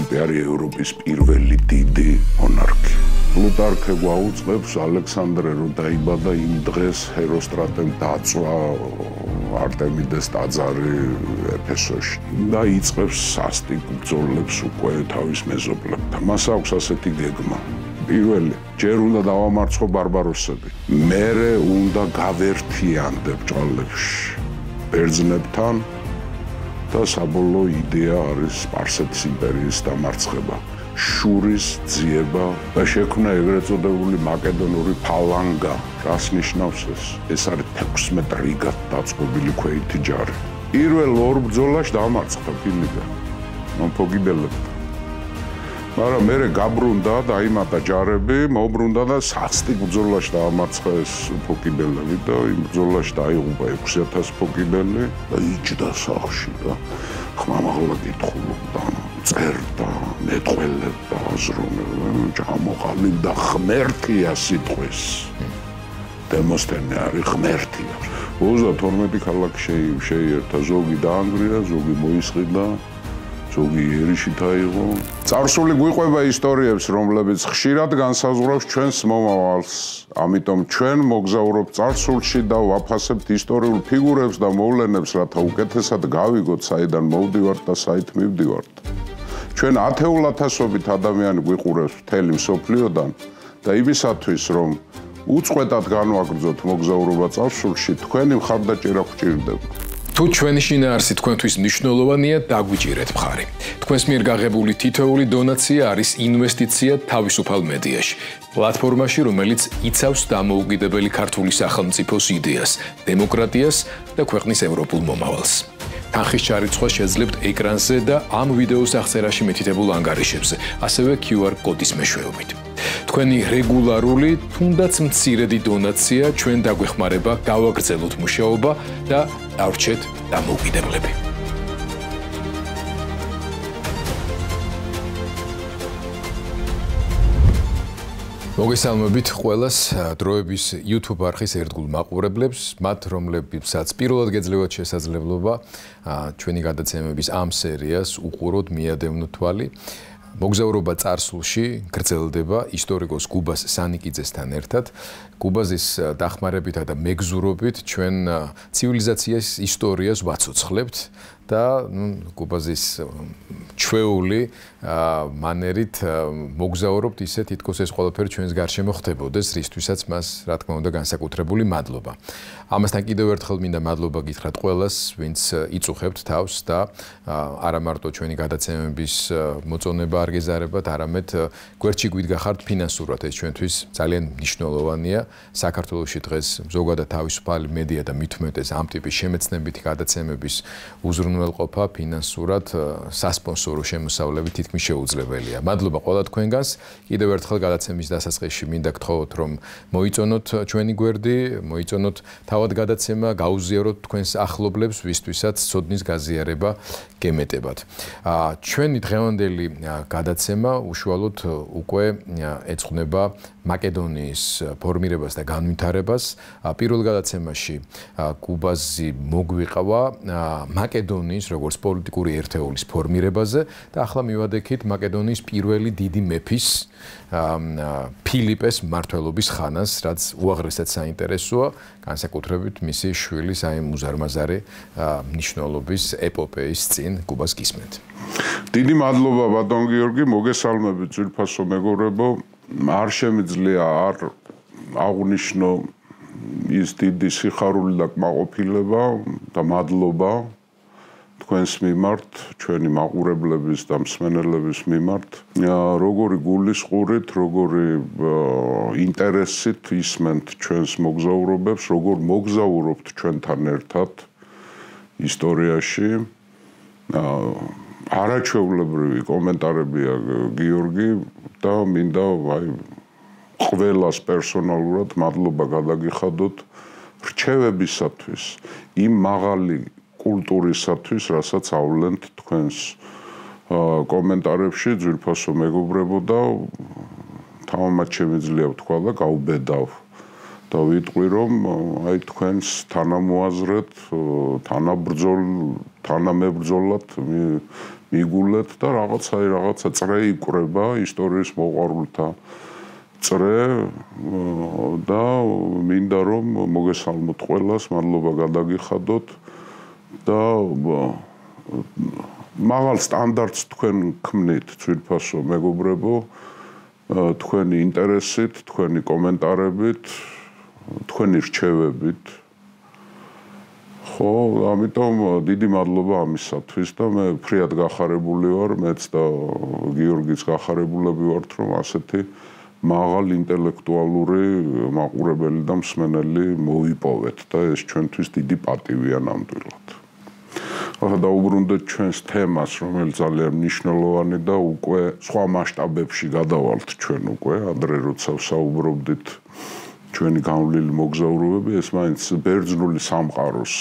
პრინციპი არის ევროპის პირველი დიდი მონარქი. პლუტარქე გვაუწყებს ალექსანდრე რომ დაიბადა იმ დღეს ჰეროსტრატემ დაწვა არტემიდეს ტაძარი ეფესოში და იწყებს სასტიკ ბრძოლებს უკვე თავის მეზობლებთან. მას აქვს ასეთი გეგმა. პირველი, ჯერ უნდა დავამარცხო ბარბაროსები. მერე უნდა გავერთიანდებ ჭალებში ბერძნებთან და საბოლოო იდეა არის სპარსეთის იმპერიის დამარცხება. შურის ძიება და შექმნა ეგრეთ წოდებული მაკედონური ფალანგა. რას ნიშნავს ეს? ეს არის 16 რიგად დაწყობილი ქვეითი ჯარი. პირველ ორ ბრძოლაში დამარცხდა ფილიპე მომფოგიბელებთან. მაგრამ მერე გაბრუნდა, დაიმატა ჯარები, მოbrunდა და სასტიკ ბრძოლაში დაამარცხა ეს ფოგიბელები და იმ ბრძოლაში დაიღუპა 6000 ფოგიბელი და იჯდა სახლში და ხმამაღლა კითხულობდა, წერდა, მეტყველებდა, აზროვნებდა, ჩამოყალიბდა ღმერთია სიტყვის. დემოსთენე არის ღმერთია. 32 ქალაქი შეიერთა, ზოგი დაანგრია, ზოგი მოისყიდა. ზოგი ერიში დაიღო. წარსული გვიყვება ისტორიებს, რომლებიც ხშირად განსაზღვრავს ჩვენს მომავალს. ამიტომ ჩვენ მოგზაურობთ წარსულში და ვაფასებთ ისტორიულ ფიგურებს და მოვლენებს, რათა უკეთესად გავიგოთ, საიდან მოვდივართ და საით მივდივართ. ჩვენ ათეულ ათასობით ადამიანი გვიყურებს მთელი მსოფლიოდან და იმისათვის, რომ უწყვეტად განვაგრძოთ მოგზაურობა წარსულში, თქვენი მხარდაჭერა გვჭირდება. თუ ჩვენი შინაარსი თქვენთვის მნიშვნელოვანია, დაგვიჭირეთ მხარი. თქვენს მიერ გაღებული თითოეული დონაცია არის ინვესტიცია თავისუფალ მედიაში, პლატფორმაში, რომელიც იცავს დამოუკიდებელი ქართული სახელმწიფოს იდეას, დემოკრატიას და ქვეყნის ევროპულ მომავალს. თანხის ჩარიცხვა შეძლებთ ეკრანზე და ამ ვიდეოს აღწერაში მითითებულ ანგარიშებზე, ასევე QR კოდის მეშვეობით. თქვენი რეგულარული, თუნდაც მცირედი დონაცია ჩვენ დაგვეხმარება გავაგრძელოთ მუშაობა და დავრჩეთ დამოუკიდებლები. მოგესალმებით ყველას დროების YouTube არხის ერთგულ მაყურებლებს, მათ რომლებსაც პირველად გეძლევათ შესაძლებლობა ჩვენი გადაცემების ამ სერიას უყუროთ მიადევნოთ თვალი. მოგზაურობა წარსულში გრძელდება ისტორიკოს გუბას სანიკიძესთან ერთად. გუბაზის დახმარებითა და მეგზურობით ჩვენ ცივილიზაციის ისტორიას ვაცოცხლებთ და გუბაზის ჩვეული მანერით მოგზაურობთ ისე თითქოს ეს ყველაფერი ჩვენს გარშემო ხდებოდეს, რისთვისაც მას რა თქმა უნდა განსაკუთრებული მადლობა. ამასთან კიდევ ერთხელ მინდა მადლობა გითხრათ ყველას, ვინც იწუხებთ თავს და არა მარტო ჩვენი გადაცემების მოწონება არ გეზარებათ, არამედ გვერდში გვიდგახართ ფინანსურად, ეს ჩვენთვის ძალიან მნიშვნელოვანია. საქართველოში დღეს ზოგადად თავისუფალი მედია და მით უმეტეს ამ ტიპის შემეცნებითი გადაცემების უზრუნველყოფა ფინანსურად სასპონსორო შემოსავლებით თითქმის შეუძლებელია. მადლობა ყველა თქვენგანს. კიდევ ერთხელ გადაცემის დასაწყისში მინდა გთხოვოთ, რომ მოიწონოთ ჩვენი გვერდი, მოიწონოთ თავად გადაცემა, გაუზიაროთ თქვენს ახლობლებს, ვისთვისაც ცოდნის გაზიარება გემეტებათ. ჩვენი დღევანდელი გადაცემა უშუალოდ უკვე ეძღვნება მაკედონიის ფორმირებას და განვითარებას. პირველ გადაცემაში გუბაზი მოგვიყვა მაკედონიის როგორც პოლიტიკური ერთეულის ფორმირებაზე და ახლა მივადექით მაკედონიის პირველი დიდი მეფის ფილიპეს მმართველობის ხანას, რაც უაღრესად საინტერესოა, განსაკუთრებით მისი შვილის აი მუზარმაზარი მნიშვნელობის ეპოპეის წინ გუბას გისმენთ. დიდი მადლობა ბატონ გიორგი, მოგესალმებით ძვირფასო მეგობრებო. არ შემიძლია არ აღვნიშნო ის დიდი სიხარული და კმაყოფილება და მადლობა თქვენს მიმართ, ჩვენი მაყურებლების და მსმენელების მიმართ, როგორი გულისყურით, როგორი ინტერესით ისმენთ ჩვენს მოგზაურობებს, როგორ მოგზაურობთ ჩვენთან ერთად ისტორიაში. არაჩვეულებრივი კომენტარებია გიორგი და მინდა ყველას პერსონალურად მადლობა გადაგიხადოთ რჩევებისათვის, იმ მაღალი კულტურისათვის, რასაც ავლენთ თქვენს კომენტარებში, ძვირფასო მეგობრებო და თამამად შემიძლია ვთქვა და გავბედავ და ვიტყვი, რომ აი თქვენს თანამოაზრეთ, თანამებრძოლად მიგულეთ და რაღაცა წრე იკვრება ისტორიის მოყვარულთა წრე და მინდა რომ მოგესალმოთ ყველას, მადლობა გადაგიხადოთ და მაღალ სტანდარტს თქვენ ქმნით ძვირფასო მეგობრებო, თქვენი ინტერესით, თქვენი კომენტარებით, თქვენი რჩევებით. ხო, ამიტომ დიდი მადლობა ამისათვის და მე ფრიად გახარებული ვარ, მეც და გიორგიც გახარებულები ვართ, რომ ასეთი მაღალ ინტელექტუალური მაყურებელი და მსმენელი მოვიპოვეთ და ეს ჩვენთვის დიდი პატივია ნამდვილად. ახლა დაუბრუნდეთ ჩვენს თემას, რომელიც ძალიან მნიშვნელოვანი და უკვე სხვა მასშტაბებში გადავალთ ჩვენ უკვე, ადრე როცა ვსაუბრობდით ჩვენი განვლილი მოგზაურობები, ეს მაინც ბერძნული სამყაროს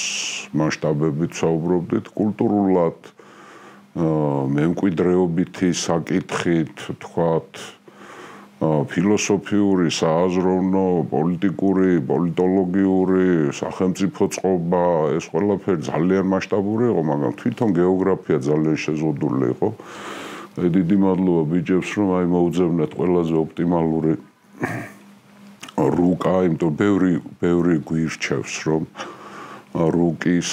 მასშტაბებით ვსაუბრობდით, კულტურულად, მემკვიდრეობითი საკითხით, თქვათ, ფილოსოფიური, სააზროვნო, პოლიტიკური, პოლიტოლოგიური, სახელმწიფო წყობა, ეს ყველაფერი ძალიან მასშტაბური იყო, მაგრამ თვითონ გეოგრაფია ძალიან შეზღუდული იყო. დიდი მადლობა ბიჭებს, რომ აი მოუძებნეთ ყველაზე ოპტიმალური რუკა, იმიტომ ბევრი გვირჩევს, რომ რუკის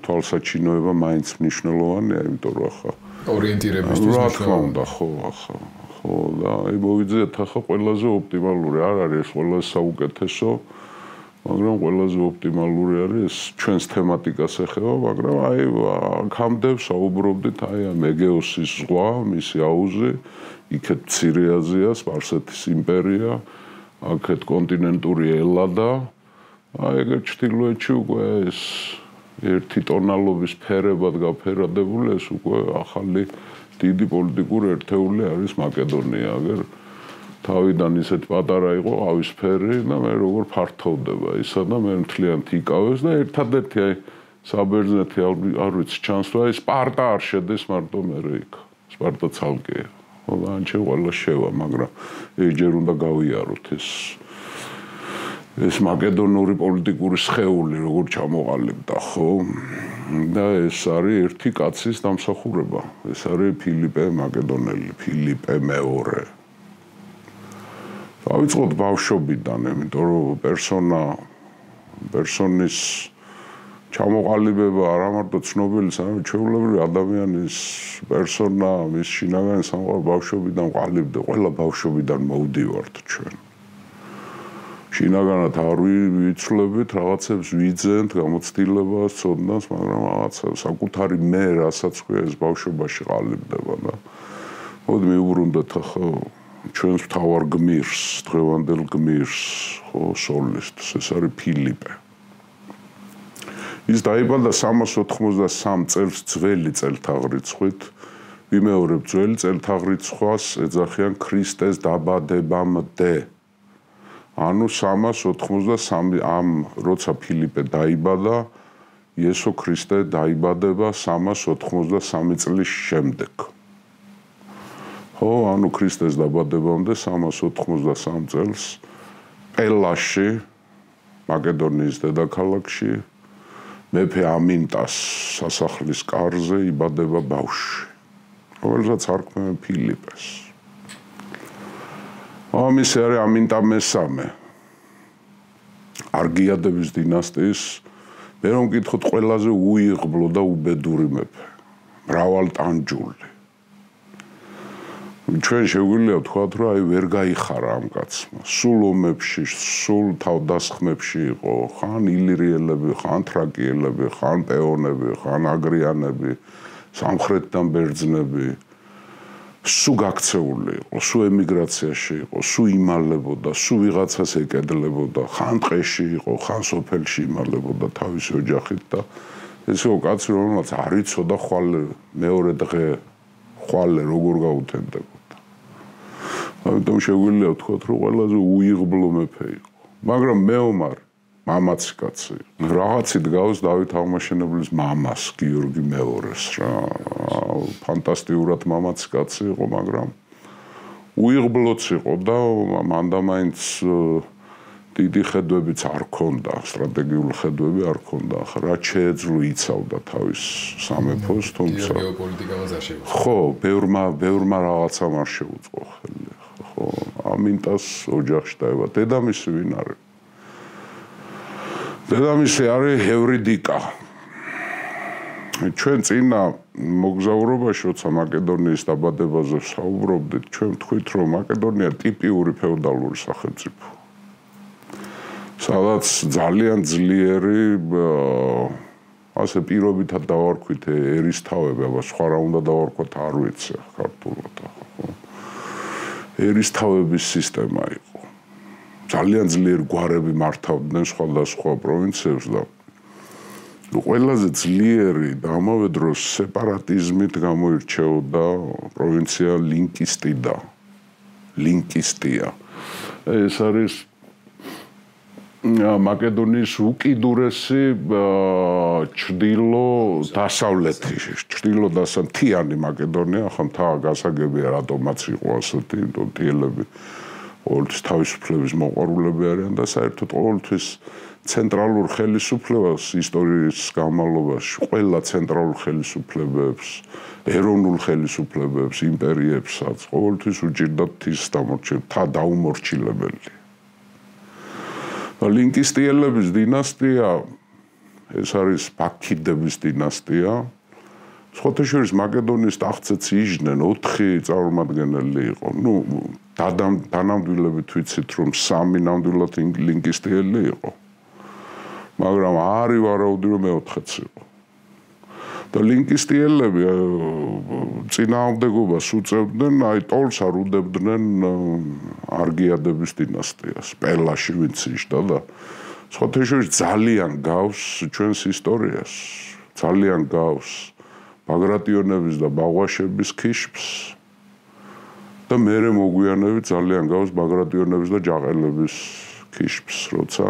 თვალსაჩინოება მაინც მნიშვნელოვანია, იმიტომ რომ ახლა ორიენტირებისთვის მნიშვნელოვანია, ხო, ახლა ხო და აი მოვიძიეთ ახლა ყველაზე ოპტიმალური არ არის ეს ყველაზე საუკეთესო, მაგრამ ყველაზე ოპტიმალური არის ჩვენს თემატიკას ეხება, მაგრამ აი აქამდე საუბრობდით აი ამ ეგეოსის ზღვა, მისი აუზი, იქეთ მცირე აზია, სპარსეთის იმპერია, აქეთ კონტინენტური ელადა, აი ეგეთ ჩრდილოეთში უკვე ეს ერთი ტონალობის ფერებად გაფერადებული, ეს უკვე ახალი დიდი პოლიტიკური ერთეული არის მაკედონია, აგერ თავიდან ისეთ პატარა იყო ყავისფერი და მე როგორ ფართოვდება ისა და მე მთლიანად იკავებს და ერთადერთი აი საბერძნეთი არ ვიცი ჩანს თუ აი სპარტა არ შედეს მარტო მე იქ. სპარტა ცალკეა. ხო და ანჩე ყველა შევა, მაგრამ ჯერ უნდა გავიაროთ ეს მაკედონური პოლიტიკური სხეული როგორ ჩამოყალიბდა, ხო? და ეს არის ერთი კაცის დამსახურება. ეს არის ფილიპე მაკედონელი, ფილიპე მეორე. დავიწყოთ ბავშვობიდან, იმიტომ რომ პერსონის ჩამოყალიბება არა მარტო ცნობილი, არამედ ჩვეულებრივი ადამიანის პერსონა, მის შინაგანი სამყარო ბავშვობიდან ყალიბდა, ყველა ბავშვობიდან მოვდივართ ჩვენ. შინაგანად არ ვიცვლებით, რაღაცებს ვიძენთ, გამოცდილებას, ცოდნას, მაგრამ რაღაცა საკუთარი მე, რასაც ქვია, ეს ბავშვობაში ყალიბდება და მოდი მივუბრუნდეთ ახლა ჩვენს მთავარ გმირს, დღევანდელ გმირს, ხო, სოლისტს, ეს არის ფილიპე. ის დაიბადა 383 წელს ძველი წელთაღრიცხვით. ვიმეორებ ძველი წელთაღრიცხვას ეძახიან ქრისტეს დაბადებამდე. ანუ 383 ამ როცა ფილიპე დაიბადა, იესო ქრისტე დაიბადება 383 წლის შემდეგ. ხო, ანუ ქრისტეს დაბადებამდე 383 წელს პელაში, მაკედონიის დედაქალაქში, მეფე ამინტას სასახლის კარზე იბადება ბავშვი, რომელსაც არქმევენ ფილიპეს. ამის არის ამინტა მესამე. არგიადების დინასტიის, მე რომ მკითხოთ, ყველაზე უიღბლო და უბედური მეფე, მრავალტანჯული. ჩვენ შეგვიძლია ვთქვათ, რომ აი ვერ გაიხარა ამ კაცმა. სულ ომებში, სულ თავდასხმებში იყო, ხან ილირიელები, ხან თრაკიელები, ხან პეონები, ხან აგრიანები, სამხრეთიდან ბერძნები. სულ გაქცეული იყო, სულ ემიგრაციაში იყო, სულ იმალებოდა, სულ ვიღაცას ეკედლებოდა, ხან ტყეში იყო, ხან სოფელში იმალებოდა თავისი ოჯახით და ესეო კაცი, რომელმაც არ იცოდა ხვალე მეორე დღე ხვალე როგორ გაუთენდებოდა. ამიტომ შეგვიძლია ვთქვათ, რომ ყველაზე უიღბლო მეფე იყო. მაგრამ მეომარ მამაცი კაცი. რაღაცით გავს დავით აღმაშენებლის მამას, გიორგი მეორეს რა. ფანტასტიურად მამაცი კაცი იყო, მაგრამ უიღბლოც იყო და მანდამაინც დიდი ხედვებიც არ ქონდა, სტრატეგიული ხედვები არ ქონდა, რა შეეძლო იცავდა თავის სამეფოს, თუმცა გეოპოლიტიკამაც არ შეუძლო. ხო, ბევრმა რაღაცამ არ შეუწყო ხელი. ხო, ამინტას ოჯახში დაევა. დედამისი ვინ არის? დედამისი არის ევრიდიკა. ჩვენ წინა მოგზაურობაში, როცა მაკედონიის დაბადებაზე საუბრობდით, ჩვენ ვთქვით, რომ მაკედონია ტიპიური ფეოდალური სახელმწიფო. სადაც ძალიან ძლიერი ასე პირობითად დავარქვით ერისთავები, აბა სხვა რა უნდა დავარქვათ არ ვიცი ქართულად, ხო. ერისთავების სისტემა იყო. ძალიან ძლიერი გვარები მართავდნენ სხვადასხვა პროვინციებს და ყველაზე ძლიერი და ამავე დროს სეპარატიზმით გამოირჩეოდა პროვინცია ლინკისტია. ეს არის მაკედონიის უკიდურესი ჩრდილო-დასავლეთი მაკედონია, ხო მთა გასაგებია რატომაც იყო ასეთი, იმიტომ თიელები ყოველთვის თავისუფლების მოყვარულები არიან და საერთოდ ყოველთვის ცენტრალურ ხელისუფლებას ისტორიის განმავლობაში ყველა ცენტრალურ ხელისუფლებებს, ეროვნულ ხელისუფლებებს, იმპერიებსაც ყოველთვის უჭირდათ ის დაუმორჩილებელი. ლინკისტიელების დინასტია ეს არის ბაქიდების დინასტია. სხვათა შორის მაკედონიის ტახტზეც იჯდნენ 4 წარმომადგენელი იყო. ნუ დანამდვილებით ვიცით რომ 3 ნამდვილად ლინკისტიელი იყო. მაგრამ არის ვარაუდი რომ მე-4-ც იყო. და ლინკისტიელები წინააღმდეგობას უწევდნენ, აი ტოლს არ უდებდნენ არგიადების დინასტიას, პელაში ვინც იჯდა და სხვათა შორის ძალიან გავს ჩვენს ისტორიას, ძალიან გავს ბაგრატიონების და ბაღვაშების ქიშფს და მერე მოგვიანებით ძალიან გავს ბაგრატიონების და ჯაყელების ქიშფს, როცა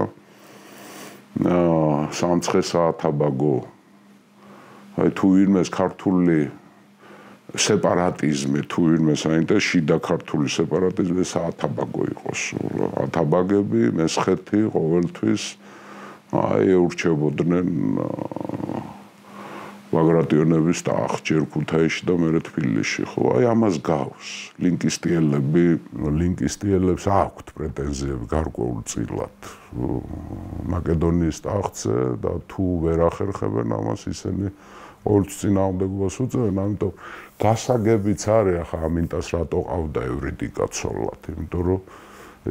სამცხე საათაბაგო აი თუ ვინმეს ქართული სეპარატიზმი თუ ვინმეს აინტერესებს შიდა ქართული სეპარატიზმი საათაბაგო იყოს. ათაბაგები მესხეთი ყოველთვის აი ეურჩებოდნენ ბაგრატიონების ტახტს ჯერ ქუთაისში და მერე თბილისში. ხო, აი ამას გავს. ლინკისტიელებს აქვთ პრეტენზიები გარკვეულწილად მაკედონიის ტახტზე და თუ ვერ ახერხებენ ამას ისინი ყოველთვის წინააღმდეგობას უწევენ, ამიტომ გასაგებიც არის ახლა ამინტას რატო ყავდა ევრიდიკა ცოლად, იმიტომ რომ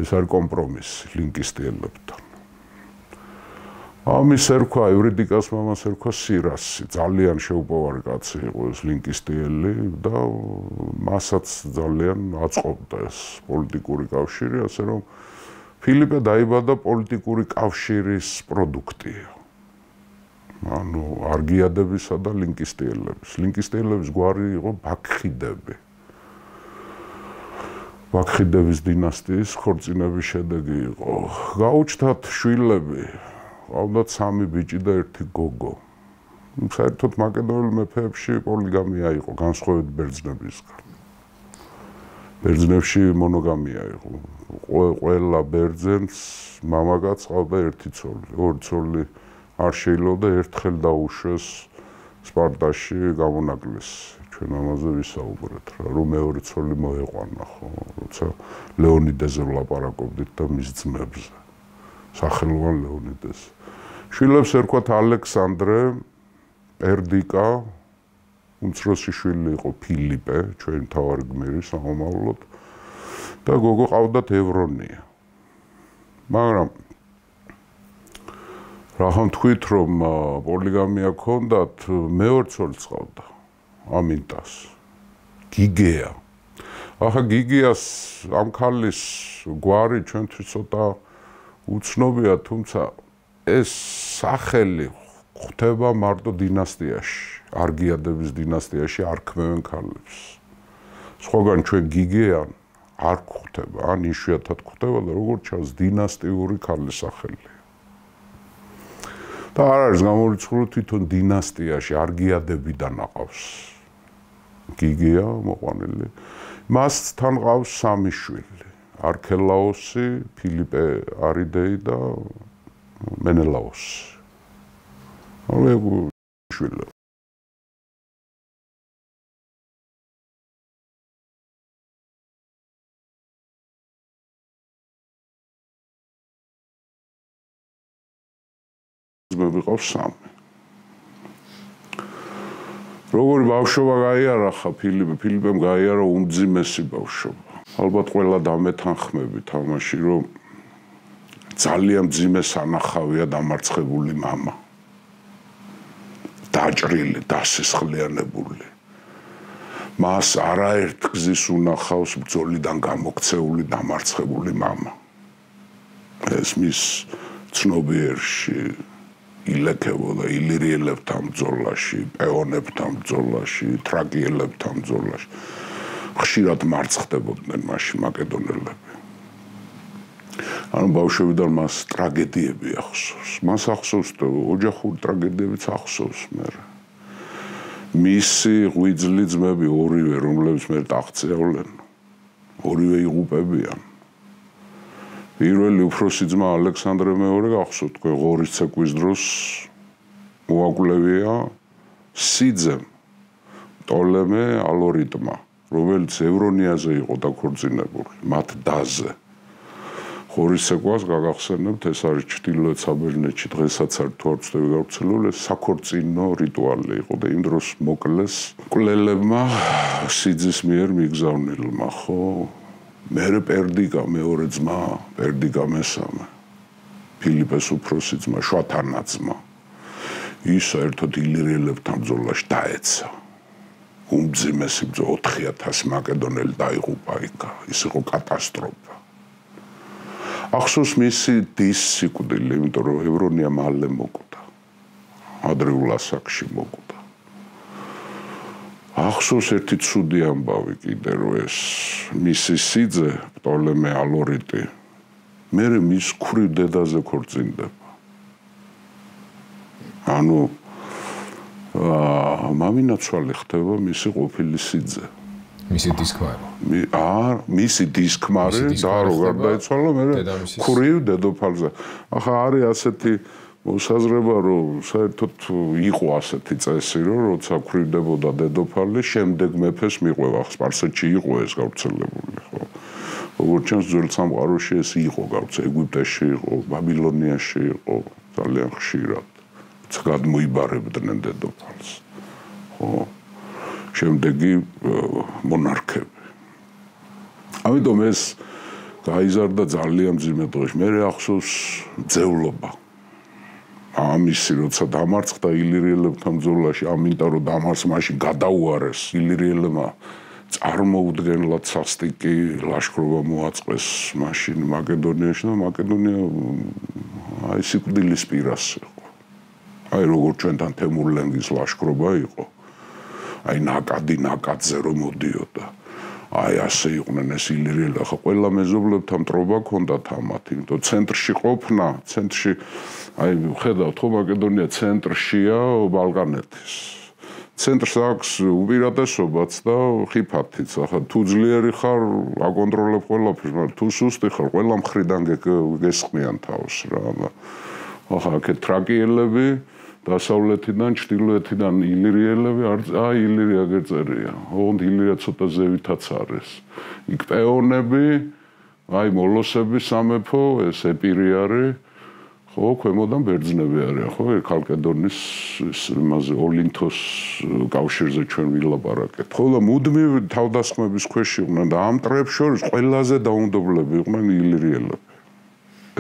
ეს არის კომპრომისი ლინკისტიელებთან. ამის ერქვა ევრიდიკას მამას ერქვა სირასი, ძალიან შეუპოვარი კაცი იყო ეს ლინკისტიელი და მასაც ძალიან აწყობდა ეს პოლიტიკური კავშირი, ასე რომ ფილიპე დაიბადა პოლიტიკური კავშირის პროდუქტია. ანუ არგიადებისა და ლინკისტიელების. ლინკისტიელების გვარი იყო ბაქხიდები. ბაქხიდების დინასტიის ქორწინების შედეგი იყო. გაუჩნდათ შვილები, ყავდათ 3 ბიჭი და 1 გოგო. საერთოდ მაკედონელ მეფეებში პოლიგამია იყო, განსხვავებით ბერძნებისგან. ბერძნებში მონოგამია იყო. ყველა ბერძენს მამაკაც ყავდა 1 ცოლი, 2 ცოლი არ შეიძლება ერთხელ დაუშვეს სპარტაში გამონაკლისს. ჩვენ ამაზე ვისაუბრეთ რა, რომ მეორე ცოლი მოეყვანა, ხო, როცა ლეონიდეზე ვლაპარაკობდით და მის ძმებზე. სახელოვან ლეონიდეს. შვილებს ერქვათ ალექსანდრე, პერდიკა, უმცროსი შვილი იყო ფილიპე, ჩვენი მთავარი გმირი სამომავლოდ და გოგო ყავდათ ევრონია. მაგრამ რახან თქვით რომ პოლიგამია ქონდათ, მეორე ცოლიც ყავდა ამინტას, გიგეა. ახლა გიგეას ამ ქალის გვარი ჩვენთვის ცოტა უცნობია, თუმცა ეს სახელი ხვდება მარტო დინასტიაში, არგიადების დინასტიაში არ ქმევენ ქალებს. სხვაგან ჩვენ გიგეა არ ხვდება, ან იშვიათად ხვდება და როგორც ჩანს დინასტიური ქალის სახელია. და არ არის გამორიცხული თვითონ დინასტიაში არგიადებიდან აყავს გიგეა მოყვანილი. მასთან ყავს 3 შვილი. არქელაოსი, ფილიპე არიდეი და მენელაოსი. ანუ შვილები. მე ვიყავ 3. როგორი ბავშვობა გაიარახა ფილიპემ გაიარა უმძიმესი ბავშვობა. ალბათ ყველა დამეთანხმებით ამაში, რომ ძალიან მძიმე სანახავია დამარცხებული მამა. დაჭრილი, დასისხლიანებული. მას არაერთ გზის უნახავს ბრძოლიდან გამოქცეული დამარცხებული მამა. ეს მის ცნობიერში ილექებოდა ილირიელებთან ბრძოლაში, პეონებთან ბრძოლაში, თრაკიელებთან ბრძოლაში. ხშირად მარცხდებოდნენ მაშინ მაკედონელები. ანუ ბავშვებიდან მას ტრაგედიები ახსოვს. მას ახსოვს და ოჯახური ტრაგედიებიც ახსოვს მე. მისი ღვიძლი ძმები ორივე, რომლებიც მე ტახტზე ავლენ, ორივე იღუპებიან. პირველი უფროსი ძმა ალექსანდრე მეორე გახსოვთ, თქვენ ღორის ცეკვის დროს მოაკვლევია სიძემ ტოლემე ალორიტმა, რომელიც ევრონიაზე იყო დაქორწინებული, მათ დაზე. ღორის ცეკვას გაგახსენებთ, ეს არის ჩრდილოეთ საბერძნეთში დღესაც არ თუ არ ვცდები გავრცელებული, საქორწინო რიტუალი იყო და იმ დროს მოკლეს მკვლელებმა სიძის მიერ მიგზავნილმა, ხო? მერე პერდიგა მეორე ძმა, პერდიგა მესამე. ფილიპეს უფროსი ძმა, შვათანაძმა. ის საერთოდ ილირიელებთან ბრძოლაში დაეცა. უმძიმესი ბრძოლა 4000 მაკედონელი დაიღუპა იქ. ის იყო კატასტროფა. ახსოვს მისი დის სიკვდილი, იმიტომ რომ ევრონია მალე მოკვდა. ადრეულ ასაკში მოკვდა. ახსოვს ერთი ცუდი ამბავი კიდე, რომ ეს მისი სიძე, პტოლემე ალორიტი, მერე მის ქვრივ დედაზე ქორწინდება. ანუ მამინაცვალი ხდება მისი ყოფილი სიძე. მისი დისქმარი. მისი დისქმარი და რო გარდაიცვალა მერე ქვრივ დედოფალზე. ახლა არის ასეთი მოსაზრება, რომ საერთოდ იყო ასეთი წესი, რომ როცა ქვრივდებოდა დედოფალი, შემდეგ მეფეს მიყვება. სპარსეთში იყო ეს გავრცელებული, ხო? როგორც ჩანს, ძველ სამყაროში ეს იყო გავრცელებული, ეგვიპტეში იყო, ბაბილონიაში იყო, ძალიან ხშირად. გადმოიბარებდნენ დედოფალს. ხო? შემდეგი მონარქები. ამიტომ ეს გაიზარდა ძალიან მძიმე დღეში. მე ახსოვს ძევლობა. ამისი როცა დამარცხდა ილირიელებთან ბრძოლაში, ამინდა რომ დამარცხ მაშინ გადაუარეს ილირიელებმა წარმოუდგენლად სასტიკი ლაშქრობა მოაწყეს მაშინ მაკედონიაში და მაკედონია აი სიკვდილის პირას იყო. აი როგორ ჩვენთან თემურლენგის ლაშქრობა იყო. აი ნაკადზე რომ მოდიოდა. აი ასე იყვნენ ეს ილირიელები. ახლა ყველა მეზობლებთან მტრობა ჰქონდათ ამათ, იმიტომ ცენტრში ყოფნა, ცენტრში აი ხედავთ ხო მაკედონია ცენტრშია ბალკანეთის. ცენტრს აქვს უპირატესობაც და ხიფათიც. ახლა თუ ძლიერი ხარ, აკონტროლებ ყველაფერს, მაგრამ თუ სუსტი ხარ, ყველა მხრიდან გესხმიან თავს რა. ახლა აქეთ თრაკიელები დასავლეთიდან, ჩრდილოეთიდან ილირიელები, აი ილირია გეწერია. ოღონდ ილირია ცოტა ზევითაც არის. იქ პეონები, აი მოლოსების სამეფო, ეს ეპირი არის. ხო, ქვემოდან ბერძნები არიან, ხო, ქალკედონის იმაზე ოლინთოს კავშირზე ჩვენ ვილაპარაკეთ. ხო და მუდმივი თავდასხმების ქვეშ იყვნენ და ამ მტრებს შორის ყველაზე დაუნდობლები იყვნენ ილირიელები.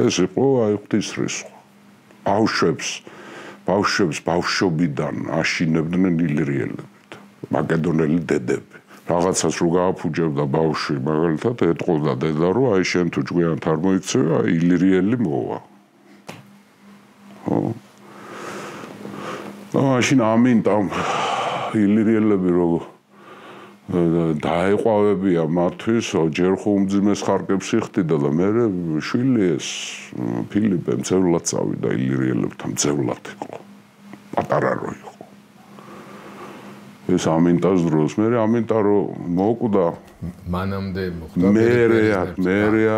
ეს იყო აი ღვთისრისხვა. ბავშვებს ბავშვობიდან აშინებდნენ ილირიელებით. მაკედონელი დედები. რაღაცას რო გააფუჭებდა ბავშვი, მაგალითად ეტყოდა დედა, რომ აი შენ თუ ჭკვიანთ არ მოიქცევი, აი ილირიელი მოვა. ხო. და მაშინ ამინდამ ილირიელები რო დაეყვავებია მათთვის, ჯერ ხუმძიმეს ხარკებს იხდიდა და მე შვილი ეს ფილიპე მძევლად წავიდა ილირიელებთან, მძევლად იყო. პატარა რო იყო. ეს ამინტას დროს მე ამინტა რო მოკვდა მანამდე მოხდა მე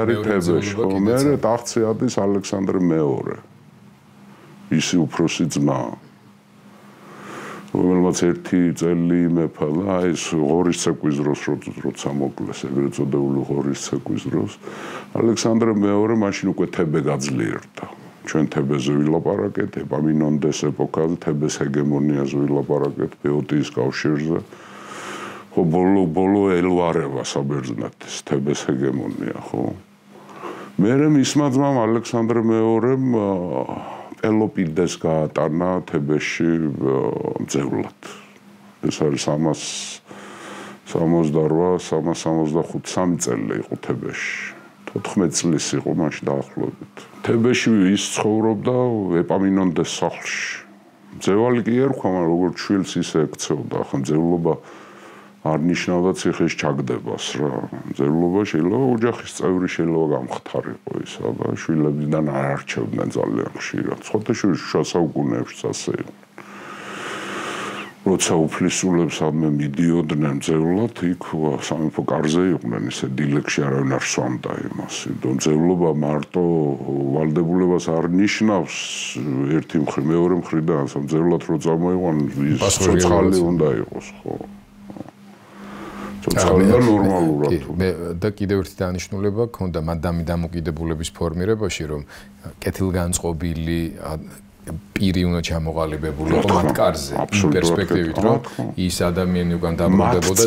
არის თებეში ხო მე ტახტზე ადის ალექსანდრე მეორე ისი უფროსი ძმა რომელმაც ერთი წელი მეფა და ეს ღორის ცეკვის დროს როცა მოკლეს ეგრეთ წოდებული ღორის ცეკვის დროს ალექსანდრე მეორე მაშინ უკვე თებე გაძლიერდა ჩვენ თებეზე ვილაპარაკეთ ეპამინონდეს ეპოქაზე თებეს ჰეგემონიაზე ვილაპარაკეთ ბეოტიის კავშირზე ხო ბოლო ელვარება საბერძნეთის თებეს ჰეგემონია ხო მერე მისმა ძმამ ალექსანდრე მეორემ ელოპიდეს გაატანა თებეში მძევლად ეს არის 365 წელი იყო თებეში 14 წლის იყო მაშინ დაახლოებით თებეში ის ცხოვრობდა ეპამინონდეს სახლში მძევალი კი ერქვა მაგრამ როგორც შვილს ისე ექცეოდა ახლა მძევლობა არ ნიშნავდა ციხეს ჩაგდებას რა მძევლობა შეიძლება ოჯახის წევრი შეიძლება გამხდარიყო ისა და შვილებიდან არ არჩევდნენ ძალიან ხშირად სხვადასხვა შუა საუკუნეებში ასე იყო როცა უფლისწულებს ამე მიდიოდნენ მძევლად იქ სამეფო კარზე იყვნენ ისე დილეგში არავინ არ სვამდა იმას მძევლობა მარტო ვალდებულებას არ ნიშნავს ერთი მეორე მხრიდან მძევლად რო წამოიყვან ის ცოცხალი უნდა იყოს ხო ძალიან ნორმალურად და კიდევ ერთი დანიშნულება ქონდა მადამი დამოკიდებულების ფორმირებაში რომ კეთილგანწყობილი პირი უნდა ჩამოყალიბებულიყო მათ კარზე იმ პერსპექტივით რომ ის ადამიანი უკან დაბრუნდებოდა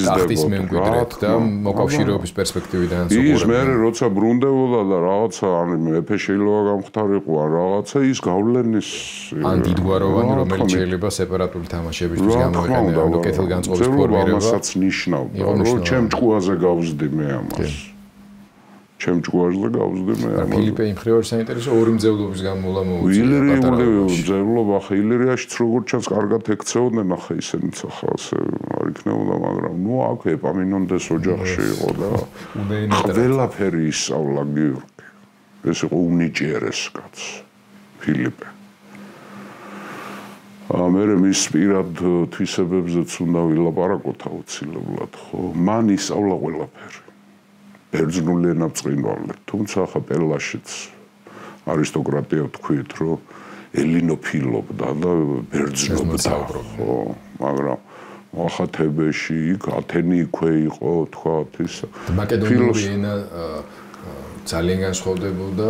ტახტის მემკვიდრედ და მოკავშირეობის პერსპექტივიდან ის მე როცა ბრუნდებოდა და რაღაცა მეფე შეიძლება გამხდარიყო ან რაღაცა ის გავლენის ან დიდგვაროვანი რომელიც შეიძლება სეპარატული თამაშებისთვის გამოიყენება ანუ კეთილგანწყობის ფორმირება ამასაც ნიშნავდა რომ ჩემ ჭკუაზე გავზდი მე ამას ჩემ ჭკუაზე გავზდი მე ამას ფილიპე იმ ხრივ არის საინტერესო ორი მძევლობის გამოვლა მოუწია ილირიული მძევლობა ხა ილირიაშიც როგორც ჩანს კარგად ექცეოდნენ ახლა ისენიც ახლა ასე არ იქნებოდა მაგრამ ნუ აქ ეპამინონდეს ოჯახში იყო და ყველაფერი ისწავლა გიორგი ეს იყო უნიჭიერეს კაც ფილიპე ამერე მის პირად თვისებებზეც უნდა ვილაპარაკოთ აუცილებლად ხო მან ისწავლა ყველაფერი ბერძნული ენა ბრწყინვალე თუმცა ახლა პელაშიც არისტოკრატია ვთქვით რომ ელინოფილობდა და ბერძნობდა ხო მაგრამ ახლა თებეში იქ ათენი იქვე იყო თქვათ ის მაკედონური ენა ძალიან განსხვავდებოდა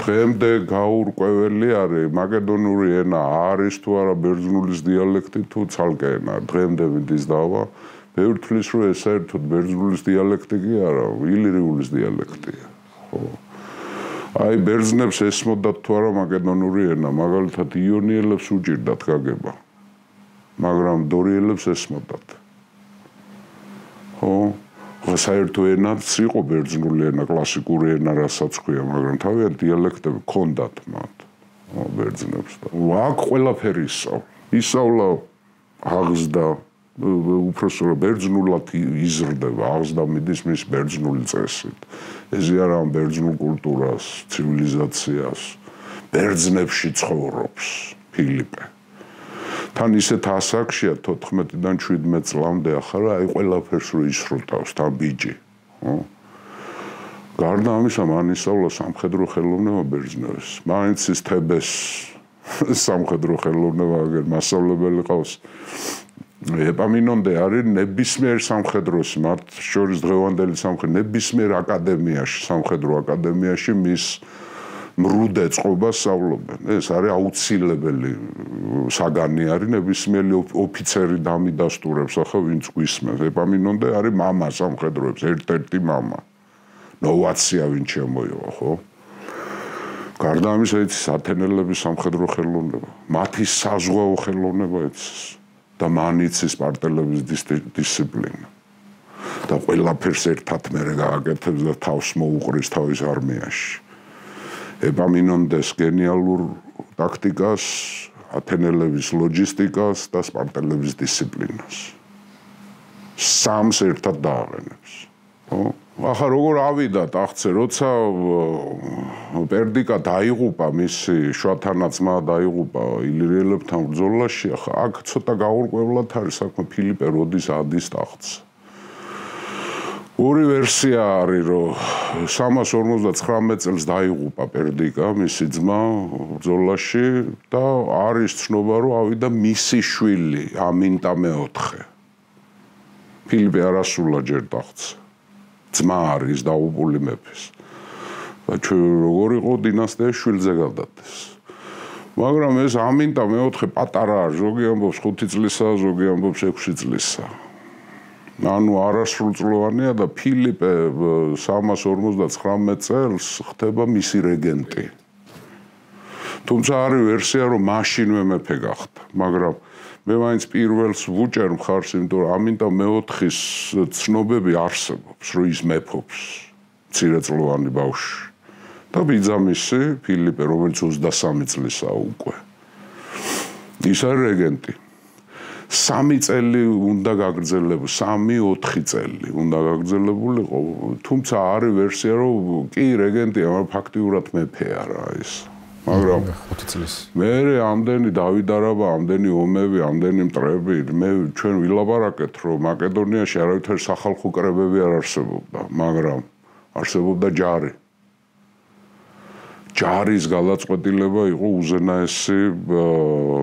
დღემდე გაურკვეველი არის მაკედონური ენა არის თუ არა ბერძნულის დიალექტი თუ ცალკე ენა დღემდე მიდის დავა ბევრი თვლის რომ ეს საერთოდ ბერძნულის დიალექტი კი არა ილირიულის დიალექტია ხო აი ბერძნებს ესმოდათ თუ არა მაკედონური ენა მაგალითად იონიელებს უჭირდათ გაგება მაგრამ დორიელებს ესმოდათ ხო საერთო ენაც იყო ბერძნული ენა კლასიკური ენა რასაც ქვია მაგრამ თავიანთ დიალექტები ჰქონდათ მათ ბერძნებს და აქ ყველაფერი ისწავლა აღზრდა უпроსტო ბერძნულად იზრდება აღზრდა მიდის მის ბერძნული წესით ეზი არა ბერძნულ კულტურას ცივილიზაციას ბერძნებში ცხოვრობს ფილიპე თან ისეთ ასაკშია 14-დან 17 წლამდე ახლა აი ყველაფერს რო ისრუტავს თან ბიჭი ხო გარდა ამისა მან ისწავლა სამხედრო ხელოვნება ბერძნებს მაინც ის თებეს სამხედრო ხელოვნება აგერ მასწავლებელი ყავს ეპამინონდე არის ნებისმიერ სამხედროსი მათ შორის დღევანდელი სამხედრო ნებისმიერ აკადემიაში სამხედრო აკადემიაში მის მრუდე წყობას სწავლობენ ეს არის აუცილებელი საგანი არის ნებისმიერი ოფიცერი დამიდასტურებს ახლა ვინც გვისმენს ეპამინონდე არის მამა სამხედროებს ერთ-ერთი მამა ნოვაცია ვინც შემოიღო ხო გარდა ამისა იცის ათენელების სამხედრო ხელოვნება მათი საზღვაო ხელოვნება იცის და მანიცის პარტელების დისციპლინა და ყველაფერს ერთად მერე გააკეთებს და თავს მოუყრის თავის არმიაში ეპამინონდეს გენიალურ ტაქტიკას ათენელების ლოჯისტიკას და სპარტელების დისციპლინას სამს ერთად დააყენებს ხო ახლა როგორ ავიდა ტახტზე, როცა პერდიკა დაიღუპა, მისი შუათანა ძმა დაიღუპა ილირიელებთან ბრძოლაში, ახლა აქ ცოტა გაურკვევლად არის საქმე, ფილიპე როდის ადის ტახტზე. ორი ვერსია არის, რომ 359 წელს დაიღუპა პერდიკა, მისი ძმა ბრძოლაში და არის ცნობა, რომ ავიდა მისი შვილი, ამინტა მეოთხე. ფილიპე არ ასულა ჯერ ტახტზე. ძმა არის დაუპული მეფის. და ჩვენ როგორ იყო დინასტიის შვილზე გადადეს. მაგრამ ეს ამინტა მეოთხე პატარა არის, ზოგი ამბობს 5 წლისა, ზოგი ამბობს 6 წლისა. ანუ არასრულწლოვანია და ფილიპე 359 წელს ხდება მისი რეგენტი. თუმცა არის ვერსია, რომ მაშინვე მეფე გახდა, მაგრამ მე მაინც პირველს ვუჭერ მხარს, იმიტომ რომ ამინტა მეოთხის ცნობები არსებობს, რომ ის მეფობს, მცირეწლოვანი ბავშვი. და ბიძამისი ფილიპე, რომელიც 23 წლისაა უკვე. ის არის რეგენტი. 3 წელი უნდა გაგრძელებულიყო, 3-4 წელი უნდა გაგრძელებულიყო, თუმცა არის ვერსია, რომ კი რეგენტია, მაგრამ ფაქტიურად მეფე არა ის. მაგრამ 5 წლის. მე ამდენი დავიდარაბა, ამდენი ომები, ამდენი მტრები, მე ჩვენ ვილაპარაკეთ, რომ მაკედონიაში არავითარი სახალხო კრებები არ არსებობდა, მაგრამ არსებობდა ჯარი. ჯარის გადაწყვეტილება იყო უზენაესი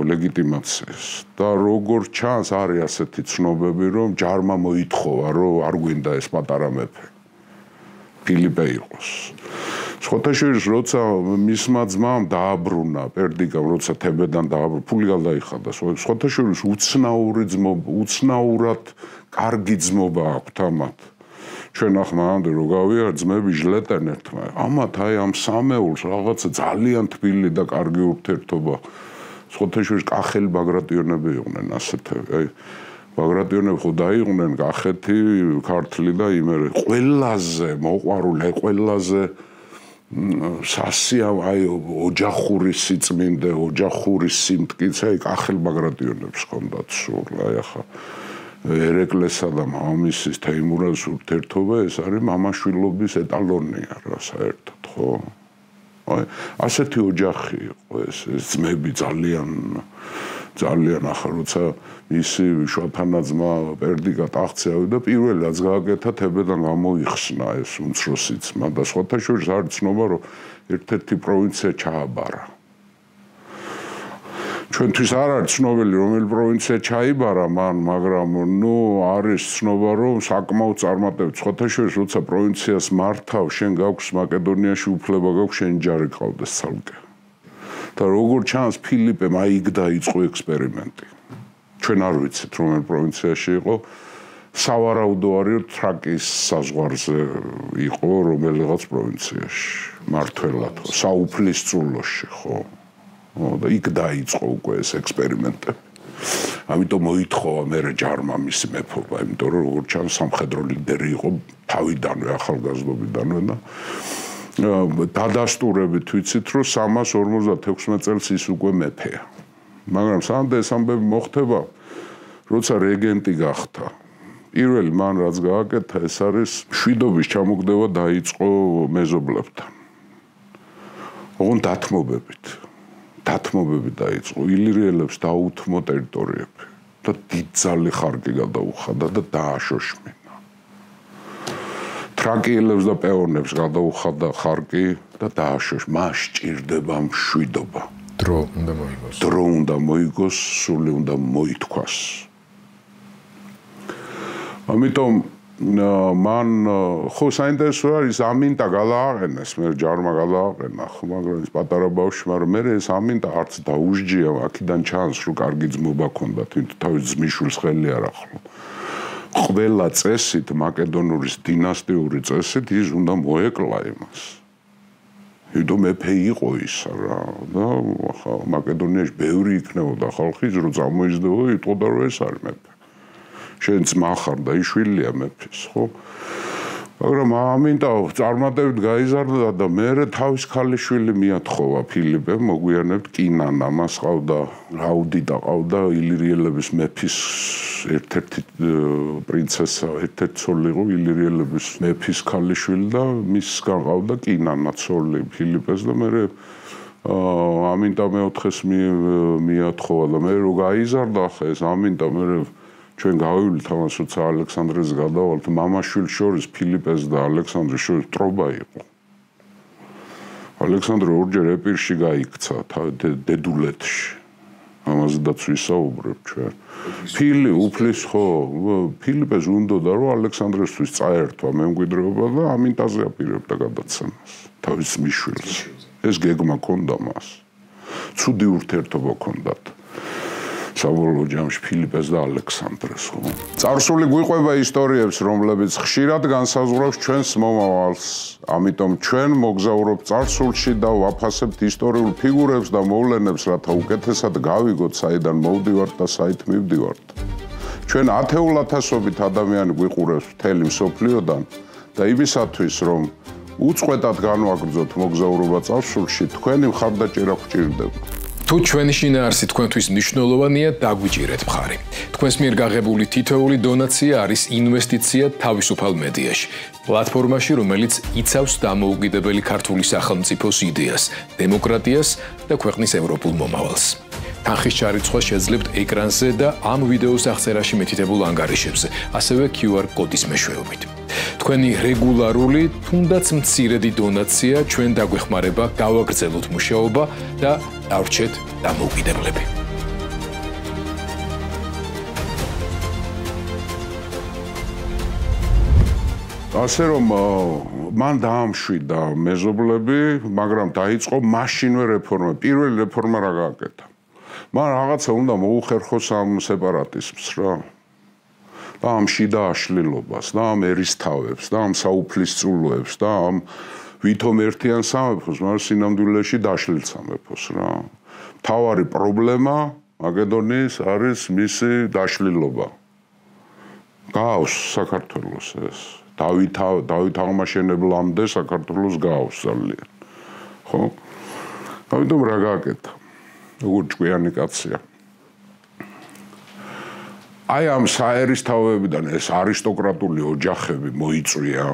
ლეგიტიმაციის და როგორც ჩანს არის ასეთი ცნობები, რომ ჯარმა მოითხოვა, რომ არ გვინდა ეს პატარა მეფე. ფილიპე იყოს. სხოთაშვილის როცა მისმა ძმამ დააბრუნა, პერდიკამ როცა თებედან დააბრუნა, ფული გადაიხადა. სხოთაშვილის უცნაურად კარგი ძმობა აქვს ამათ. ჩვენ ახმამდე რო გავიარ, ძმები ჟლეტენ ერთმანეთს. ამათ აი ამ სამეულს რაღაცა ძალიან თბილი და კარგი ურთიერთობა. სხოთაშვილის კახელი ბაგრატიონები იყვნენ ასეთები. აი ბაგრატიონები ხო დაიყვნენ კახეთი, ქართლი და იმერე. ყველაზე მოყვარული, ყველაზე სასია აი ოჯახური სიწმინდე, ოჯახური სიმტკიცე, აი კახელ ბაგრატიონებს ხონდათ სულ. აი ახლა ერეკლესა და მამამისის თეიმურაზ ურთიერთობა ეს არის მამაშვილობის ეტალონია რა საერთოდ, ხო? აი ასეთი ოჯახი იყო ეს ძმები ძალიან ახლა როცა ისი შუათანა ძმა პერდიკა ტახტზე ავიდა, პირველი რაც გააკეთა თებედან გამოიხსნა ეს უმცროსი ძმა და სხოთაშვილს არის ცნობა, რომ ერთ-ერთი პროვინცია ჩააბარა. ჩვენთვის არ არის ცნობილი, რომელი პროვინცია ჩაიბარა მან, მაგრამ ნუ არის ცნობა, რომ საკმაოდ წარმატებით სხოთაშვილს როცა პროვინციას მართავ, შენ გაქვს მაკედონიაში უფლება გაქვს, შენ ჯარი ყავდეს ცალკე. და როგორც ჩანს, ფილიპემ აი იქ დაიწყო ექსპერიმენტი. ჩვენ არ ვიცით, რომელ პროვინციაში იყო. სავარაუდო არის, თრაკის საზღვარზე იყო რომელიღაც პროვინციაში, მართველად, საუფლისწულოში, ხო? და იქ დაიწყო უკვე ეს ექსპერიმენტები. ამიტომ მოითხოვა მერე ჯარმა მისი მეფობა, იმიტომ რომ როგორც ჩანს სამხედრო ლიდერი იყო თავიდანვე, ახალგაზრდობიდანვე და დადასტურებით ვიცით, რომ 356 წელს ის უკვე მეფეა. მაგრამ სამდე ეს ამბები მოხდება, როცა რეგენტი გახდა. პირველი მან რაც გააკეთა, ეს არის მშვიდობის ჩამოგდება დაიწყო მეზობლებთან. ოღონდ დათმობები დაიწყო, ილირიელებს დაუთმო ტერიტორიები და დიდძალი ხარკი გადაუხადა და დააშოშმინა. თრაკიელებს და პეონებს გადაუხადა ხარკი და დააშოშმინა. მას სჭირდება მშვიდობა. დრო უნდა მოიგოს. დრო უნდა მოიგოს, სული უნდა მოითქვას. ამიტომ მან ხო საინტერესო არის ამინტა გადააყენეს, მე ჯარმა გადააყენა, მაგრამ ეს პატარა ბავშვი, მაგრამ მე ეს ამინტა არც დაუსჯია, აქედან ჩანს, რომ კარგი ძმობა ჰქონდათ, თავის ძმისშვილს ხელი არ ახლო. ყველა წესით, მაკედონურის დინასტიური წესით ის უნდა მოეკლა იმას. იმიტომ მეფე იყო ის რა და ახლა მაკედონიაში ბევრი იქნებოდა ხალხი, რომ წამოიზრდებოდა, იტყოდა რომ ეს არის მეფე. შენ ძმა ხარ და იშვილია მეფის, ხო? მაგრამ ამინდა წარმატებით გაიზარდა და მე თავის ქალიშვილი მიათხოვა ფილიპე მოგვიანებით კინანა მას ყავდა რაუდიტა ყავდა ილირიელების მეფის ერთ-ერთი პრინცესა ერთ-ერთი ცოლი იყო ილირიელების მეფის ქალიშვილი და მისგან ყავდა კინანა ცოლი ფილიპეს და მე ამინდა მეოთხეს მიათხოვა და მე რო გაიზარდა ხა ეს ამინდა მე ჩვენ გავივლით ამას როცა ალექსანდრეს გადავალთ მამაშვილს შორის ფილიპეს და ალექსანდრეს შორის ტრობა იყო ალექსანდრე ორჯერ ეპირში გაიქცა დედულეთში ამაზედაც ვისაუბრებ ჩვენ ფილი უფლის ხო ფილიპეს უნდოდა რომ ალექსანდრესთვის წაერთვა მემკვიდრეობა და ამინტაზე აპირებდა გადაცემას თავის მიშვილს ეს გეგმა ჰქონდა მას ცუდი ურთიერთობა ჰქონდათ საბოლოო ჯამში ფილიპეს და ალექსანდრეს ხო წარსული გვიყვება ისტორიებს რომლებიც ხშირად განსაზღვრავს ჩვენს მომავალს ამიტომ ჩვენ მოგზაურობთ წარსულში და ვაფასებთ ისტორიულ ფიგურებს და მოვლენებს რათა უკეთესად გავიგოთ საიდან მოვდივართ და საით მივდივართ ჩვენ ათეულათასობით ადამიანი გვიყურებს მთელი მსოფლიოდან და იმისათვის რომ უწყვეტად განვაგრძოთ მოგზაურობა წარსულში თქვენი მხარდაჭერა გვჭირდება თუ ჩვენი შინაარსი თქვენთვის მნიშვნელოვანია, დაგვიჭირეთ მხარი. თქვენს მიერ გაღებული თითოეული დონაცია არის ინვესტიცია თავისუფალ მედიაში, პლატფორმაში, რომელიც იცავს დამოუკიდებელი ქართული სახელმწიფოს იდეას, დემოკრატიას და ქვეყნის ევროპულ მომავალს. თანხის ჩარიცხვა შეძლებთ ეკრანზე და ამ ვიდეოს აღწერაში მითითებულ ანგარიშებზე, ასევე QR კოდის მეშვეობით. თქვენი რეგულარული, თუნდაც მცირედი დონაცია ჩვენ დაგვეხმარება გავაგრძელოთ მუშაობა და დავრჩეთ დამოუკიდებლები. ასე რომ მან დაამშვიდა მეზობლები, მაგრამ დაიწყო მაშინვე რეფორმა. პირველი რეფორმა რა გააკეთა? მან რაღაცა უნდა მოუხერხოს ამ სეპარატიზმს რა. და ამ შიდა აშლილობას და ამ ერისთავებს და ამ საუფლისწულოებს და ამ ვითომ ერთიან სამეფოს, მაგრამ სინამდვილეში დაშლილ სამეფოს რა. მთავარი პრობლემა მაკედონიის არის მისი დაშლილობა. გაავს საქართველოს ეს. დავით აღმაშენებლამდე საქართველოს გაავს ძალიან. ხო? ამიტომ რა გააკეთა? როგორ ჭკვიანი კაცია. აი ამ საერისთავებიდან ეს არისტოკრატული ოჯახები მოიწვია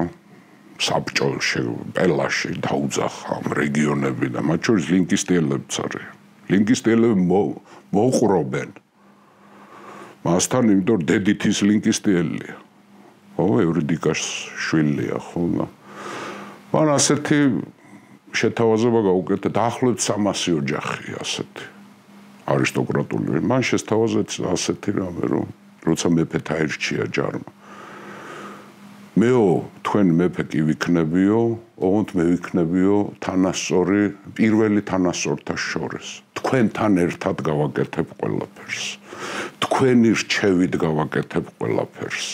საბჭოში, პელაში დაუძახა ამ რეგიონები და მათ შორის ლინკისტიელებიც არიან. ლინკისტიელები მოუყრობენ. მასთან იმიტომ დედითის ლინკისტიელია. ხო, ევრიდიკას შვილია, ხო. მან ასეთი შეთავაზება გაუკეთა დაახლოებით 300 ოჯახი ასეთი. არისტოკრატული. მან შესთავაზეთ ასეთი რამე, რომ როცა მეფე დაერჩია ჯარმა. მეო თქვენ მეფე კი ვიქნებიო, ოღონდ მე ვიქნებიო თანასწორი პირველი თანასწორთა შორის. თქვენთან ერთად გავაკეთებ ყველაფერს. თქვენი რჩევით გავაკეთებ ყველაფერს.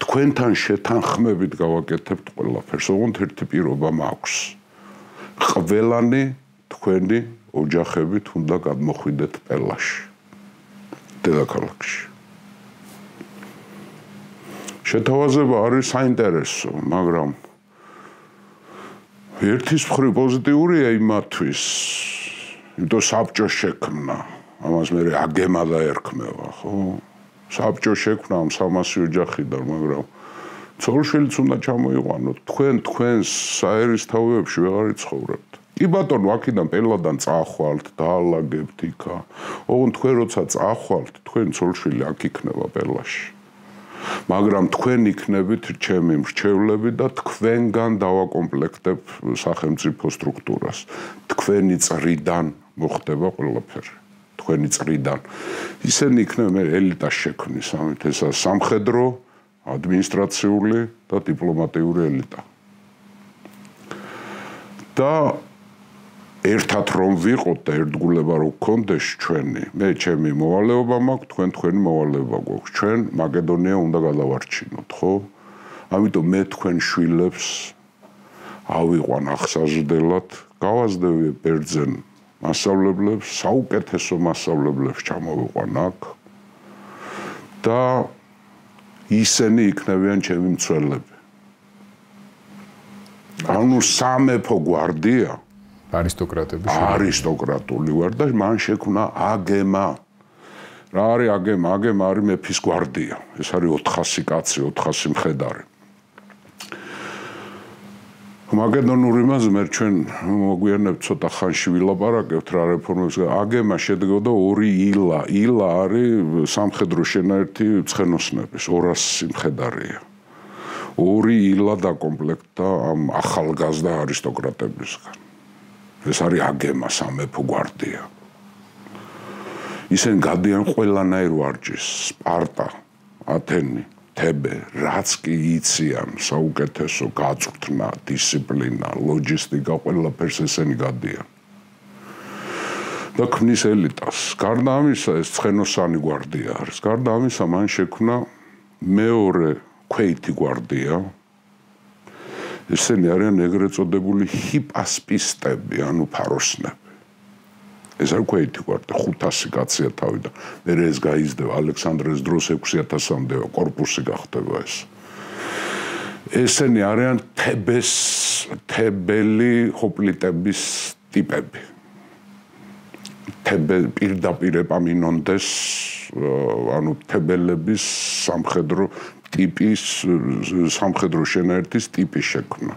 თქვენთან შეთანხმებით გავაკეთებ ყველაფერს. ოღონდ ერთი პირობა მაქვს. ყველანი თქვენი ოჯახებით უნდა გადმოხვიდეთ პელაში. დედაქალაქში. შეთავაზება არის საინტერესო, მაგრამ ერთის მხრივ პოზიტიურია იმათვის, იმიტომ საბჭო შექმნა, ამას მე აგემა დაერქმევა, ხო? საბჭო შექმნა ამ 300 ოჯახიდან, მაგრამ ცოლშვილიც უნდა ჩამოიყვანოთ, თქვენს საერისთავეებში ვეღარ იცხოვრებთ. კი ბატონო, აქედან პელადან წახვალთ, დაალაგებთ იქა. ოღონდ თქვენ როცა წახვალთ, თქვენ ცოლშვილი აქ იქნება პელაში. მაგრამ თქვენ იქნებით ჩემი მრჩევლები და თქვენგან დავაკომპლექტებ სახელმწიფო სტრუქტურას. თქვენი წრიდან მოხდება ყველაფერი. თქვენი წრიდან. ისინი იქნება ელიტას შექმნის, ამით ესა სამხედრო, ადმინისტრაციული და დიპლომატიური ელიტა. და ერთად რომ ვიყოთ და ერთგულება რომ გქონდეს ჩვენი, მე ჩემი მოვალეობა მაქვს, თქვენი მოვალეობა გვაქვს. ჩვენ მაკედონია უნდა გადავარჩინოთ, ხო? ამიტომ მე თქვენ შვილებს ავიყვან აღსაზრდელად, გავაზრდები ბერძენ მასწავლებლებს, საუკეთესო მასწავლებლებს ჩამოვიყვან აქ და ისინი იქნებიან ჩემი მცველები. ანუ სამეფო გვარდია არისტოკრატული ვარ და მან შექმნა აგემა. რა არის აგემა? აგემა არის მეფის გვარდია. ეს არის 400 კაცი, 400 მხედარი. მაკედონური მაზმერ ჩვენ მოგვიანებით ცოტა ხანში ვილაპარაკებთ რა რეფორმებს. აგემა შედგოდა 2 ილა. ილა არის სამხედრო შენაერთი ცხენოსნების 200 მხედარია. 2 ილა დაკომპლექტდა ამ ახალგაზრდა არისტოკრატებისგან. ეს არის აგემა სამეფო გვარდია. ისინი გადიან ყველანაირ ვარჯიშს, სპარტა, ათენი, თებე, რაც კი იციან, საუკეთესო გაწვრთნა, დისციპლინა, ლოჯისტიკა, ყველაფერს ესენი გადიან. და ქმნის ელიტას. გარდა ამისა, ეს ცხენოსანი გვარდია არის. გარდა ამისა, მან შექმნა მეორე ქვეითი გვარდია. ესენი არიან ეგრეთ წოდებული ჰიპასპისტები, ანუ ფაროსნები. ეს არის ქვეითი გვარდია, 500 კაცია თავიდან. მერე ეს გაიზრდება ალექსანდრეს დროს 6000-მდე კორპუსი გახდება ეს. ესენი არიან თებელი ჰოპლიტების ტიპები. პირდაპირ ეპამინონდეს, ანუ თებელების სამხედრო ტიპის სამხედრო შენაერთის ტიპი შექმნა.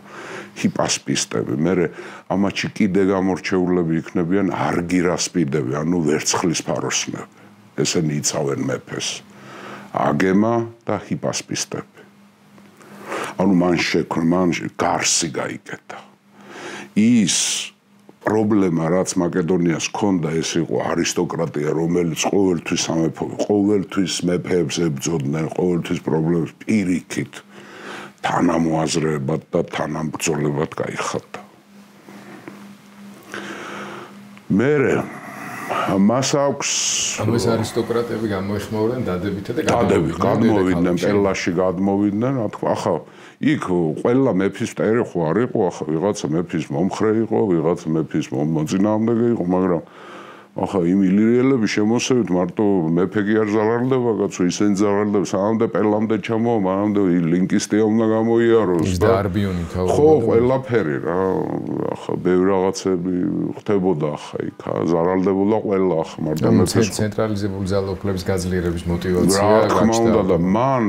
ჰიპასპისტები. მერე ამაჩი კიდე გამორჩეულები იქნებიან არგირასპიდები, ანუ ვერცხლის ფაროსნები. ესენი იცავენ მეფეს. აგემა და ჰიპასპისტები. ანუ მან გარსი გაიკეთა. ის პრობლემა, რაც მაკედონიას ჰქონდა, ეს იყო არისტოკრატია, რომელიც ყოველთვის სამეფო, ყოველთვის მეფეებს ებრძოდნენ, ყოველთვის პრობლემებს პირიქით თანამოაზრეებად და თანამბრძოლებად გაიხადა. მერე მას აქვს ანუ ეს არისტოკრატები გამოეხმაურნენ დადებითა და გადმოვიდნენ პელაში გადმოვიდნენ, რა თქმა ახლა იქ ყველა მეფის მტერი ხო არ იყო, ახლა ვიღაცა მეფის მომხრე იყო, ვიღაცა მეფის მოწინააღმდეგე იყო, მაგრამ ახლა იმ ილირიელების შემოსევით მარტო მეფე კი არ ზარალდება, კაცო, ისინი ზარალდება, სანამდე პელამდე ჩამოვა, მანამდე ლინკისტია უნდა გამოიაროს და არბიონი თავი. ხო, ყველაფერი რა, ახლა ბევრი რაღაცები ხდებოდა ახლა იქ, ზარალდებოდა ყველა ახლა მარტო მეფეს. ცენტრალიზებული ძალაუფლების გაძლიერების мотиваცია რა თქმა უნდა და მან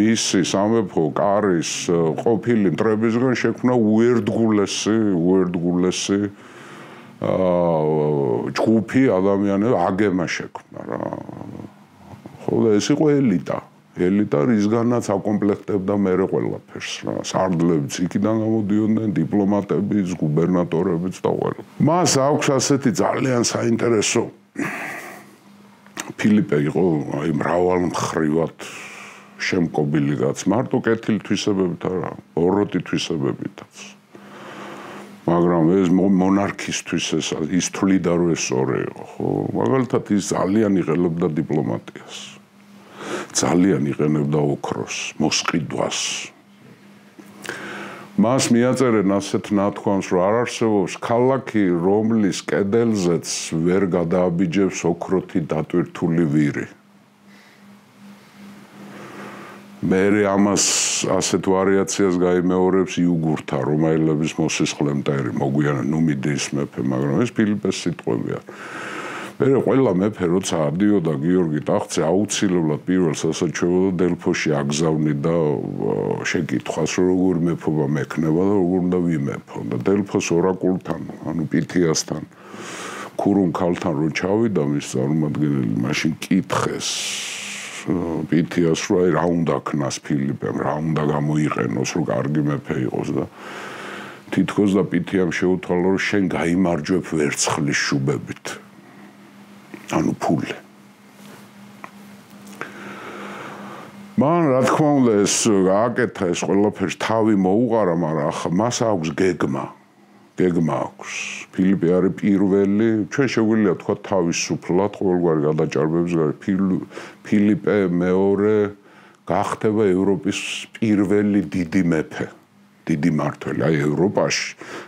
მისი სამეფო კარის ყოფილი მტრებისგან შექმნა უერთგულესი ჯგუფი ადამიანები აგემა შექმნა რა. ხო და ეს იყო ელიტა. ელიტა რისგანაც აკომპლექტებდა მერე ყველაფერს რა. სარდლებიც იქიდან გამოდიოდნენ, დიპლომატებიც, გუბერნატორებიც და ყველა. მას აქვს ასეთი ძალიან საინტერესო ფილიპე იყო აი მრავალმხრივად შემკობილი კაც, მარტო კეთილი თვისებებით არა, ბოროტი თვისებებითაც. მაგრამ ეს მონარქისთვის ის თვლიდა რომ ეს სწორი იყო, ხო? მაგალითად ის ძალიან იღებდა დიპლომატიას. ძალიან იყენებდა ოქროს, მოსყიდვას. მას მიაწერენ ასეთ ნათქვამს, რომ არ არსებობს ქალაქი, რომლის კედელზეც ვერ გადააბიჯებს ოქროთი დატვირთული ვირი. მერე ამას ასეთ ვარიაციას გაიმეორებს იუგურთა, რომაელების მოსისხლე მტერი, მოგვიანებით ნუმიდიის მეფე, მაგრამ ეს ფილიპეს სიტყვებია. მერე ყველა მეფე როცა ადიოდა გიორგი ტახტზე, აუცილებლად პირველ სასაჩუქრებო დელფოში აგზავნიდა შეკითხვას, რომ როგორ მეფობა მექნება და როგორ უნდა ვიმეფო. და დელფოს ორაკულთან, ანუ პითიასთან, ქურუმ ქალთან რო ჩავიდა მის წარმომადგენელი, მაშინ კითხეს პითიას რომ რა უნდა ქნას ფილიპემ, რა უნდა გამოიყენოს, რომ კარგი მეფე იყოს და თითქოს და პითიამ შეუთვალა, რომ შენ გაიმარჯვებ ვერცხლის შუბებით. ანუ ფული. მან რა თქმა უნდა ეს გააკეთა ეს ყველაფერს თავი მოუყარა, მაგრამ ახლა მას აქვს გეგმა. გეგმა აქვს. ფილიპე არის პირველი, ჩვენ შეგვიძლია თქვა თავისუფლად ყოველგვარი გადაჭარბების გარეთ ფილიპე მეორე გახდება ევროპის პირველი დიდი მეფე, დიდი მმართველი, აი ევროპაში,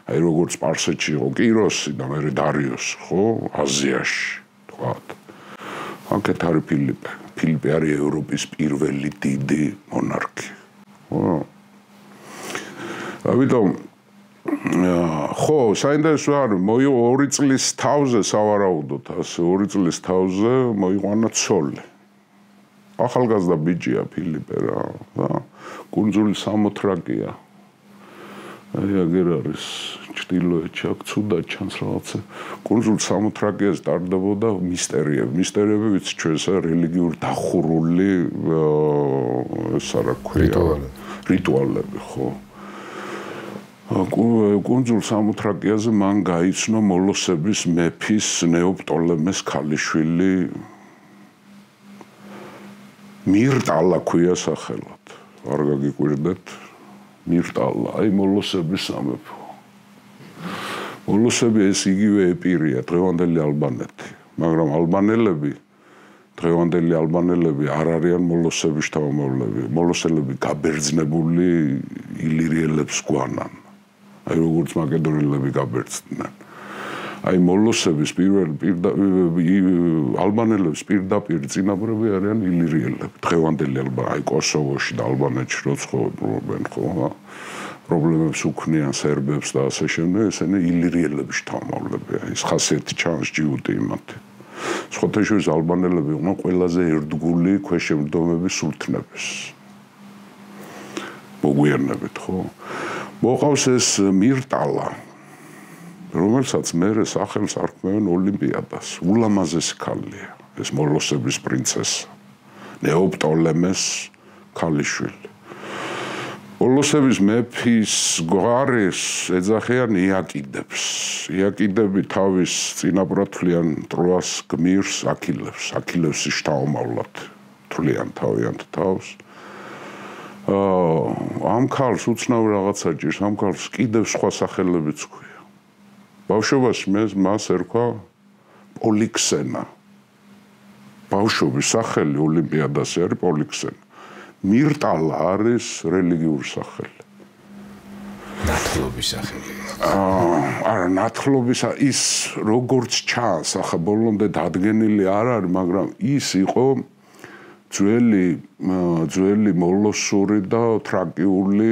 აი როგორც სპარსეთში იყო კიროსი და მერე დარიოსი, ხო, აზიაში, თქვათ. აქეთ არის ფილიპე. ფილიპე არის ევროპის პირველი დიდი მონარქი. ხო. ამიტომ ხო, საინტერესო არის, 2 წლის თავზე სავარაუდოდ, ასე 2 წლის თავზე მოიყვანა ცოლი. ახალგაზრდა ბიჭია ფილიპე რა, და კუნძული სამოთრაკია. აი აგერ არის ჩtildeოეთში აქ ცუდად ჩანს რაღაცა. კუნძულ სამოთრაკიას ტარდებოდა მისტერიები, ვიცი ჩვენს რელიგიურ დახურული ეს რა ქვია, რიტუალები, ხო. კუნძულ სამოთრაკიაზე მან გაიცნო მოლოსების მეფის ნეოპტოლემეს ქალიშვილი მირტალა ქვია სახელად. არ გაგიკვირდეთ მირტალა, აი მოლოსების სამეფო. მოლოსები ეს იგივე ეპირია დღევანდელი ალბანეთი, მაგრამ დღევანდელი ალბანელები არ არიან მოლოსების შთამომავლები. მოლოსელები გაბერძნებული ილირიელებს გვანან. აი როგორც მაკედონელები გაბერძნდნენ. აი მოლოსების ალბანელებს პირდაპირ წინაპრები არიან ილირიელები. დღევანდელი აი კოსოვოში და ალბანეთში რო ცხოვრობენ, ხო? პრობლემებს უქმნიან სერბებს და ასე შემდეგ, ესენი ილირიელების შთამომავლებია. ეს ხასიათი ჩანს ჯიუტი იმათი. სხვათა შორის ალბანელები იყვნენ ყველაზე ერთგული ქვეშევრდომების სულთნების. მოგვიანებით, ხო? მოყავს ეს მირტალა, რომელსაც მერე სახელს არქმევენ ოლიმპიადას. ულამაზესი ქალია, ეს მოლოსების პრინცესა, ნეოპტოლემეს ქალიშვილი. მოლოსების მეფის გვარის ეძახიან იაკიდებს. იაკიდები თავის წინაპრად თვლიან ტროას გმირს აქილევს, აქილევსის შთამომავლად თვლიან თავიანთ თავს. ამ ქალს უცნაურ რაღაცა ჭირს, ამ ქალს კიდევ სხვა სახელებიც ჰქვია. ბავშვობაში მას ერქვა პოლიქსენა. ბავშვობის სახელი ოლიმპიადაზე არის პოლიქსენა. მირტალა არის რელიგიური სახელი. ნათლობის სახელი. არა, ნათლობის ის როგორც ჩანს, ახლა ბოლომდე დადგენილი არ არის, მაგრამ ის იყო ძველი მოლოსური და თრაკიული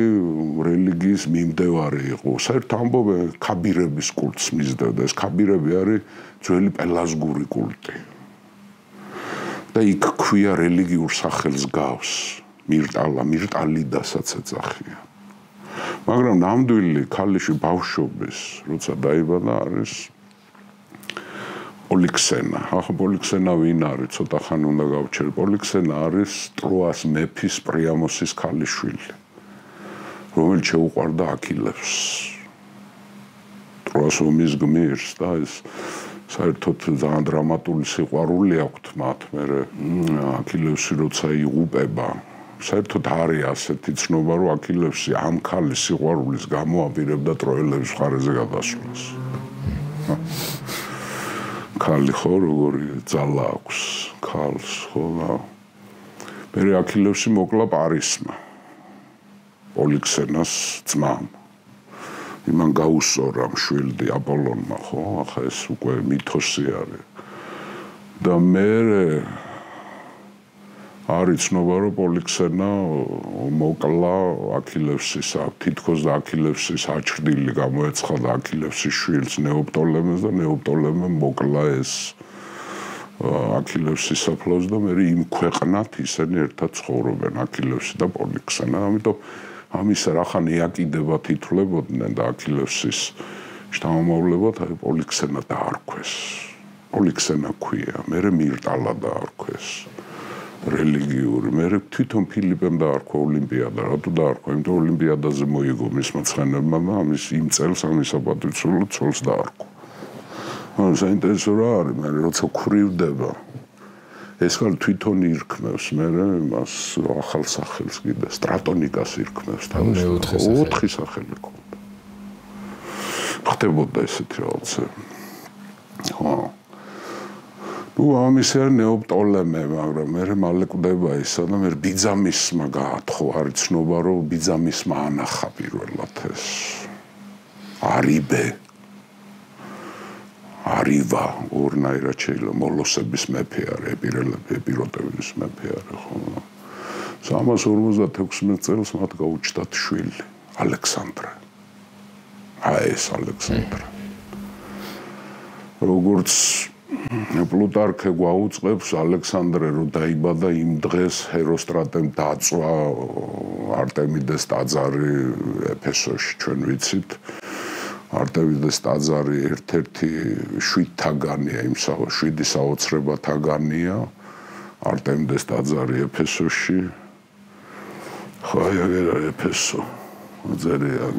რელიგიის მიმდევარი იყო. საერთოდ ამბობენ ქაბირების კულტს მისდევდა. ეს ქაბირები არის ძველი პელაზგური კულტი. და იქ ქვია რელიგიურ სახელს გავს. მირტალიდასაც ეძახიან. მაგრამ ნამდვილი ქალიშვილი ბავშვობის, როცა დაიბადა, არის პოლიქსენა. ახლა პოლიქსენა ვინ არის? ცოტა ხანი უნდა გავჩერ. პოლიქსენა არის ტროას მეფის პრიამოსის ქალიშვილი, რომელიც შეუყვარდა აქილევსს. ტროას ომის გმირს და ეს საერთოდ ძალიან დრამატული სიყვარული აქვთ მათ. მერე აქილევსი როცა იღუპება, საერთოდ არის ასეთი ცნობა, რომ აქილევსი ამ ქალის სიყვარულის გამო აპირებდა ტროელების მხარეზე გადასვლას. ქალი ხო, როგორი ძალა აქვს ქალს, ხო და მერე აქილევსი მოკლა პარისმა, პოლიქსენას ძმამ. იმან გაუსწორა მშვილდი აპოლონმა, ხო, ახლა ეს უკვე მითოსი არის. და მერე არის ცნობა, რომ პოლიქსენა მოკლა აქილევსის, თითქოს და აქილევსის აჩრდილი გამოეცხადა აქილევსის შვილს ნეოპტოლემეს და ნეოპტოლემემ მოკლა ეს აქილევსის საფლავს და მერე იმ ქვეყნად ისინი ერთად ცხოვრობენ აქილევსი და პოლიქსენა. ამიტომ ამის რახან იაკიდებად ითვლებოდნენ და აქილევსის შთამომავლებად პოლიქსენა დაარქვეს. პოლიქსენა ქვია, მერე მირტალა დაარქვეს. რელიგიური, მერე თვითონ ფილიპემ დაარქვა ოლიმპიადა. რატო დაარქვა? იმიტომ ოლიმპიადაზე მოიგო მისმა ცხენებმა და ამის იმ წელს ამის საპატივცემლოდ ცოლს დაარქვა. საინტერესო რა არის, მერე როცა ქვრივდება, ეს ხალ თვითონ ირქმევს, მერე მას ახალ სახელს კიდე სტრატონიკას ირქმევს თავის. 4 სახელი ქონდა. ხდებოდა ესეთი რაღაცა. ხო. ამის არ ნეოპტოლემე, მაგრამ მერე მალე კვდება ისა და მერე ბიძამისმა გაათხო, არის ცნობა, რომ ბიძამისმა ანახა პირველად ეს არივა, ორნაირად შეიძლება მოლოსების მეფე არის, ეპიროტების მეფე არის, ხო? 356 წელს მათ გაუჩნდათ შვილი, ალექსანდრე. აი ეს ალექსანდრე. როგორც პლუტარქე გვაუწყებს ალექსანდრე რო დაიბადა იმ დღეს ჰეროსტრატემ დაწვა არტემიდეს ტაძარი ეფესოში ჩვენ ვიცით არტემიდეს ტაძარი ერთ-ერთი 7 თაგანია იმ 7 საოცრება თაგანია არტემიდეს ტაძარი ეფესოში ხო აგერა ეფესო წერია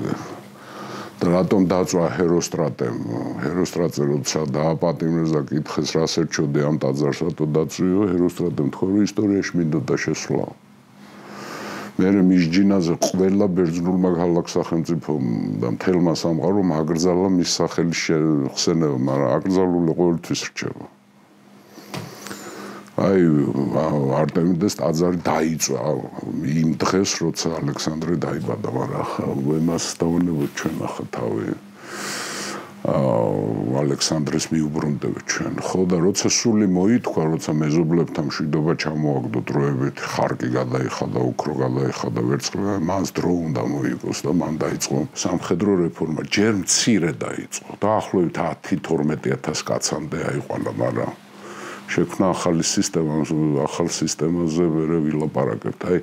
და რატომ დაწვა ჰეროსტრატემ ჰეროსტრატე როცა დააპატიმრეს და კითხეს რას ერჩოდე ამ ტაძარს რატო დაწვიო ჰეროსტრატემ თქვა რომ ისტორიაში მინდოდა შესვლა მე მისჯინაზე ყველა ბერძნულმა ქალაქ-სახელმწიფომ და მთელმა სამყარომ აკრძალა მის სახელის ხსენება მაგრამ აკრძალული ყოველთვის რჩება აი არტემიდეს ტაძარი დაიწვა იმ დღეს როცა ალექსანდრე დაიბადა მაგრამ ახლა იმას დავანებოთ ჩვენ ახლა თავი ალექსანდრეს მიუბრუნდებით ჩვენ ხო და როცა სული მოითქვა როცა მეზობლებთან მშვიდობა ჩამოაგდო დროებით ხარკი გადაიხადა უქრო გაიხადა ვერცხლი მას დრო უნდა მოიგოს და მან დაიწყო სამხედრო რეფორმა ჯერ მცირე დაიწყო დაახლოებით 10-12000 კაცამდე აიყვანა მაგრამ შექმნა ახალი სისტემა ახალ სისტემაზე ვერ ვილაპარაკებთ აი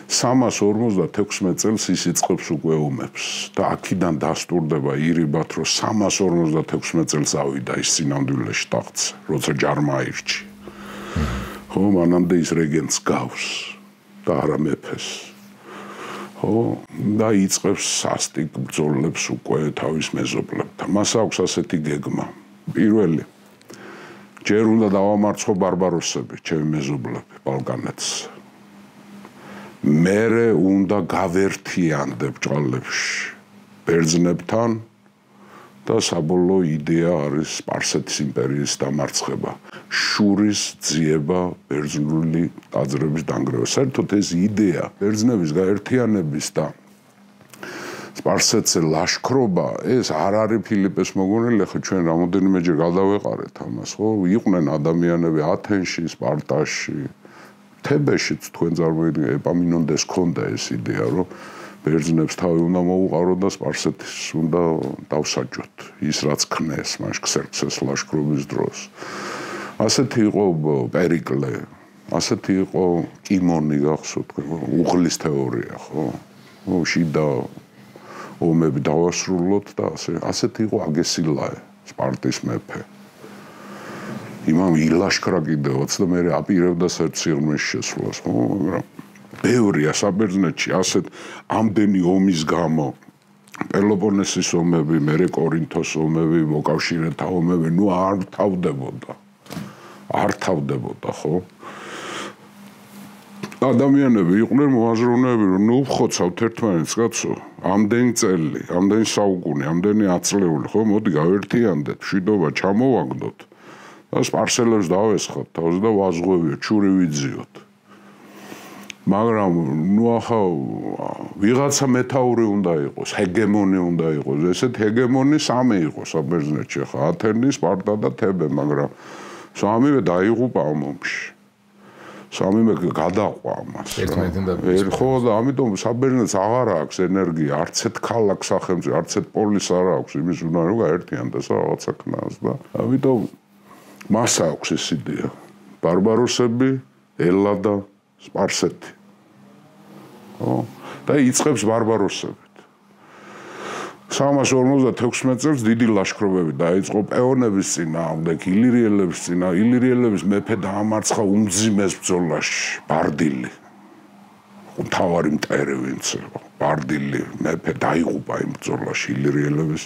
356 წელს ის იწყებს უკვე ომებს და აქედან დასტურდება ირიბათ რომ 356 წელს ავიდა ის სინამდვილეში ტახტს როცა ჯარმა აირჩი ხო მანამდე ის რეგენტს გავს და არა მეფეს ხო და იწყებს სასტიკ ბრძოლებს უკვე თავის მეზობლებთან მას აქვს ასეთი გეგმა პირველი ჯერ უნდა დავამარცხო ბარბაროსები, ჩემი მეზობლები ბალკანეთს. მერე უნდა გავერთიანდებ ჭალებში ბერძნებთან და საბოლოო იდეა არის სპარსეთის იმპერიის დამარცხება. შურის ძიება ბერძნული ტაძრების დანგრევა. საერთოდ ეს იდეა ბერძნების გაერთიანების და სპარსეთზე ლაშქრობა ეს არ არის ფილიპეს მოგონილი ხო ჩვენ რამოდენიმეჯერ გადავეყარეთ ამას ხო იყვნენ ადამიანები ათენში სპარტაში თებეშიც თქვენ წარმოიდგინეთ ეპამინონდეს ქონდა ეს იდეა რომ ბერძნებს თავი უნდა მოუყარო და სპარსეთის უნდა დავსაჯოთ ის რაც ქნეს მაშ ქსერქსეს ლაშქრობის დროს ასეთი იყო პერიკლე ასეთი იყო კიმონი გახსოვთ უღლის თეორია ხო შიდა ომები დავასრულოთ და ასეთი იყო აგესილაე სპარტის მეფე იმამ ილაშქრა კიდევაც და მე აპირებდა სიღრმეში შესვლას ხო მაგრამ ბევრია საბერძნეთში ასეთ ამდენი ომის გამო პელოპონესის ომები მერე კორინთოს ომები მოკავშირეთა ომები ნუ არ თავდებოდა ხო ადამიანები იყვნენ მოაზროვნეები რომ ნუ ხოცავთ ერთმანეთს კაცო ამდენი წელი ამდენი საუკუნე ამდენი აწლეული ხო მოდი გავერთიანდეთ მშვიდობა ჩამოვაგდოთ და სპარსელებს დავესხოთ თავს და ვაზღვევიოთ ჩური ვიძიოთ მაგრამ ნუ ახლა ვიღაცა მეთაური უნდა იყოს ჰეგემონი უნდა იყოს ესეთ ჰეგემონი სამი იყო საბერძნეთში ხა ათენი სპარტა და თებე მაგრამ სამივე დაიღუპა ამ ომში სამიმე გადაყვა ამას. ხო და ამიტომ საბერძნეთს აღარ აქვს ენერგია, არც ერთ ქალაქს სახელმწიფო, არც ერთ პოლის არ აქვს, იმის უნდა რომ გაერთიანდეს რაღაცა ქნას და ამიტომ მას აქვს ეს იდეა. ბარბაროსები, ელა და სპარსეთი. ხო და იწყებს ბარბაროსებით. 356 წელს დიდი ლაშქრობები დაიწყო პეონების წინააღმდეგ, ილირიელების წინააღმდეგ, ილირიელების მეფე დაამარცხა უმძიმეს ბრძოლაში, ბარდილი. თავარი მტერი ვინც იყო, ბარდილი მეფე დაიღუპა იმ ბრძოლაში, ილირიელების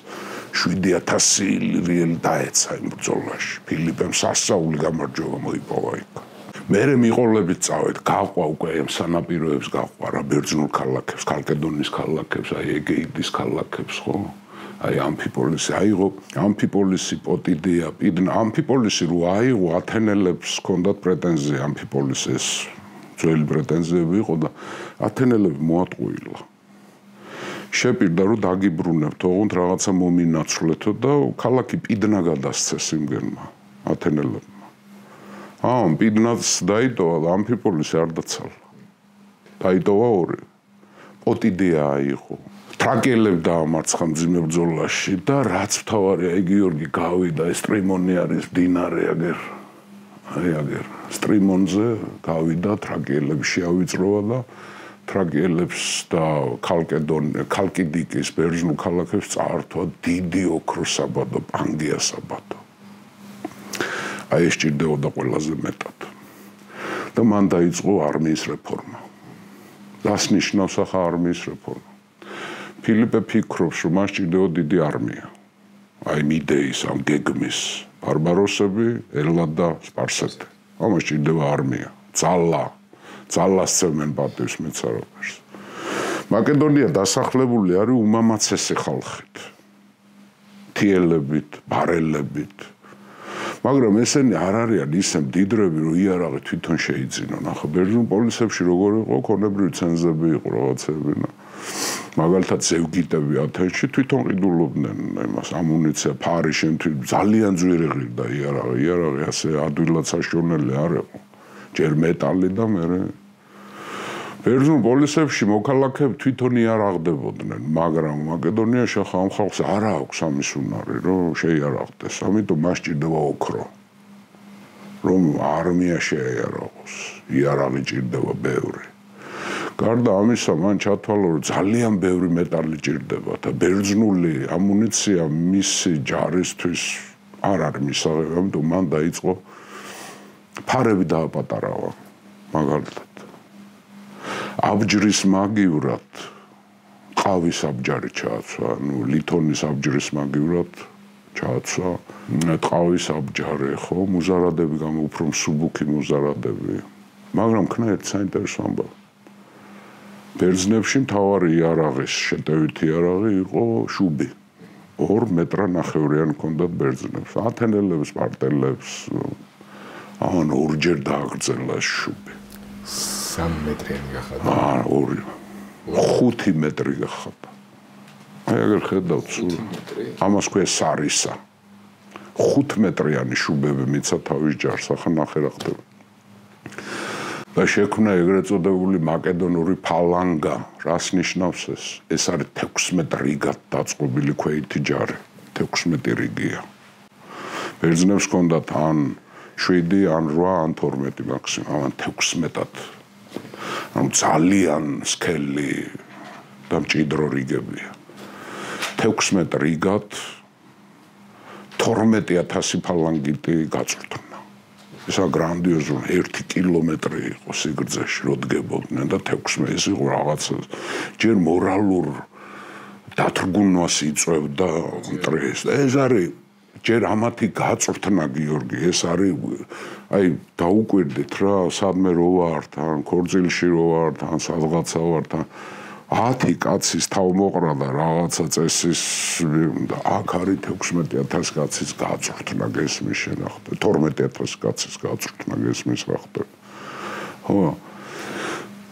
7000 ილირიელი დაეცა იმ ბრძოლაში. ფილიპემ სასწაული გამარჯვება მოიპოვა იქ. მერე მიყოლებით წავედ, გაყვა უკვე ამ სანაპიროებს გაყვა რა ბერძნულ ქალაქებს, კალკედონის ქალაქებს, აი ეგეიდის ქალაქებს, ხო? აი ამფიპოლისი აიღო, ამფიპოლისი პოტიდია, პიდნა, ამფიპოლისი რო აიღო ათენელებს ჰქონდათ პრეტენზია ამფიპოლისის ძველი პრეტენზიები იყო და ათენელები მოატყუილა. შეპირდა რომ დაგიბრუნებთ, ოღონდ რაღაცა მომინაცვლეთო და ქალაქი პიდნა გადასცეს იმგენმა ათენელებმა. პიდნას დაიტოვა, ამფიპოლისი არ დაცალა. დაიტოვა ორი. პოტიდია აიღო. ტრაკიელები დაამარცხა მძიმე ბრძოლაში და რაც მთავარია, გიორგი გავიდა, ეს ტრიმონი არის მდინარე აგერ სტრიმონზე გავიდა, ტრაკიელები შეავიწროვა და ტრაკიელებს და ქალკიდიკის ბერძნულ ქალაქებს წაართვა დიდი ოქროსაბადო, პანგიასაბადო. აი ეს ჭირდებოდა ყველაზე მეტად. და მან დაიწყო არმიის რეფორმა. დასნიშნავს ახლა არმიის რეფორმა. ფილიპე ფიქრობს, რომ მას ჭირდება დიდი არმია. აი მიდეის, ამ გეგმის ბარბაროსები, ელად და სპარსეთი. ამას ჭირდება არმია, ძალას წევენ პატივს მეცარავებს. მაკედონია დასახლებული არის უმამაცესი ხალხით. თიელებით, ბარელებით. მაგრამ ესენი არ არიან ისე მდიდრები, რომ იარაღი თვითონ შეიძინონ. ახლა ბერძნულ პოლიცებში როგორ იყო, ქონებრივი ცენზები იყო რაღაცები. მაგალითად ზევგიტები ათენში თვითონ ყიდულობდნენ იმას ამუნიცია, ფარი შემთხვევით ძალიან ძვირი ღირდა იარაღი ასე ადვილად საშონელი არ იყო. ჯერ მეტალი და მერე ბერძნულ პოლიცებში მოქალაქეები თვითონ იარაღდებოდნენ, მაგრამ მაკედონიაში ახლა ამ ხალხს არ აქვს ამის უნარი, რომ შეიარაღდეს. ამიტომ მას ჭირდება ოქრო. რომ არმია შეიარაღოს, იარაღი ჭირდება ბევრი. გარდა ამისა, მან ჩათვალა, რომ ძალიან ბევრი მეტალი ჭირდება და ბერძნული ამუნიცია მისი ჯარისთვის არ არის მისაღები, ამიტომ მან დაიწყო ფარები დააპატარავა, მაგალითად. აბჯრის მაგივრად ყავის აბჯარი ჩააცვა, ლითონის აბჯრის მაგივრად ჩააცვა, ყავის აბჯარი, ხო, მუზარადები გამო უფრო მსუბუქი მუზარადები. მაგრამ ქნა ერთ საინტერესო ამბავი. ბერძნებში მთავარი იარაღის შეტევითი იარაღი იყო შუბი. 2 მეტრანახევრიანი ჰქონდათ ბერძნებს. ათენელებს, სპარტელებს ამან ორჯერ დააგრძელა შუბი. 3 მეტრიანი გახადა. 5 მეტრი გახადა. აი აგერ ხედავთ სულ. ამას ქვია სარისა. 5 მეტრიანი შუბები მიცა თავის ჯარს, ახლა ნახე რა ხდება. და შექმნა ეგრეთ წოდებული მაკედონური ფალანგა. რას ნიშნავს ეს? ეს არის 16 რიგად დაწყობილი ქვეითი ჯარი. 16 რიგია. ბერძნებს ჰქონდათ ან 7, ან 8, ან 12 მაქსიმუმ, ან 16-ად. ანუ ძალიან სქელი და მჭიდრო რიგებია. 16 რიგად 12,000 ფალანგიტი გაწვრთნა. ესა გრანდიოზული 1 კილომეტრი იყო სიგრძეში, რო დგებოდნენ და 16 ეს იყო რაღაცა ჯერ მორალურ დათრგუნვას იწვევდა მტრეს. ეს არის ჯერ ამათი გაწვრთნა, გიორგი, ეს არის აი დაუკვირდით რა, სადმე რო ვართ, ან ქორწილში რო ვართ, ან სადღაცა ვართ, 10 კაცის თავმოყრა და რაღაცა წესის და აქ არის 16,000 კაცის გაწვრთნა გესმის შენახდა, 12,000 კაცის გაწვრთნა გესმის რა ხდება. ხო.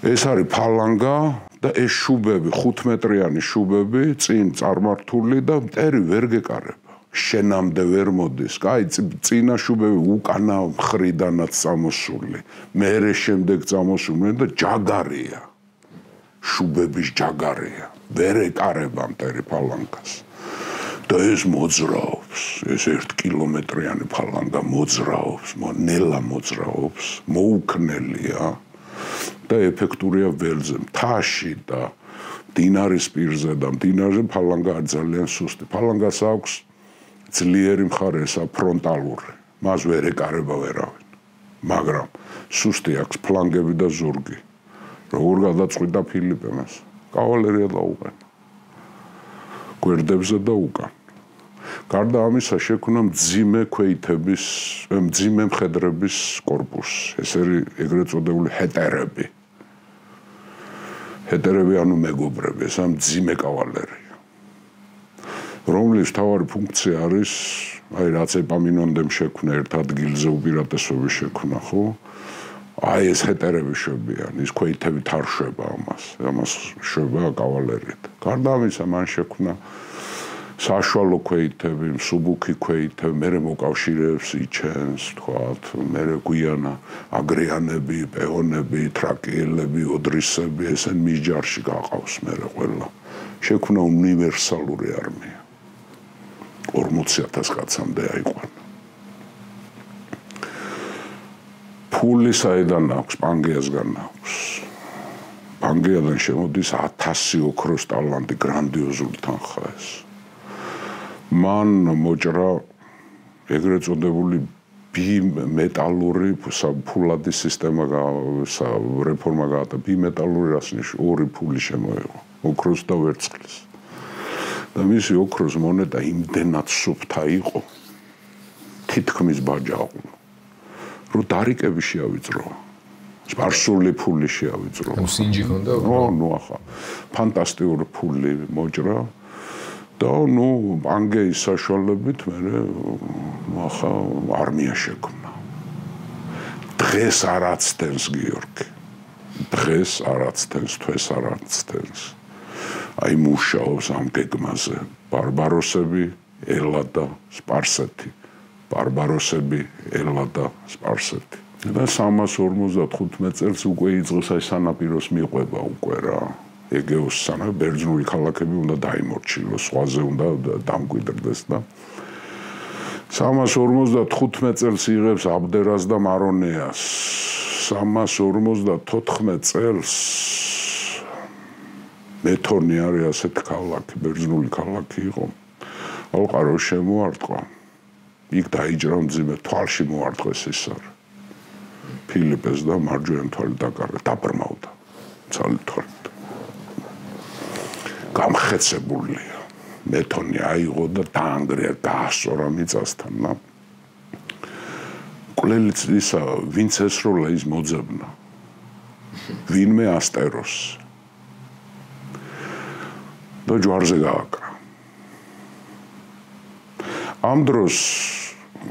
ეს არის ფალანგა და ეს შუბები, 5 მეტრიანი შუბები, წინ წარმართული და მტერი ვერ გეკარება. შენამდე ვერ მოდის. კაი, წინა შუბები უკანა მხრიდანაც წამოსული. მერე შემდეგ წამოსული და ჯაგარია. შუბების ჯაგარია. ვერ ეკარება მტერი ფალანგას. და ეს მოძრაობს. ეს 1 კილომეტრიანი ფალანგა მოძრაობს, ნელა მოძრაობს, მოუქნელია და ეფექტურია ველზე, მთაში და მდინარის პირზე და მდინარეზე ფალანგა ძალიან სუსტი. ფალანგას აქვს ძლიერი მხარე, ესა ფრონტალური. მას ვერ ეკარება ვერავინ. მაგრამ სუსტი აქვს ფლანგები და ზურგი. როგორ გადაწყვიტა ფილიპე მას? კავალერია დაუყენა. გვერდებზე და უკან. გარდა ამისა შექმნა მძიმე ქვეითების, მძიმე მხედრების კორპუსი. ეს არის ეგრეთ წოდებული ჰეტერები. ჰეტერები ანუ მეგობრები, ეს მძიმე კავალერია. რომლის მთავარი ფუნქცია არის, აი რაც ეპამინონდემ შექმნა ერთ ადგილზე უპირატესობის შექმნა, ხო? აი ეს ჰეტერები შვებიან, ის ქვეითები თარშვება ამას შვება კავალერიით. გარდა ამისა, მან შექმნა საშუალო ქვეითები, მსუბუქი ქვეითები, მე მოკავშირეებს იჩენს, თქვათ, მე გვიანა აგრიანები, პეონები, ტრაკიელები, ოდრისები, ესენ მიჯარში გაყავს მე ყველა. შექმნა უნივერსალური არმია. 40,000 კაცამდე აიყვანა. ფული საიდან აქვს, პანგეასგან აქვს. პანგეადან შემოდის 1000 ოქროს ტალანტი, გრანდიოზული თანხა ეს. მან მოჭრა ეგრეთ წოდებული ბიმეტალური ფულადი სისტემა რეფორმა გაატარა. ბიმეტალური რას ნიშნავს? ორი ფული შემოეღო, ოქროს და ვერცხლის. და მისი ოქროს მონეტა იმდენად სუფთა იყო, თითქმის ბაჯაყო. რო დარიკები შეავიწრო. სპარსული ფული შეავიწრო. სინჯი ხონდა? ნუ ახლა ფანტასტიკური ფული მოჭრა. და ნუ პანგეის საშუალებით მე ახლა არმია შექმნა. დღეს არაცდენს გიორგი. დღეს არაცდენს, თვეს არაცდენს. აი მუშაობს ამ გეგმაზე. ბარბაროსები, ელა და სპარსეთი. ბარბაროსები, ელა და სპარსეთი. და 355 წელს უკვე იწყოს აი სანაპიროს მიყვება უკვე რა. ეგეოს სანამ ბერძნული ქალაქები უნდა დაიმორჩილოს, სხვაზე უნდა დამკვიდრდეს და 355 წელს იღებს აბდერას და მარონეას. 354 წელს მეთონი არის ასეთი ქალაქი, ბერძნული ქალაქი იყო. ალყარო შემოარტყა. იქ დაიჯრა მძიმე თვალში მოარტყეს ეს არის. ფილიპეს და მარჯვენა თვალი დაკარგა, დაბრმავდა. ცალი თვალი. გამხეცებულია. მეთონი აიღო და დაანგრია, დაასწორა მიწასთან. კვლელიც ისა, ვინც ესროლა ის მოძებნა. ვინმე ასტეროს. და ჯვარზე გააკრა. ამ დროს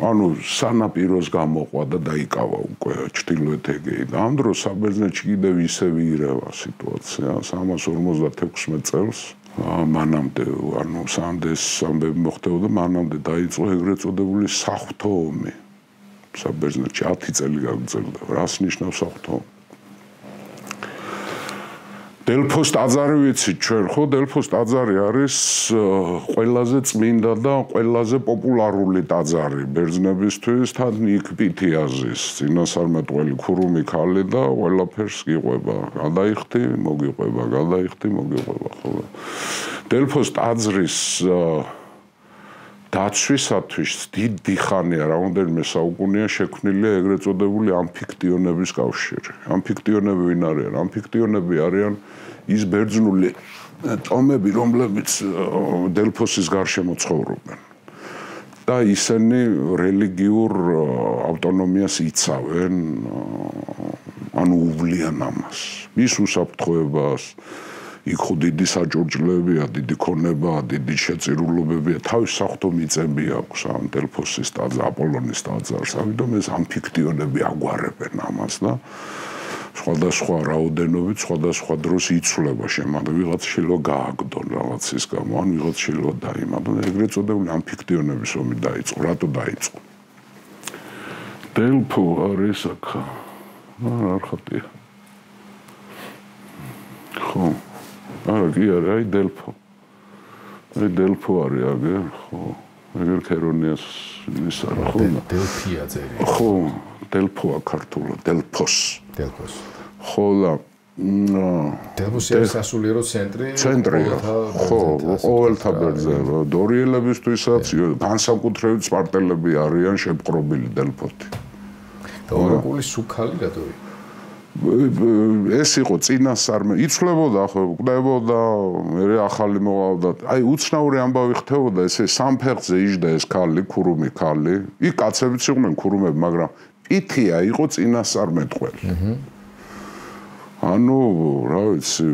ანუ სანაპიროს გამოყვა და დაიკავა უკვე ჩრდილოეთ ეგეი. და ამ დროს საბერძნეთში კიდევ ისევ ირევა სიტუაცია 356 წელს. მანამდე ანუ სანდეს ამბები მოხდებოდა, მანამდე დაიწყო ეგრეთ წოდებული საღვთო ომი. საბერძნეთში 10 წელი გაგრძელდა. რას ნიშნავს საღვთო? დელფოს ტაძარი ვიცით ჩვენ, ხო? დელფოს ტაძარი არის ყველაზე წმინდა და ყველაზე პოპულარული ტაძარი ბერძნებისთვის, თან იქ პითიაზის, წინასწარმეტყველი ქურუმი ქალი და ყველაფერს გიყვება. გადაიხდი, მოგიყვება, გადაიხდი, მოგიყვება, ხო? დელფოს ტაძრის დაცვისათვის დიდი ხანია, რამდენიმე საუკუნეა შექმნილია ეგრეთ წოდებული ამფიქტიონების კავშირი. ამფიქტიონები ვინ არიან? ამფიქტიონები არიან ის ბერძნული ტომები, რომლებიც დელფოსის გარშემო ცხოვრობენ. და ისინი რელიგიურ ავტონომიას იცავენ, ანუ უვლიან ამას. ის უსაფრთხოებას იქ ხო დიდი საჭურჭლებია, დიდი ქონებაა, დიდი შეწირულობებია, თავის საღვთო მიწები აქვს ამ დელფოსის ტაძარს, აპოლონის ტაძარს, ამიტომ ეს ამფიქტიონები აგვარებენ ამას და სხვადასხვა რაოდენობით, სხვადასხვა დროს იცვლება შემდგომ ვიღაც შეიძლება გააგდონ რაღაცის გამო, ან ვიღაც შეიძლება დაიმადონ, ეგრეთ წოდებული ამფიქტიონების ომი დაიწყო, რატო დაიწყო? დელფო არის აქ. არ ხატია. ხო არა კი არა, აი დელფო. აი დელფო არის აგერ, ხო. აგერ ქერონიას ის არის, ხო? დელფია წერია. ხო, დელფოა ქართულად, დელფოს. დელფოს. ხო და დელფოსი არის სასულიერო ცენტრი. ცენტრია. ხო, ყოველთა ბერძნებო. დორიელებისთვისაც განსაკუთრებით სპარტელები არიან შეპყრობილი დელფოთი. და ორაკულის სუქალი რატო იყო? ეს იყო წინასწარმე, იცვლებოდა ხო, კვდებოდა, მე ახალი მოყავდა. აი უცნაური ამბავი ხდებოდა, ესე სამფეხზე იჯდა ეს ქალი, ქურუმი ქალი. იქ კაცებიც იყვნენ ქურუმები, მაგრამ პითია იყო წინასწარმეტყველი. ანუ, რა ვიცი,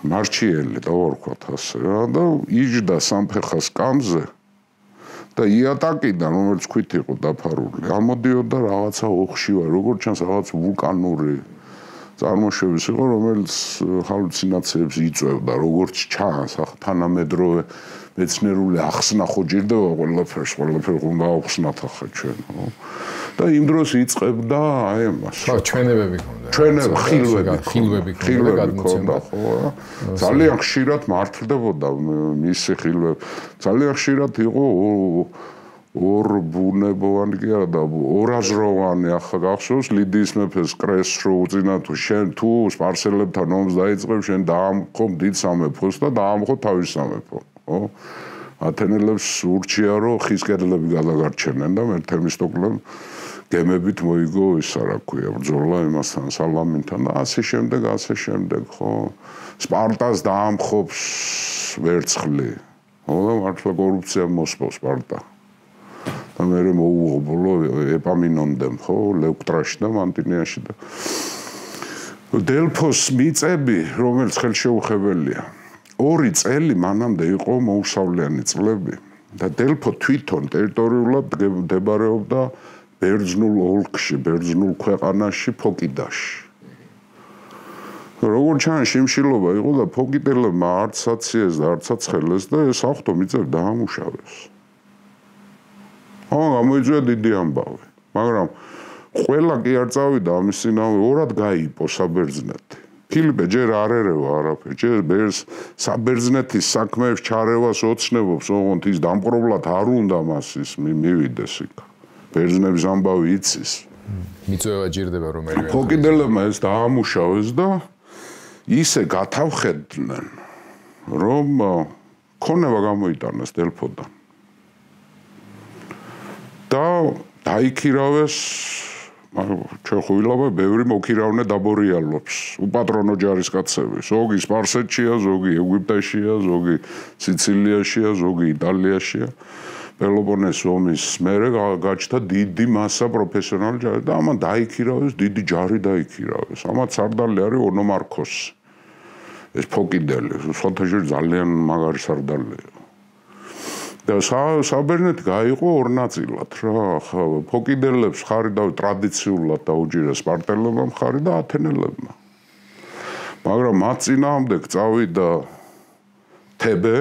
მარჩიელი და ვარქვათ ასე რა და იჯდა სამფეხას კამზე და იატაკიდან, რომელიც ქვით იყო დაფარული, ამოდიოდა რაღაცა ოხშივარი, როგორც ჩანს რაღაც ვულკანური წარმოშობის იყო, რომელიც ჰალუცინაციებს იწვევდა, როგორც ჩანს, თანამედროვე მეცნიერული ახსნა ხო ჭირდება ყველაფერს უნდა ახსნათ ახლა ჩვენ, ხო? და იმ დროს იწყებდა აი ამას. ხო, ჩვენებები ქონდა. ხილვები ქონდა, ხო? ძალიან ხშირად მართლდებოდა მისი ხილვები. ძალიან ხშირად იყო ორბუნებოვანი კი არა და ორაზროვანი ახლა გახსოვს ლიდიის მეფეს კრესს რო უძინა თუ შენ თუ სპარსელებთან ომს დაიწყებ შენ დაამხო დიდ სამეფოს და დაამხო თავის სამეფო ხო ათენელებს ურჩია რომ ხის კედლები გადაგარჩენენ და მეთემისტოკლემ გემებით მოიგო ისა რა ქვია ბრძოლა იმასთან სალამინთან და ასე შემდეგ ხო სპარტას დაამხობს ვერცხლი ხო და მართლა კორუფცია მოსპობს სპარტა და მე მოუღო ბოლო ეპამინონდემ ხო ლევკტრაში და მანტინიაში და დელფოს მიწები რომელიც ხელშეუხებელია 2 წელი მანამდე იყო მოუსავლიანი წლები და დელფო თვითონ ტერიტორიულად მდებარეობდა ბერძნულ ოლქში ბერძნულ ქვეყანაში ფოკიდაში როგორ ჩანს შიმშილობა იყო და ფოკიდელებმა არც აციეს და არც აცხელეს და ეს ახთო მიწები დაამუშავეს გამოიწვია დიდი ამბავი, მაგრამ ყველა კი არ წავიდა ამის წინავე ორად გაიიპო საბერძნეთი. ფილიპე ჯერ არ ერევა არაფერს, ჯერ ბერს საბერძნეთის საქმეებს ჩარევას ოცნებობს, ოღონდ ის დამპყრობლად არ უნდა მას ის მივიდეს იქ. ბერძნების ამბავი იცის. მიწვევა ჯირდება რომელიმე. ფოკიდელებმა ეს დაამუშავეს და ისე გათავხედდნენ, რომ ქონება გამოიტანეს დელფოდან. და დაიქირავეს ჩვენ ხუილავე ბევრი მოკირავნე დაბორიალობს უპატრონო ჯარისკაცები ზოგი სპარსეთშია ზოგი ეგვიპტეშია ზოგი სიცილიაშია ზოგი იტალიაშია პელოპონესის ომის მერე გაჩნდა დიდი მასა პროფესიონალი ჯარი და ამან დაიქირავეს დიდი ჯარი დაიქირავეს ამათ სარდალი არის ონომარქოსი ეს ფოკიდელი სოთაჟი ძალიან მაგარი სარდალია და საბერძნეთი გაიყო ორ ნაწილად რა ფოკიდელებს ხარი და ტრადიციულად დაუჭირეს სპარტელებმა ხარი და ათენელებმა მაგრამ მათ წინააღმდეგ წავიდა თებე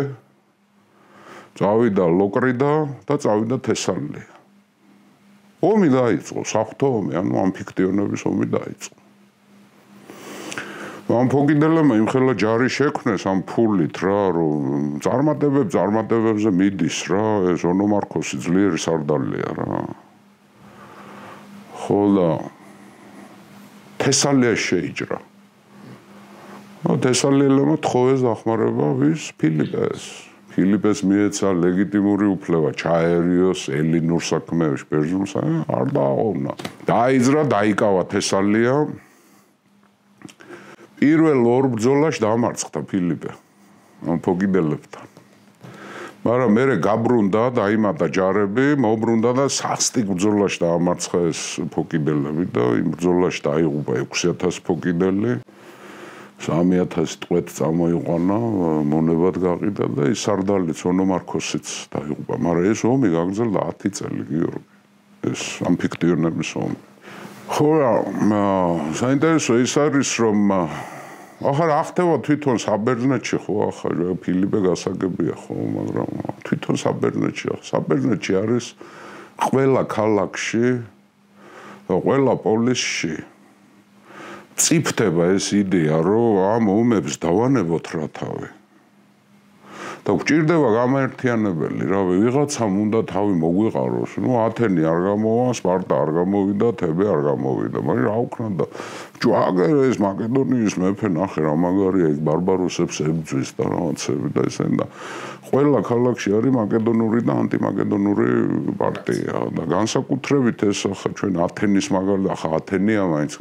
წავიდა ლოკრიდა და წავიდა თესალია ომი დაიწყო საღვთო ომი ანუ ამფიქტიონების ომი დაიწყო ამ ფოკიდელებმა იმხელა ჯარი შექმნეს ამ ფულით რა რომ წარმატებებზე მიდის რა ეს ონომარქოსი ძლიერი სარდალია რა ხო და თესალია შეიჭრა თესალიელებმა თხოვეს დახმარება ვის ფილიპეს მიეცა ლეგიტიმური უფლება ჩაერიოს ელინურ საქმეებში ბერძნულს არ დააყოვნა დაიძრა დაიკავა თესალია პირველ ორ ბრძოლაში დამარცხდა ფილიპე ამ ფოკიდელებთან. მაგრამ მერე გაბრუნდა და იმატა ჯარები, მოbrunდა და სასტიკ ბრძოლაში დაამარცხა ეს ფოკიდელები და იმ ბრძოლაში დაიღუპა 6000 ფოკიდელი. 3000 ტყვეთ წამოიყვანა, მონებად გაყიდა და ის სარდალიც ონომარქოსიც დაიღუპა. მაგრამ ეს ომი გაგრძელდა 10 წელი გიორგი. ეს ამფიქტიონების ომი. ხო რა, საინტერესო ის არის რომ ახლა რა ხდება თვითონ საბერძნეთში ხო ახლა ფილიპე გასაგებია ხო მაგრამ თვითონ საბერძნეთში არის ყველა ქალაქში და ყველა პოლისში წიფდება ეს იდეა რომ ამ ომებს დავანებოთ რა თავი და გვჭირდება გამაერთიანებელი რა ვიღაცამ უნდა თავი მოგვიყაროს ნუ ათენი არ გამოვა სპარტა არ გამოვიდა თებე არ გამოვიდა მაგრამ რა უქნა და ჯვაგერ ეს მაკედონიის მეფე ნახე რა მაგარია იქ ბარბაროსებს ებძვის და რაღაცები და ესენ და ყველა ქალაქში არის მაკედონური და ანტიმაკედონური პარტია და განსაკუთრებით ეს ახლა ჩვენ ათენის მაგარი ახლა ათენია მაინც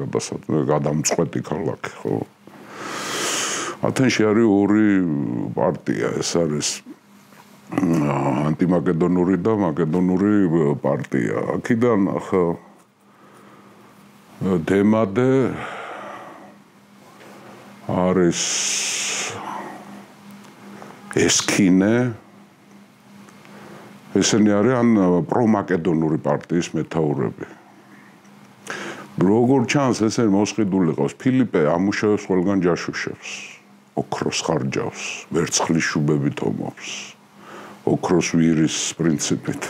გადამწყვეტი ქალაქი ხო ათენში არის ორი პარტია ეს არის ანტიმაკედონური და მაკედონური პარტია აქედან ახლა დემადე არის ესკინე ესენი არიან პრომაკედონური პარტიის მეთაურები როგორ ჩანს ესე მოსყიდული ყავს ფილიპე ამუშავებს ყველგან ჯაშუშებს ოქროს ხარჯავს ვერცხლის შუბებით ომობს ოქროს ვირის პრინციპით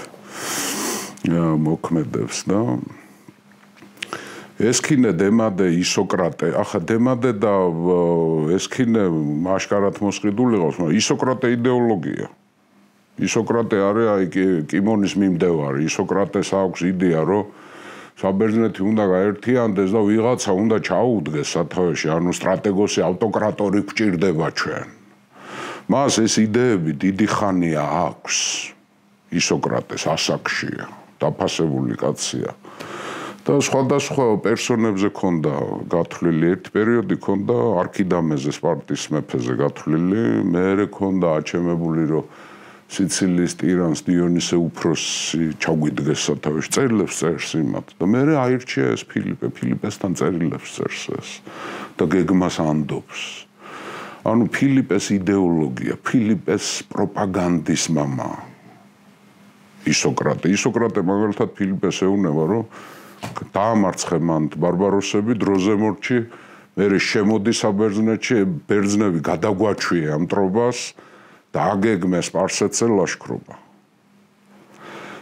მოქმედებს და ესქინე დემადე ისოკრატე ახლა დემადე და ესქინე მაშკარად მოსყიდული ყავს მაგრამ ისოკრატე იდეოლოგია ისოკრატე არის აი კიმონის მიმდევარი ისოკრატეს აქვს იდეა რომ საბერძნეთი უნდა გაერთიანდეს და ვიღაცა უნდა ჩაუდგეს სათავეში ანუ სტრატეგოსი ავტოკრატორი გვჭირდება ჩვენ მას ეს იდეები დიდი ხანია აქვს ისოკრატეს ასაკშია დაფასებული კაცია და სხვადასხვა პერსონებზე ქონდა გათვლილი ერთი პერიოდი ქონდა არქიდამეზე სპარტის მეფეზე გათვლილი მეერე ქონდა აჩემებული რომ სიცილიის ტირანს დიონისე უფროსი ჩაგვიდგეს სათავეში წერილებს წერს იმათ და მეერე აირჩია ეს ფილიპესთან წერილებს წერს ეს და გეგმას ანდობს ანუ ფილიპეს იდეოლოგია ფილიპეს პროპაგანდის მამა ისოკრატე მაგალითად ფილიპეს ეუბნება რომ დაამარცხე მან ბარბაროსები დროზე მორჩი მერე შემოდი საბერძნეთში ბერძნები გადაგვაჩვიე ამ ტრობას და აგეგმე სპარსეთზე ლაშქრობა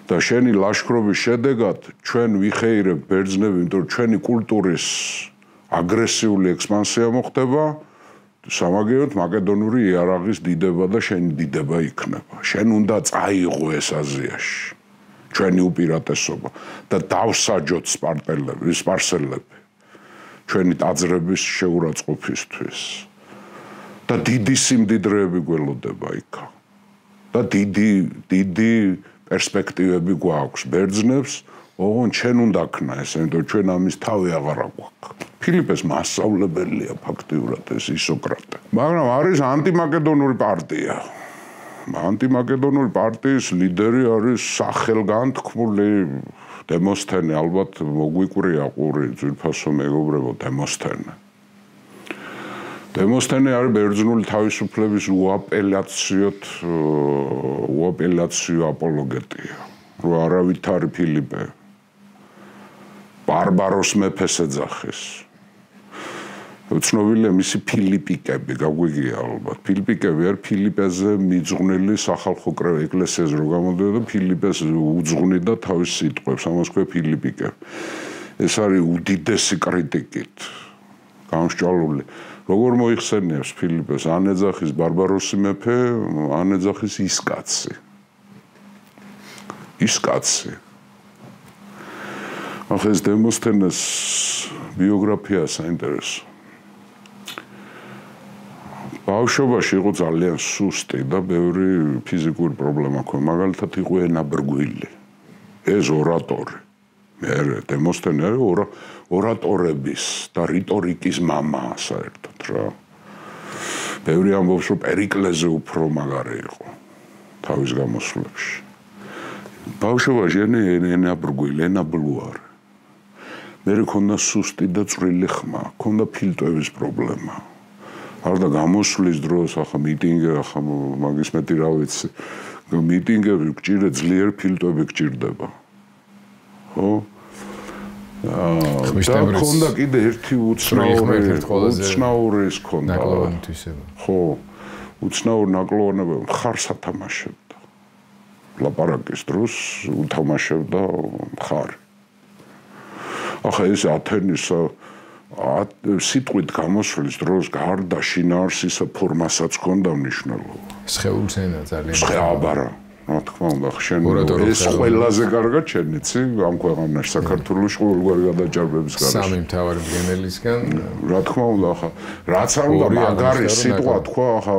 და შენი ლაშქრობის შედეგად ჩვენ ვიხეირებ ბერძნები იმიტომ რომ ჩვენი კულტურის აგრესიული ექსპანსია მოხდება სამაგიეროდ მაკედონური იარაღის დიდება და შენი დიდება იქნება შენ უნდა წაიღო ეს აზიაში ჩვენი უპირატესობა და დავსაჯოთ სპარსელები ჩვენი ტაძრების შეურაცხყოფისთვის და დიდი სიმდიდრეები გველოდება იქა და დიდი პერსპექტივები გვაქვს ბერძნებს ოღონდ ჩვენ უნდა ქნა ეს იმიტომ ჩვენ ამის თავი აღარ აქვს ფილიპეს მასწავლებელია ფაქტიურად ეს ისოკრატე მაგრამ არის ანტიმაკედონური პარტია ანტიმაკედონური პარტიის ლიდერი არის სახელგანთქმული დემოსთენე ალბათ მოგვიკვირია ყური ძვირფასო მეგობრებო დემოსთენე არის ბერძნული თავისუფლების უაპელაციო აპოლოგეტია რომ არავით არის ფილიპე ბარბაროს მეფეს ეძახის ცნობილია მისი ფილიპიკები გაგვიგია ალბათ ფილიპიკები არის ფილიპეზე მიძღვნილი სახალხო ეკლესიაზე რო გამოდიოდა ფილიპეს უძღვნიდა თავის სიტყვებს ამას ქვია ფილიპიკები ეს არის უდიდესი კრიტიკით გამსჭვალული როგორ მოიხსენიებს ფილიპეს ან ეძახის ბარბაროსი მეფე ან ეძახის ის კაცი ახლა ეს დემოსთენეს ბიოგრაფია საინტერესო ბავშვობაში იყო ძალიან სუსტი და ბევრი ფიზიკური პრობლემა ჰქონდა მაგალითად იყო ენაბრგვილი ეს ორატორი მე დემოსთენე ორატორების და რიტორიკის მამა საერთოდ რა ბევრი ამბობს რომ პერიკლეზე უფრო მაგარი იყო თავის გამოსვლებში ბავშვობაში ენაბრგვილი ენაბლუარი მე ქონდა სუსტი და წვრილი ხმა ქონდა ფილტვების პრობლემა არ და გამოსვლის დროს ახლა მიტინგი ახლა მაგის მეტი რა ვიცი მიტინგები გჭირდა ძლიერ ფილტვები გჭირდება ხო და ქონდა კიდე ერთი უცნაური ის ქონდა ხო უცნაური ნაკლოვანები მხარს ათამაშებდა ლაპარაკის დროს უთამაშებდა მხარი ახლა ეს ათენის სიტყვით გამოსვლის დროს გარდა შინაარსისა ფორმასაც ჰქონდა მნიშვნელობა. სხეულს ენა ძალიან. აბარა, რა თქმა უნდა, შენ ეს ყველაზე კარგად შენიცი ამ ქვეყანაში საქართველოს ყოველგვარი გადაჭარბების გარშე. სამი მთავარი მგენელისგან, რა თქმა უნდა, ახლა რაც არ უნდა მაგარი სიტყვა თქვა, ახლა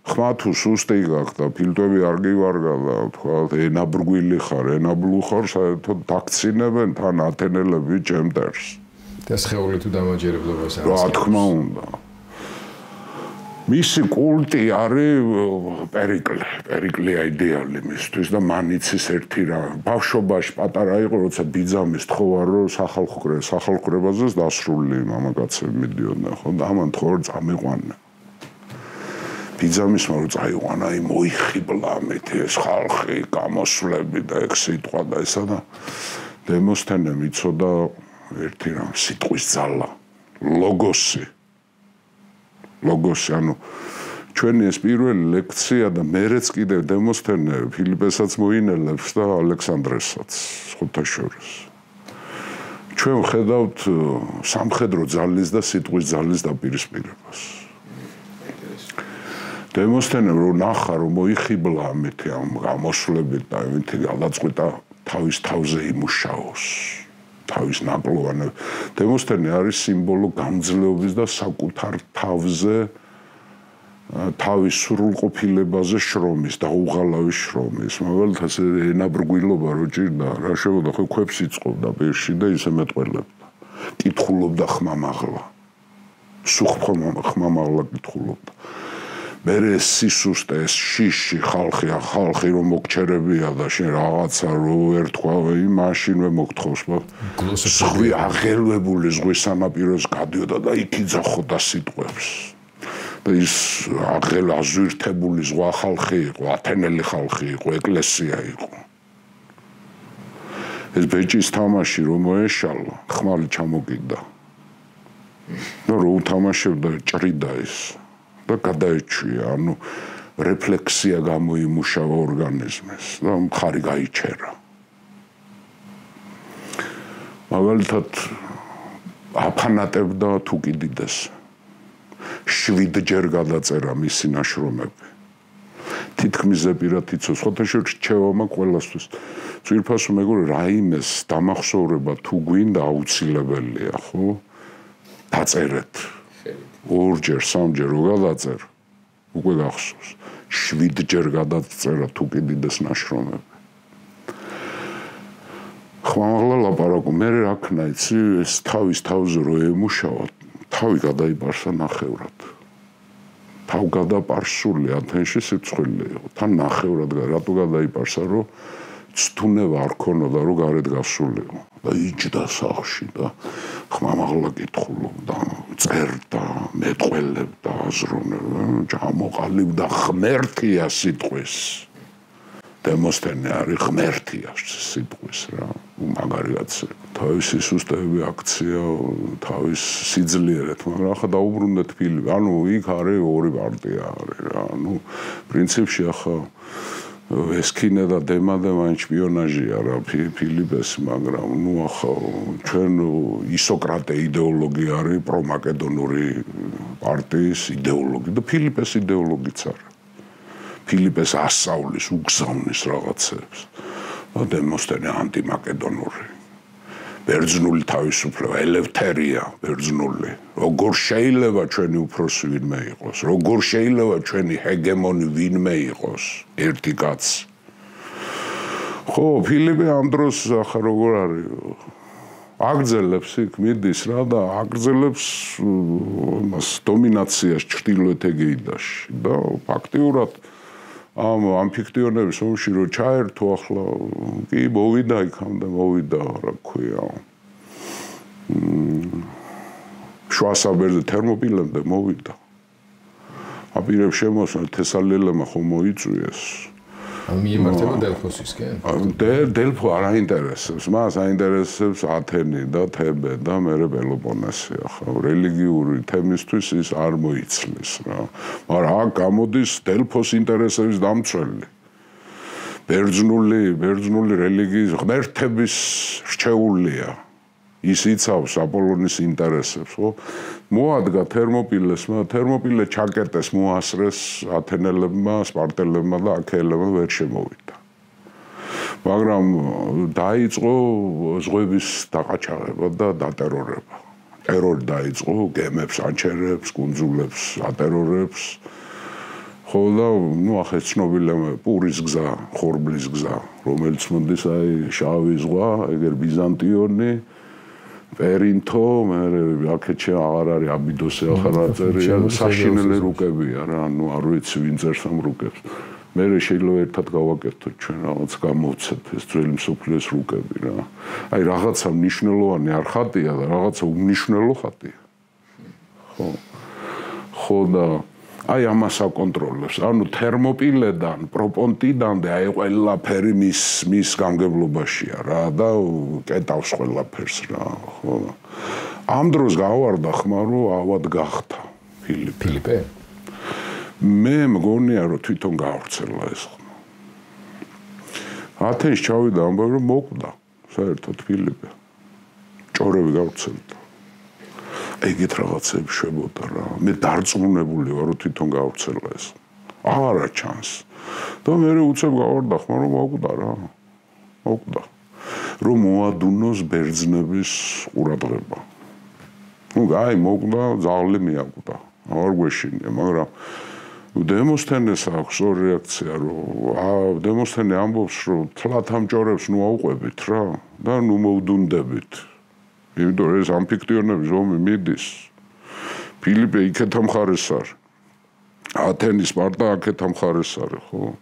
ხმა თუ სუსტი გახდა, ფილტვები არ გივარგა და თქვა ენაბრგვილი ხარ, ენაბლუ ხარ, საერთოდ დაქცინებენ თან ათენელები ჭემტერს. და სხეული თუ დამაჯერებლობას არის. რა თქმა უნდა. მისი კულტი არის პერიკლეა იდეალი მისთვის და მანიცის ერთი რა. ბავშვობაში პატარა იყო, როცა ბიძამის თხოვა რომ სახალხო კრებაზეც დასრული მამაკაცები მიდიოდნენ, ხო და ამან თხოვა რომ წამიყვანა. ბიძამისმა რომ წაიყვანა, აი მოიხიბლა ამით ეს ხალხი, გამოსვლები და ეგ სიტყვა და ესა და დემოსთენე მიცოდა ერთი რამ სიტყვის ძალა, ლოგოსი, ანუ ჩვენი ეს პირველი ლექცია და მერეც კიდევ დემოსთენე ფილიპესაც მოინელებს და ალექსანდრესაც ხუთაშორის. ჩვენ ვხედავთ სამხედრო ძალის და სიტყვის ძალის დაპირისპირებას. დემოსთენემ რომ ნახა რომ მოიხიბლა ამეთი ამ გამოსვლებით და ამეთი გადაწყვიტა თავის თავზე იმუშაოს. თავის ნაკლოვანებს. დემოსთენე არის სიმბოლო გამძლეობის და საკუთარ თავზე თავის სრულყოფილებაზე შრომის და უღალავის შრომის. მაგალითად ასე ენაბრგვილობა რო ჭირდა, რა შეგვიძლია ხო ქვებს იწყობდა პირში და ისე მეტყველებდა. კითხულობდა ხმამაღლა. ხმამაღლა კითხულობდა. მერე სისუსტე, ეს შიში ხალხი რომ მოგჩერებია და შენ რაღაცა რო ერთხვა მაშინვე მოგთხოვს. ზღვი აღელვებული ზღვის სანაპიროს გადიოდა და იქ იძახოდა სიტყვებს. და ის აზვირთებული ზღვა ხალხი იყო, ათენელი ხალხი იყო, ეკლესია იყო. ეს ბეჭის თამაში რომ მოეშალა, ხმალი ჩამოკიდა. და რო უთამაშებდა ჭრიდა ის და გადაეჩვია, ანუ რეფლექსია გამოიმუშავა ორგანიზმის და მხარი გაიჩერა. მაგალითად აფანატებდა თუ კიდიდეს 7-ჯერ გადაწერა მისი ნაშრომები. თითქმის ზეპირად იცოდა, სხვათა შორის რჩევამა ყველასთვის. ძვირფასო მეგობრებო, რაიმეს დამახსოვრება თუ გვინდა აუცილებელია, ხო? დაწერეთ. 2-ჯერ, 3-ჯერ რო გადაწერ, უკვე გახსოვს. 7-ჯერ გადაწერა თუ კიდიდეს ნაშრომები. ხმამაღლა ლაპარაკო, მე რა ქნა, იცი, ეს თავის თავზე რო ემუშავა, თავი გადაიპარსა ნახევრად. თავ გადაპარსული ათენში სიცხვილე იყო. თან ნახევრად რატო გადაიპარსა, რომ ცთუნება არ ქონოდა, რომ გარეთ გასულიყო. და იჯდა სახლში და ხმამაღლა კითხულობდა, წერდა, მეტყველებდა, აზროვნებდა, ჩამოყალიბდა ღმერთია სიტყვის. დემოსთენე არის ღმერთია სიტყვის რა. მაგარი კაცი. თავის სისუსტეები აქცია, თავის სიძლიერეთ, მაგრამ ახლა დაუბრუნდეთ ფილიპ. ანუ იქ არის ორი პარტია არის რა. ანუ პრინციპში ახლა ესკინე და დემა და მან შპიონაჟია რა ფილიპეს, მაგრამ ნუ ახლა ჩვენ ისოკრატე იდეოლოგია არის პრომაკედონური პარტიის იდეოლოგია და ფილიპეს იდეოლოგიც არის. ფილიპეს ასწავლის, უგზავნის რაღაცებს. და დემოსთენე ანტიმაკედონური. ბერძნული თავისუფლება, ელევთერია, ბერძნული. როგორ შეიძლება ჩვენი უფროსი ვინმე იყოს? როგორ შეიძლება ჩვენი ჰეგემონი ვინმე იყოს? ერთი კაცი. ხო, ფილიპე ამ დროს ახლა როგორ არის? აგრძელებს იქ მიდის რა და აგრძელებს მას დომინაციას ჩრდილოეთ ეგეიდაში და ფაქტიურად ამ ფიქტიონების ომში რო ჩაერთო ახლა კი მოვიდა იქამდე მოვიდა რა ქვია შუა საბერძნეთზე თერმოპილემდე მოვიდა აპირებს შემოსვლა თესალიელებმა ხომ მოიწვიეს მიემართება დელფოსისკენ დელფო არ აინტერესებს მას აინტერესებს ათენი და თებე და მერე პელოპონესი ახლა რელიგიური თემისთვის ის არ მოიცლის რა მაგრამ აქ გამოდის დელფოს ინტერესების დამცველი ბერძნული რელიგიის ღმერთების რჩეულია ის იცავს აპოლონის ინტერესებს ხო მოადგა თერმოპილესმა თერმოპილე ჩაკეტეს მოასრეს ათენელებმა სპარტელებმა და აქეელებმა ვერ შემოვიდა მაგრამ დაიწყო ზღვების დაყაჩაღება და დატერორება ტერორი დაიწყო გემებს ანჩერებს კუნძულებს ატერორებს ხო და ნუ ახლა ცნობილია პურის გზა ხორბლის გზა რომელიც მოდის აი შავი ზღვა ეგერ ბიზანტიონი პერინთო მე აქეთში აღარ არის აბიდოსი ახლა წერია საშინელი რუკებია რა ანუ არ ვიცი ვინ წერს ამ რუკებს მე შეიძლება ერთად გავაკეთოთ ჩვენ რაღაც გამოვცეთ ეს ძველი მსოფლიოს რუკები რა აი რაღაცა მნიშვნელოვანი არ ხატია და რაღაცა უმნიშვნელო ხატია ხო და აი ამას აკონტროლებს. ანუ თერმოპილედან, პროპონტიდამდე აი ყველაფერი მის გამგებლობაშია რა და კეტავს ყველაფერს რა, ხო? ამ დროს გავარდა ხმა რომ ავად გახდა ფილიპე. მე მგონია რომ თვითონ გავრცელა ეს ხმა. ათენში ჩავიდა ამბავი რომ მოკვდა საერთოდ ფილიპე. ჭორები გავრცელდა. ეგეთ რაღაცები შვებოდა რა. მე დარწმუნებული ვარ რომ თვითონ გავრცელა ეს. აღარა ჩანს. და მე უცებ გავარდა ხმა რომ მოკვდა რა. მოკვდა. რომ მოადუნოს ბერძნების ყურადღება. ну აი მოკვდა ზავლე მიაკვდა. არ გვეშინია, მაგრამ დემოსთენეს აქვს ორი რეაქცია რომ დემოსთენე ამბობს რომ თლათ ამ ჭორებს ნუ აუყვებით რა და ნუ მოვდუნდებით. იმიტომ ეს ამფიქტიონების ომი მიდის. ფილიპე იქეთ ამხარეს არის. ათენის სპარტა აქეთ ამხარეს არის, ხო?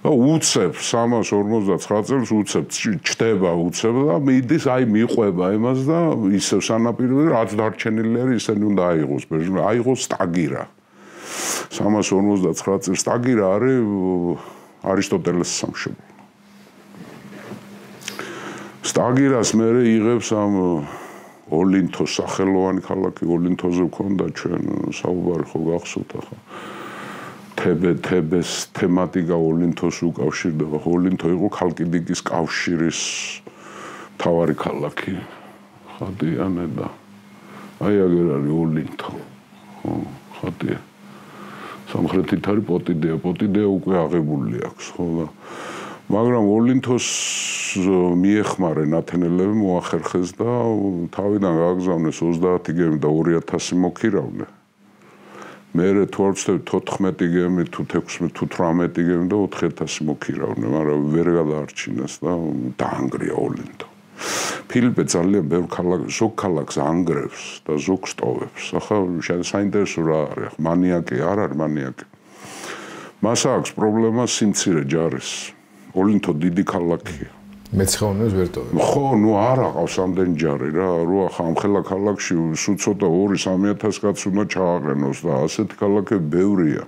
და უცებ 359 წელს უცებ ჩდება უცებ და მიდის აი მიყვება იმას და ისევ სანაპიროზე რაც დარჩენილი არის ისინი უნდა აიღოს ბერძნები. აიღოს სტაგირა. 359 წელს სტაგირა არის არისტოტელეს სამშობლო. სტაგირას მე იღებს ამ ოლინთოს სახელოვანი ქალაქი ოლინთოზე მქონდა ჩვენ საუბარი ხო გახსოვთ ახლა თებეს თემატიკა ოლინთოს უკავშირდება ოლინთო იყო ქალკიდიკის კავშირის მთავარი ქალაქი ხადიანე და აი აგერ არის ოლინთო ხო ხადია სამხრეთით არის პოტიდეა უკვე აღებული აქვს ხო და მაგრამ ოლინთოს მიეხმარენ ათენელები მოახერხეს და თავიდან გააგზავნეს 30 გემი და 2000 მოქირავნე. მერე თუ არ ვცდები 14 გემი თუ 16 თუ 18 გემი და 4000 მოქირავნე, მაგრამ ვერ გადაარჩინეს და დაანგრია ოლინთო. ფილიპე ძალიან ბევრ ზოგ ქალაქს ანგრევს და ზოგს ტოვებს. ახლა საინტერესო რა არის? მანიაკი არ არის მანიაკი. მას აქვს პრობლემა სიმცირე ჯარის. ოლინთო დიდი ქალაქია. მეცხოვნებს ვერ ტოვებს. ხო, ნუ არ აყავს ამდენი ჯარი რა, რო ახლა ამ ხელა ქალაქში სულ ცოტა 2-3000 კაცს უნდა ჩააყენოს და ასეთი ქალაქები ბევრია.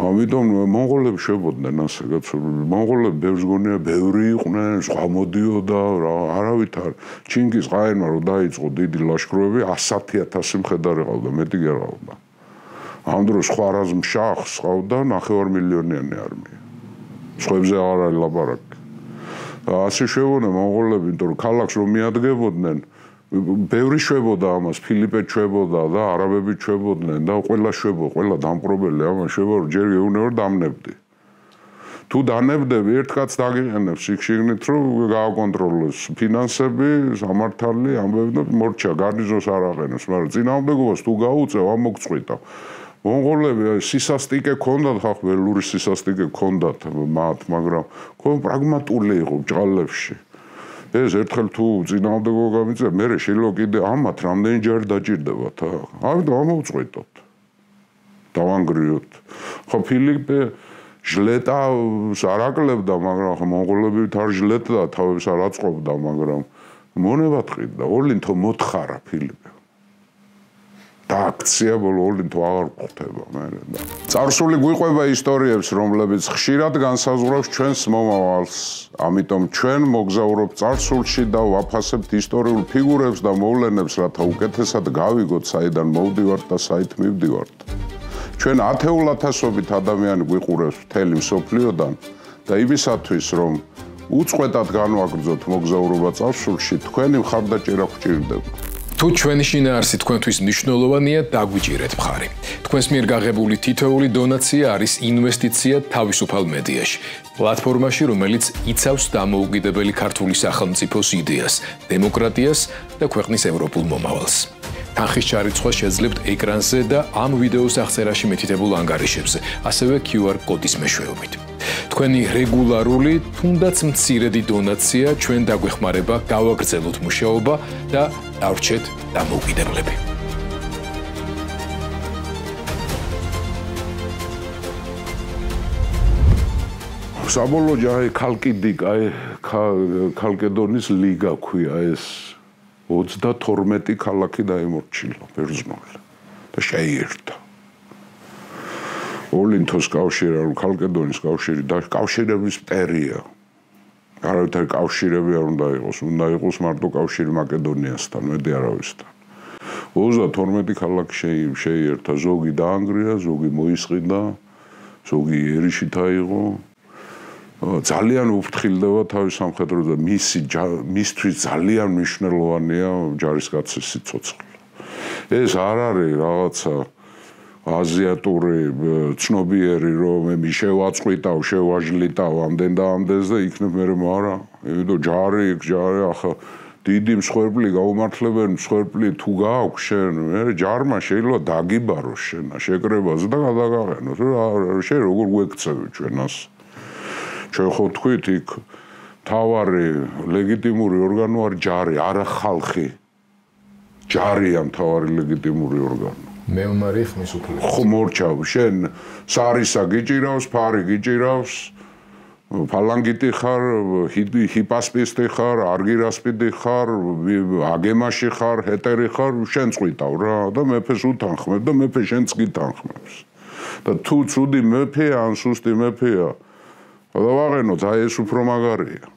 ამიტომ მონღოლები შვებოდნენ ასე გაცნობილი. მონღოლები ბევრს გონია ბევრი იყვნენ, სხვა მოდიოდა რა, არავითარ. ჩინგის ყაენმა რო დაიწყო დიდი ლაშქროები 100,000 მხედარი ყავდა, მეტი კი არ ყავდა. ამ დროს ხვარაზმ შახს ყავდა 9 მილიონიანი არმია. სხვებზე აღარ არის ლაპარაკი. ასე შვებოდნენ მონღოლები, იმიტომ რომ ქალაქს რომ მიადგებოდნენ, ბევრი შვებოდა ამას, ფილიპე შვებოდა და არაბები შვებოდნენ და ყველა დამპყრობელი ამას შვება რომ ჯერ გეუბნები დამნებდი. თუ დანებდები, ერთ კაცს დაგიყენებს იქ შიგნით რომ გააკონტროლოს ფინანსები, სამართალი, ამბები და მორჩა, გარნიზონს არ აყენებს, მაგრამ წინააღმდეგობას თუ გაუწევ, ამოგწყვიტავ. მონღოლები სისასტიკე ქონდათ, ხა ველური სისასტიკე ქონდათ მათ, მაგრამ პრაგმატული იყო ბჭყალებში. ეს ერთხელ თუ წინააღმდეგობა გამიწევ, მე შეიძლება კიდე ამათ რამდენი ჯარი დაჭირდებათ, ამიტომ ამოვწყვიტოთ. დავანგრიოთ. ხო ფილიპე ჟლეტავს არ აკლებდა, მაგრამ ხო მონღოლებივით არ ჟლეტდა, თავებს არ აწყობდა, მაგრამ მონება ტყიდა, ოლინთო მოთხარა ფილიპე. და აქცია ბოლო ოლინთო აღარ გვხვდება მერე და წარსული გვიყვება ისტორიებს, რომლებიც ხშირად განსაზღვრავს ჩვენს მომავალს. ამიტომ ჩვენ მოგზაურობთ წარსულში და ვაფასებთ ისტორიულ ფიგურებს და მოვლენებს, რათა უკეთესად გავიგოთ, საიდან მოვდივართ და საით მივდივართ. ჩვენ ათეულათასობით ადამიანი გვიყურებს მთელი მსოფლიოდან და იმისათვის, რომ უწყვეტად განვაგრძოთ მოგზაურობა წარსულში, თქვენი მხარდაჭერა გვჭირდება. თუ ჩვენი შინაარსი თქვენთვის მნიშვნელოვანია, დაგვიჭირეთ მხარი. თქვენს მიერ გაღებული თითოეული დონაცია არის ინვესტიცია თავისუფალ მედიაში, პლატფორმაში, რომელიც იცავს დამოუკიდებელი ქართული სახელმწიფოს იდეას, დემოკრატიას და ქვეყნის ევროპულ მომავალს. თანხის ჩარიცხვა შეძლებთ ეკრანზე და ამ ვიდეოს აღწერაში მითითებულ ანგარიშებზე, ასევე QR კოდის მეშვეობით. თქვენი რეგულარული, თუნდაც მცირედი დონაცია ჩვენ დაგვეხმარება გავაგრძელოთ მუშაობა და დავრჩეთ დამოუკიდებლები. საბოლოო აი ქალკიდიკა, ქალკედონის ლიგა ქვია ეს 32 ქალაქი დაიმორჩილა ბერძნული და შეიერთა. ოლინთოს კავშირი, ქალკედონის კავშირი და კავშირების მტერია. არავითარი კავშირები არ უნდა იყოს, უნდა იყოს მარტო კავშირი მაკედონიასთან, მეტი არავისთან. 32 ქალაქი შეიერთა, ზოგი დაანგრია, ზოგი მოისყიდა, ზოგი ერიშით აიღო. ძალიან უფრთხილდება თავის სამხედრო და მისთვის ძალიან მნიშვნელოვანია ჯარისკაცის სიცოცხლე. ეს არ არის რაღაცა აზიატური ცნობიერი რომ მე შევაწყვიტავ, შევაჟლიტავ ამდენ და ამდენს და იქნებ მე არა, იმიტომ ჯარი ახლა დიდი მსხვერპლი გაუმართლებელი მსხვერპლი თუ გააქვს შენ, მე ჯარმა შეიძლება დაგიბაროს შენ, შეკრებაზე და გადაგაყენოს. შენ როგორ გვექცევი ჩვენას? ჩვენ ხო თქვით იქ თავარი ლეგიტიმური ორგანო არ ჯარი, არა ხალხი. ჯარია თავარი ლეგიტიმური ორგანო. მეომარი ხმის უფლება. ხო მორჩავ, შენ სარისა გიჭირავს, ფარი გიჭირავს, ფალანგიტი ხარ, ჰიპასპისტი ხარ, არგირასპიდი ხარ, აგემაში ხარ, ჰეტერი ხარ, შენ წვიტავ რა და მეფეს უთანხმებ და მეფე შენც გითანხმებს. და თუ ცუდი მეფეა ან სუსტი მეფეა, დავაყენოთ, აი ეს უფრო მაგარია.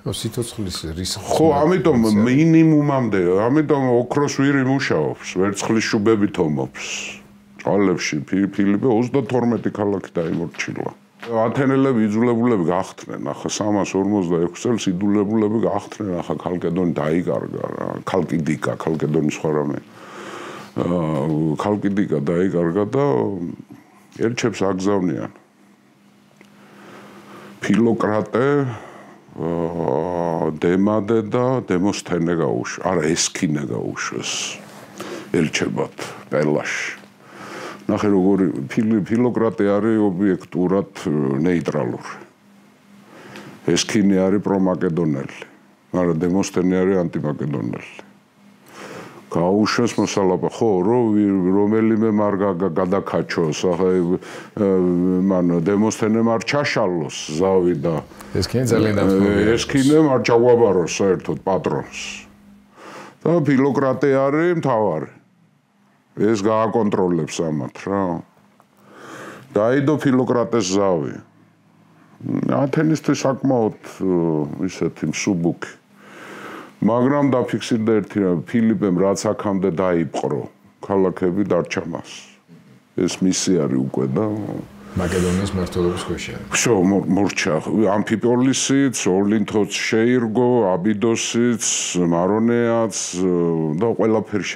სიცოცხლის რისკი. ხო, ამიტომ მინიმუმამდე, ამიტომ ოქროს ვერ იმუშაობს, ვერცხლის შუბებით ომობს. წყალებში ფილიპე 32 ქალაქი დაიმორჩილა. ათენელები იძულებულები გახდნენ, ახლა 346 წელს იძულებულები გახდნენ, ახლა ქალკედონი დაიკარგა რა, ქალკიდიკა, ქალკედონის სხვა რამე. ქალკიდიკა დაიკარგა და ერჩებს აგზავნიან. ფილოკრატე დემადე და დემოსთენე გაუშვა, არა ესქინე გაუშვეს ელჩებად პელაში. ნახე როგორი ფილოკრატე არის ობიექტურად ნეიტრალური. ესქინე არის პრომაკედონელი, მაგრამ დემოსთენე არის ანტიმაკედონელი. გაუშვეს მოსალაპა, ხო, რომელიმე მარ გადაკაჩოს, ახლა მან დემოსთენემ არ ჩაშალოს ზავი და ესქინე ძალიან დამხმარებია. ესქინემ არ ჩაგვაბაროს საერთოდ პატრონს. და ფილოკრატე არის მთავარი. ეს გააკონტროლებს ამათ რა. დაიდო ფილოკრატეს ზავი. ათენისთვის საკმაოდ ისეთი მსუბუქი. მაგრამ დაფიქსირდა ერთი რამ, ფილიპემ რაც აქამდე დაიპყრო, ქალაქები დარჩა მას. ეს მისი არის უკვე და მაკედონიის მმართველობის ქვეშ არის. ვсё, მორჩა, ამფიპოლისიც, ოლინთოც შეირგო, აბიდოსიც, მარონეაც და ყველაფერი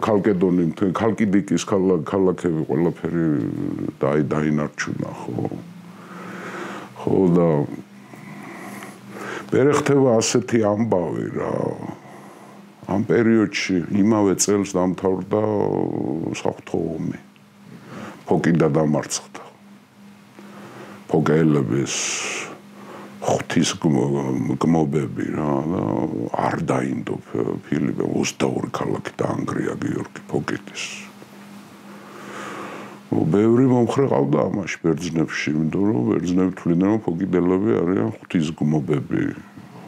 ქალკედონი, ქალკიდიკის ქალაქები ყველაფერი დაინარჩუნა, ხო. ხო და მერე ხდება ასეთი ამბავი რა. ამ პერიოდში იმავე წელს დამთავრდა საღვთო ომი. ფოკიდა დამარცხდა. ფოკელების ღვთის გმობები რა და არ დაინდო ფილიპე 22 ქალაქი დაანგრია გიორგი ფოკიდის. ბევრი მომხრე ყავდა ამაში ბერძნებში, იმიტომ რომ ბერძნები თვლიდნენ რომ ფოკიდელები არიან ღვთის გმობები.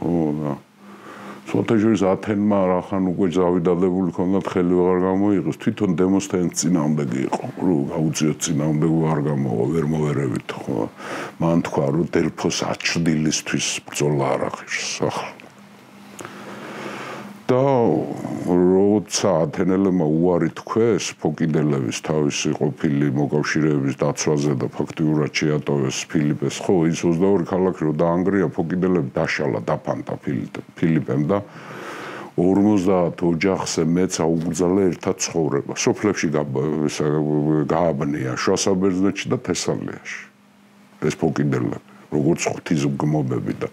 ხო და სოთეჟის ათენმა რახან უკვე ზავი დადებული ქონდათ ხელი ვეღარ გამოიღოს, თვითონ დემოსთენს წინააღმდეგი იყო, რომ გაუწიოთ წინააღმდეგი არ გამოვა, ვერ მოვერევით, ხო. მან თქვა რომ დელფოს აჩრდილისთვის ბრძოლა არ აღირს, ახლა. და როცა ათენელებმა უარი თქვეს ფოკიდელების თავისი ყოფილი მოკავშირეების დაცვაზე და ფაქტიურად შეატოვეს ფილიპეს, ხო, ის 22 ქალაქი რო დაანგრია, ფოკიდელები დაშალა, დაფანტა ფილიპემ და 50 ოჯახზე მეც აუგზალა ერთად ცხოვრება. სოფლებში გააბნია შუასაბერძნეთში და თესალიაში. ეს ფოკიდელები როგორც ღვთის გმობები და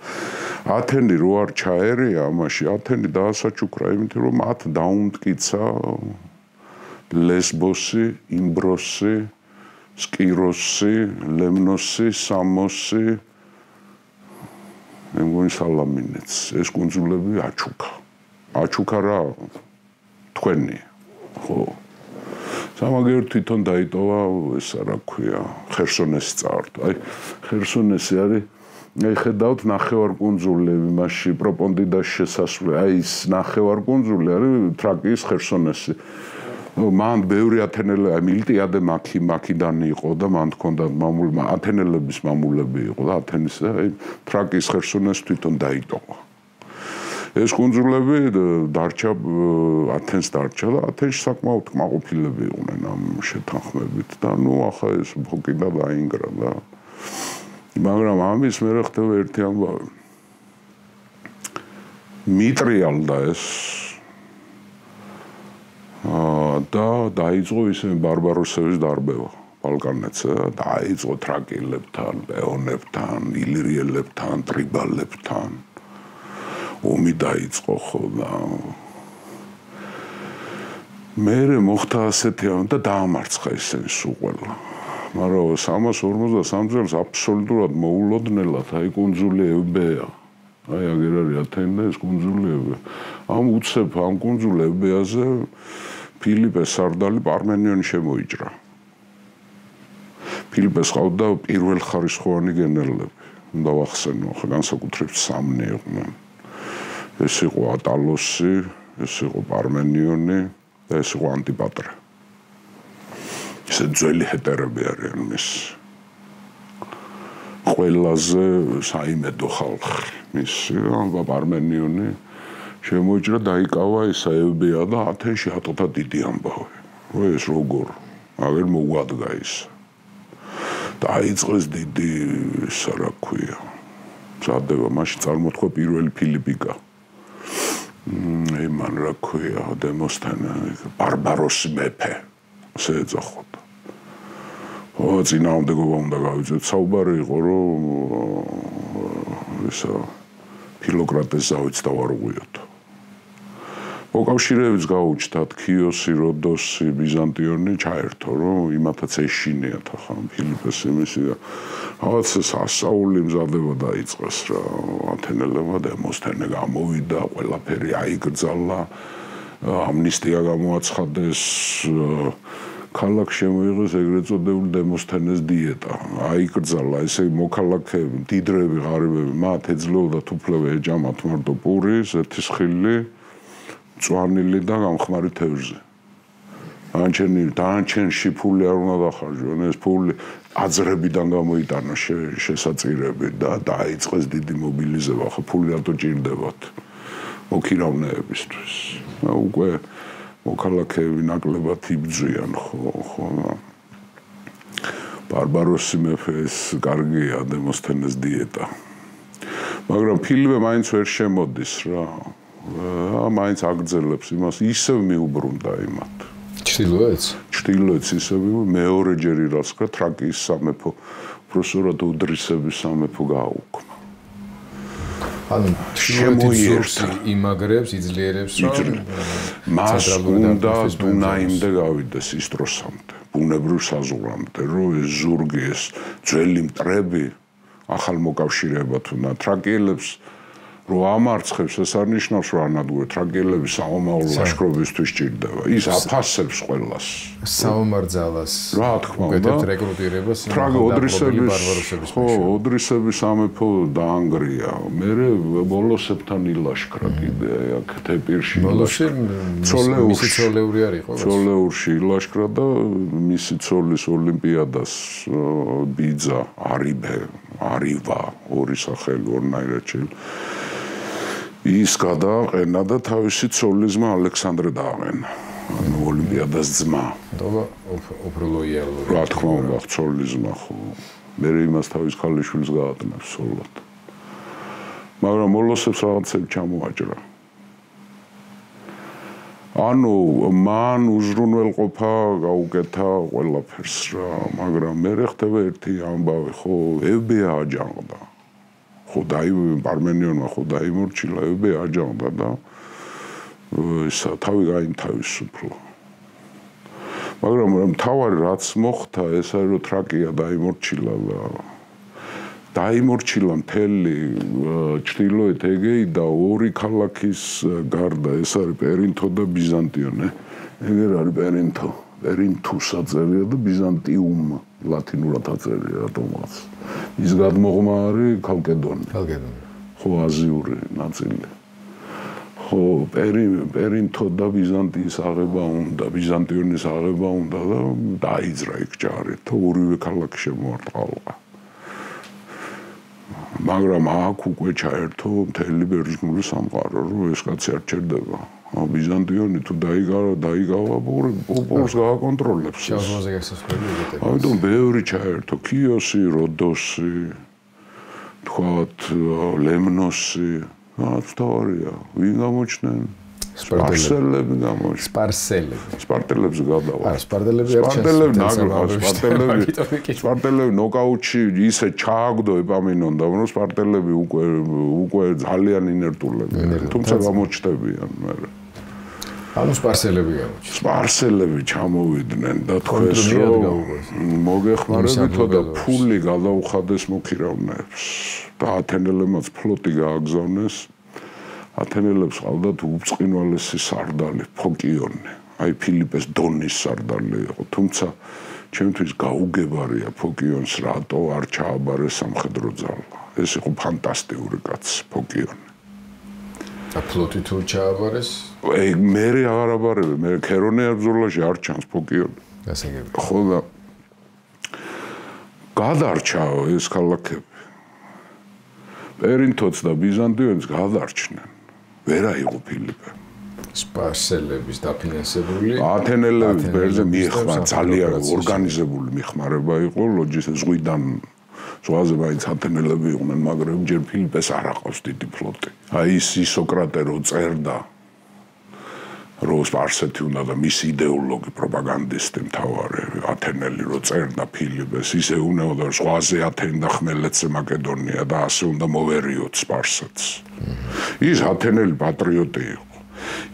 ათენი რო არ ჩაერია ამაში, ათენი დაასაჩუქრა, იმიტომ რომ მათ დაუმტკიცა ლესბოსი, იმბროსი, სკიროსი, ლემნოსი, სამოსი, მე მგონი სალამინეც, ეს კუნძულები აჩუქა რა თქვენი, ხო. სამაგერ თვითონ დაიტოვა ესა რა ქვია, ხერსონესი წაართვა. აი ხერსონესი არის, აი ხედავთ ნახევარკუნძული, მასში პროპონდიდას შესასვლელი, აი ის ნახევარკუნძული არის თრაკიის ხერსონესი. მან ბევრი ათენელე მილტიადე მაქიდანი იყო და მან თქონდა მამული ათენელების მამულები იყო და ათენის თრაკიის ხერსონეს თვითონ დაიტოვა. ეს კუნძულები დარჩა ათენს დარჩა და ათენში საკმაოდ კმაყოფილები იყვნენ ამ შეთანხმებით და ახლა ეს ფოკიდა დაინგრა და მაგრამ ამის მერე ხდება ერთი ამბავი. მიტრიალდა ეს და დაიწყო ისე ბარბაროსების დარბევა ბალკანეთზე და დაიწყო თრაკიელებთან, პეონებთან, ილირიელებთან, ტრიბალებთან ომი დაიწყო ხო და მერე მოხდა ასეთი და დაამარცხა ისინი სულ ყველა. მაგრამ 353 წელს აბსოლუტურად მოულოდნელად აი კუნძული ევბეა. აი აგერ არის ათენი და ეს კუნძული ევბეა. ამ უცებ ამ კუნძულ ევბეაზე ფილიპეს სარდალი პარმენიონი შემოიჭრა. ფილიპეს ყავდა პირველ ხარისხოვანი გენერლები. უნდა ვახსენო, ხო განსაკუთრებით სამნი იყვნენ. ეს იყო ატალოსი, ეს იყო პარმენიონი და ეს იყო ანტიპატრე. ეს ძველი ჰეტერები არიან მის. ყველაზე საიმედო ხალხი მის პარმენიონი შემოიჭრა დაიკავა ისა ევბეა და ათენში ატოთა დიდი ამბავი. ეს როგორ აღარ მოგვადგა ის. დაიწყეს დიდი ისა რა ქვია. მზადება მაშინ წარმოთქვა პირველი ფილიპიკა. მან რა ქვია დემოსთენა ბარბაროსი მეფე. ასე ეძახოდა. წინააღმდეგობა უნდა გავიწევთ. საუბარი იყო რომ ისა ფილოკრატეს ზავით დავარღვიოთ. მოკავშირეებს გაუჩნდათ ქიოსი, როდოსი, ბიზანტიონი ჩაერთო, რომ იმათაც ეშინიათ ახლა ფილიპეს იმისი და რაღაც სასაული მზადება დაიწყეს რა ათენელებმა დემოსთენე გამოვიდა, ყველაფერი აიგრძალა, ამნისტია გამოაცხადეს, ქალაქ შემოიღეს ეგრეთ წოდებული დემოსთენეს დიეტა. აიგრძალა ესე მოქალაქეები, მდიდრები, ღარიბები, მათ ეძლეოდათ უფლება ეჯამათ მარტო პური, ზეთისხილი, მწვანილი და გამხმარი თევზი. დანარჩენში ფული არ უნდა დახარჯონ, ეს ფული აძრებიდან გამოიტანა შესაწირები და დაიწყეს დიდი მობილიზება. ხო ფული რატო ჭირდებათ მოქირავნეებისთვის. უკვე მოქალაქეები ნაკლებად იბრძვიან ხო ბარბაროსი მეფეს კარგია დემოსთენეს დიეტა. მაგრამ ფილიპე მაინც ვერ შემოდის რა. მაინც აგრძელებს იმას, ისევ მიუბრუნდა იმათ. ჩრდილოეთს ისევ მეორეჯერ ირაცხა თრაკიის სამეფო, უბრალოდ უდრისების სამეფო გააუქმა. ანუ შემოიერთა იმაგრებს, იძლიერებს რომ მას უნდა დუნაიმდე გავიდეს ისტროსამდე, ბუნებრივ საზღვრამდე, რომ ეს ზურგი, ეს ძველი მტრები ახალ მოკავშირეებად უნდა თრაკიელებს რო ამარცხებს, ეს არ ნიშნავს რომ ანადგურე თრაკიელების საომარო ლაშქრობისთვის ჭირდება. ის აფასებს ყველას. საომარძალას. რა თქმა უნდა. რეკრუტირებას ოდრისების სამეფო დაანგრია. მერე ბოლოსებთან ილაშქრა კიდე აქ თეპირში. ბოლოსი ცოლეური არ იყო. ცოლეურში ილაშქრა და მისი ცოლის ოლიმპიადას ბიძა არივა ორი სახელი ორნაირად შეიძლება ის გადააყენა და თავისი ცოლის ძმა ალექსანდრე დააყენა. ანუ ოლიმპიადას ძმა. და უფრო ლოიალური. რა თქმა უნდა, ცოლის ძმა ხო. მე იმას თავის ქალიშვილს გაატნევს სოლოდ. მაგრამ მოლოსებს რაღაცები ჩამოაჭრა. ანუ მან უზრუნველყოფა გაუკეთა ყველაფერს რა, მაგრამ მე ხდება ერთი ამბავი ხო, ევბეა აჯანყდა. ხო პარმენიონმა ხო დაიმორჩილა ევბე აჯანყდა და ისა თავი გაინთავისუფლა. მაგრამ მთავარი რაც მოხდა ეს არის რომ თრაკია დაიმორჩილა და დაიმორჩილა მთელი ჩრდილოეთ ეგეი და ორი ქალაქის გარდა ეს არის პერინთო და ბიზანტიონე. ეგერ არის პერინთუს აწერია და ბიზანტიუმ ლათინურად აწერია რატომაც. ის გადმოღმა არის ქალკედონი. ხო აზიური ნაწილი. ხო, პერინთო და ბიზანტიის აღება უნდა, ბიზანტიონის აღება უნდა და დაიძრა იქ ჯარი, თუ ორივე ქალაქი შემოარტყალა. მაგრამ აქ უკვე ჩაერთო მთელი ბერძნული სამყარო, რომ ეს კაცი არ ჩერდება. ბიზანტიონი თუ დაიგავა, პოპოვს გააკონტროლებს. შავზე გასასვლელი ეგეთია. ამიტომ ბევრი ჩაერთო, ქიოსი, როდოსი, თქვათ ლემნოსი, თავარია, ვინ გამოჩნდნენ? სპარსელები გამოჩნდნენ. სპარტელებს გადავა. სპარტელები ნოკაუტში ისე ჩააგდო ეპამინონდა, რომ სპარტელები უკვე ძალიან ინერტულები. თუმცა გამოჩნდებიან მერე. ანუ სპარსელები ჩამოვიდნენ და თქვეს რომ მოგეხმარებითო და ფული გადაუხადეს მოქირავნეებს და ათენელებმაც ფლოტი გააგზავნეს. ათენელებს ყავდათ უწყინვალესი სარდალი ფოკიონი, აი ფილიპეს დონის სარდალი იყო, თუმცა ჩემთვის გაუგებარია ფოკიონს რატო არ ჩააბარეს სამხედრო ძალა. ეს იყო ფანტასტიკური კაცი ფოკიონი. და ფლოტი თუ ჩააბარეს? მე აღარ აბარებ, მე ქერონეარ ბრძოლაში არ ჩანს ფოკიონი. გასაგები. ხო და გადარჩა ეს ქალაქები. პერინთოც და ბიზანტიონიც გადარჩნენ. ვერ აიღო ფილიპე. სპარსელების დაფინანსებული ათენელების ბერზე მიეხმარა ძალიან ორგანიზებული მიხმარება იყო ლოჯისტიკის ზღვიდან ზღვაზე მაინც ათენელები იყვნენ, მაგრამ ჯერ ფილიპეს არ აყავს დიდი ფლოტი. აი ის სოკრატე რო წერდა რომ სპარსეთი უნდა და მისი იდეოლოგი პროპაგანდისტი მთავარი ათენელი რო წერდა ფილიპეს ისე უნდა ზღვაზე ათენი და ხმელეთზე მაკედონია და ასე უნდა მოვერიოთ სპარსეთს. ის ათენელი პატრიოტი იყო.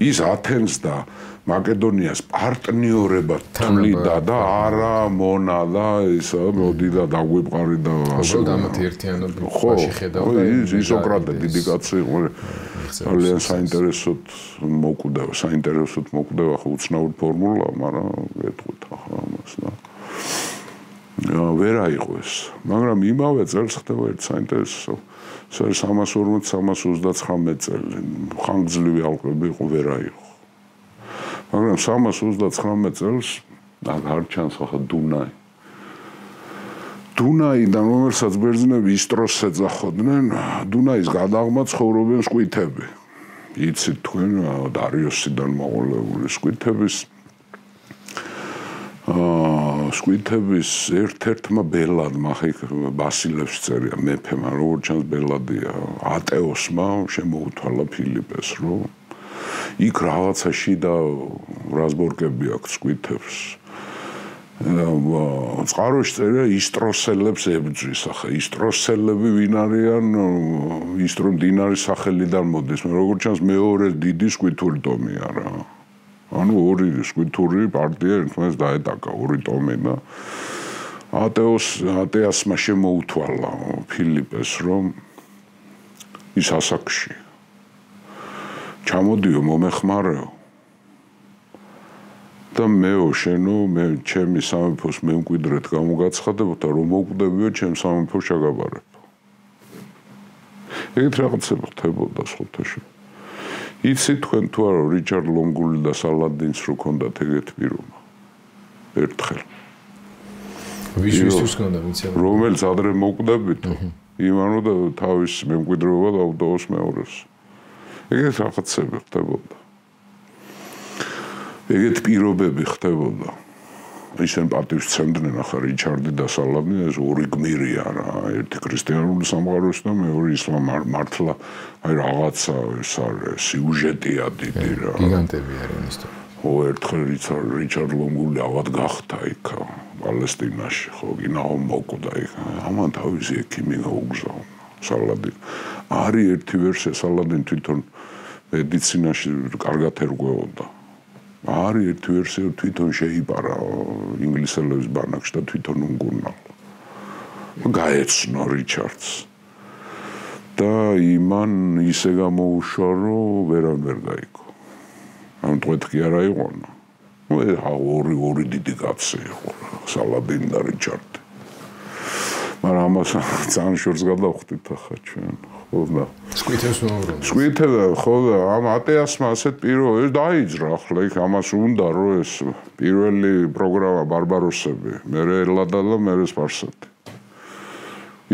ის ათენს და მაკედონიას პარტნიორებად თვლიდა და არა მონა და ისა მოდიდა დაგვიყვარი და ასე. ამათ ერთიანობაში ხედავდა ის სოკრატე დიდი კაცი იყო. ძალიან საინტერესოდ მოკვდება ხო უცნაური ფორმულა, მაგრამ ეთქვით ახლა ამას და ვერ აიღო ეს. მაგრამ იმავე წელს ხდება ერთ საინტერესო 340-339 წელი ხანგრძლივი ალყები იყო ვერ აიღო. მაგრამ 339 წელს არ ჩანს ახლა დუნაი. დუნაიდან რომელსაც ბერძნები ისტროს ეძახოდნენ, დუნაის გადაღმა ცხოვრობენ სკვითები. იცით თქვენ დარიოსიდან მოყოლებული სკვითების ერთ-ერთმა ბელადმა ბასილევს წერია მეფემ, როგორც ჩანს ბელადია, ატეოსმა შემოუთვალა ფილიპეს, რომ იქ რაღაცაში და რაზბორკები აქვს სკვითებს. წყაროში წერია ისტროსელებს ებძვის, ახლა ისტროსელები ვინ არიან? დინარის სახელიდან მოდის, მაგრამ როგორც ჩანს მეორე დიდი სკვითური ტომია რა. ანუ ორი სკვითური პარტია ერთმანეთს დაეტაკა, ორი ტომი და ატეასმა შემოუთვალა ფილიპეს, რომ ის ასაკში ჩამოდიო მომეხმარეო და მეო შენო მე ჩემი სამეფოს მემკვიდრედ გამოგაცხადებო და რომ მოვკვდებიო ჩემ სამეფოს შეგაბარებო. ეგეთ რაღაცები ხდებოდა სხვათაშორ. იცით თქვენ თუ არა რიჩარდ ლონგული და სალადინს რო ქონდათ ეგეთი პირობა? ერთხელ. ვისთვის ქონდა ვიცი? რომელიც ადრე მოვკვდებითო, იმანო და თავის მემკვიდრეობა დაუდაოს მეორეს. ეგეთ რაღაცები ხდებოდა. ეგეთ პირობები ხდებოდა. ისინი პატივს სცემდნენ ახლა რიჩარდი და სალადინი, ეს ორი გმირია რა, ერთი ქრისტიანული სამყაროს და მეორე ისლამ მართლა, აი რაღაცა ეს არის სიუჟეტია დიდი რა. გიგანტები არიან ის. ხო, ერთხელ რიჩარდ ლონგული ავად გახდა იქ პალესტინაში, ხო, გინაო მოკვდა იქ. ამან თავისი ექიმი გაუგზავნა სალადინი. არის ერთი ვერსია სალადინი თვითონ მედიცინაში კარგად ერკვეოდა. არის ერთი ვერსია თვითონ შეიპარა ინგლისელების ბანაკში და თვითონ უნგუნალ. გაეცნო რიჩარდს. და იმან ისე გამოუშვა, რომ ვერ გაიგო. ამ თქვენ კი არა იყონა. ორი დიდი კაცი იყო, სალადინი და რიჩარდი. მაგრამ ამას ძალიან შორს გადავხვდით ახლა ჩვენ. ხო და სკვითებს ვუბრუნდით. სკვითები ხო და ამ ატეასმა ასეთ პირობებს დაიძრა ახლა იქ ამას უნდა რომ ეს პირველი პროგრამა ბარბაროსები, მერე ელადა და მერე სპარსეთი.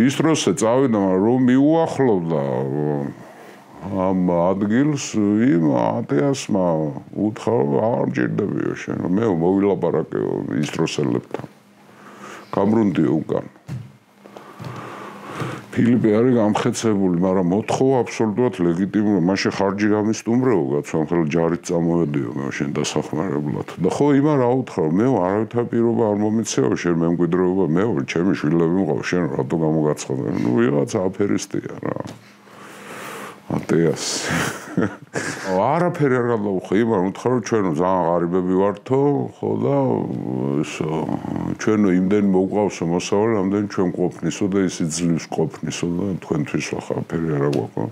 ის დროზე წავიდა, რომ მიუახლოვდა ამ ადგილს იმ ატეასმა უთხრა არ მჭირდებიო შენ მე მოვილაპარაკეო ის დროსელებთან. გამრუნდიო უკან. ფილიპე არის გამხეცებული, მაგრამ მოთხოვა აბსოლუტურად ლეგიტიმური. მაშინ ხარჯი გამისტუმრეო, გაცან ხელა ჯარით წამოვედიო მე შენ დასახმარებლად. და ხო იმა რა უთხრა, მე არავითარ პირობა არ მომიცეო შენ მემკვიდრეობა, მე ჩემი შვილები მყავს, შენ რატო გამოგაცხადე? ნუ ვიღაცა აფერისტია რა. ატეას. არაფერი არ გადაუხე, იმან უთხრა რომ ჩვენო ძალიან ღარიბები ვართო, ხო და ჩვენო იმდენი მოუყავსო მოსავალი, ამდენი ჩვენ ყოფნისო და ის იძლივს ყოფნისო და თქვენთვის ახლა ფერი არ აგვაქვს.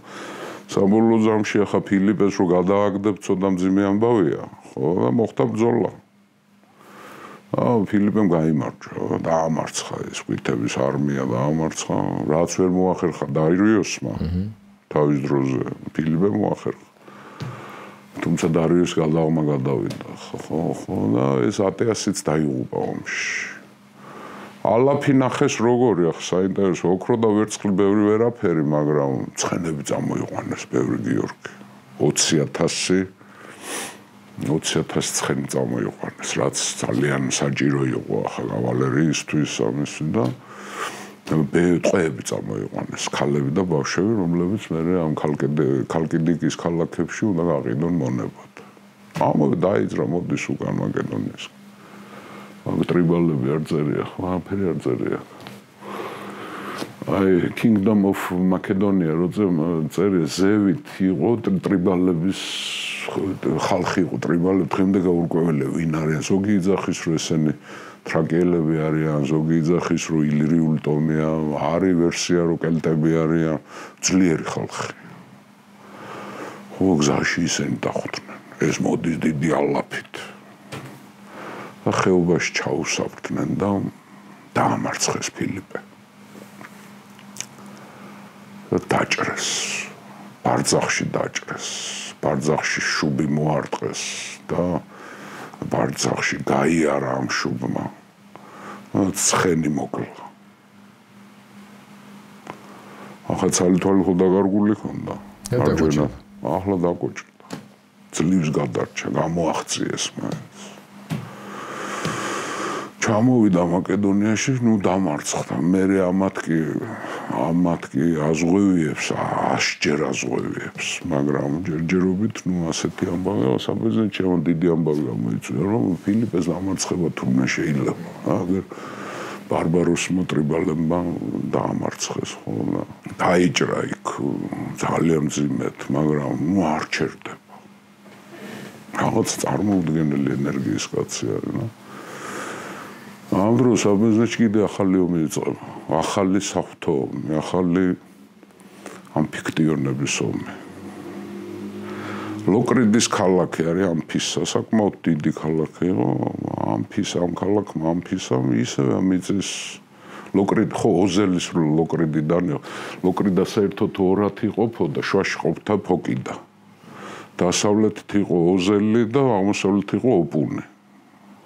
საბოლოო ზამში ახლა ფილიპეს რო გადააგდებ ცოტა მძიმე ამბავია, ხო და მოხდა ბრძოლა. ფილიპემ გაიმარჯვა, დაამარცხა ეს სკვითების არმია დაამარცხა, რაც ვერ მოახერხა დარიოსმა. თავის დროზე ფილიპე მოახერხა. თუმცა დარიოს გადაღმა გადავიდა. ხო და ეს ატეასიც დაიღუპა ომში. ალაფი ნახეს როგორი ახლა საინტერესო ოქრო და ვერცხლი ბევრი ვერაფერი, მაგრამ ცხენები წამოიყვანეს ბევრი გიორგი. 20,000 ცხენი წამოიყვანეს, რაც ძალიან საჭირო იყო ახლა კავალერიისთვის ამისი და ტყვეები წამოიყვანეს, ქალები და ბავშვები, რომლებიც მერე ამ ქალკიდიკის ქალაქებში უნდა გაყიდონ მონებად. ამოვე დაიძრა მოდის უკან მაკედონიის. მაგ ტრიბალები არ წერია, ყველაფერი არ წერია. აი, Kingdom of Macedonia, როცა წერია ზევით იყო ტრიბალების ხალხი იყო ტრიბალები, დღემდე გაურკვეველი ვინ არიან, ზოგი იძახის რომ ესენი თრაკიელები არიან, ზოგი იძახის რომ ილირიული ტომია, არის ვერსია რომ კელტები არიან, ძლიერი ხალხი. ხო გზაში ისინი დახვდნენ, ეს მოდის დიდი ალაფით. და ხეობაში ჩაუსაფრდნენ და დაამარცხეს ფილიპე. დაჭრეს, ბარძახში დაჭრეს, ბარძახში შუბი მოარტყეს და ბარძახში გაიარა ამ შუბმა. ცხენი მოკლა. ახლა ცალ-თვალი ხო დაგარგული ხონდა. ახლა დაკოჭდა. ძლივს გადარჩა, გამოაღწიეს მას. ჩამოვიდა მაკედონიაში, ნუ დამარცხდა. მერე ამათკი აზღვევიებს, 100-ჯერ აზღვევიებს, მაგრამ ჯერჯერობით ნუ ასეთი ამბავი, საბერძნეთში ამ დიდი ამბავი გამოიწვია, რომ ფილიპეს დამარცხება თურმე შეიძლება. აგერ ბარბაროსმა ტრიბალებმა დაამარცხეს, ხო და დაიჭრა იქ ძალიან მძიმედ, მაგრამ ნუ არ ჩერდება. რაღაც წარმოუდგენელი ენერგიის კაცი არის, რა. ამ დროს საბერძნეთში კიდე ახალი ომი იწყება. ახალი საღვთო ომი, ახალი ამფიქტიონების ომი. ლოკრიდის ქალაქი არის ამფისა, საკმაოდ დიდი ქალაქი იყო. ამ ქალაქმა ამფისამ ისევე მიწის ლოკრიდი ხო ოზელის ლოკრიდიდან იყო. ლოკრიდა საერთოდ ორად იყოფოდა, შუაში ყოფდა ფოკიდა. დასავლეთით იყო ოზელი და აღმოსავლეთით იყო ოპუნე.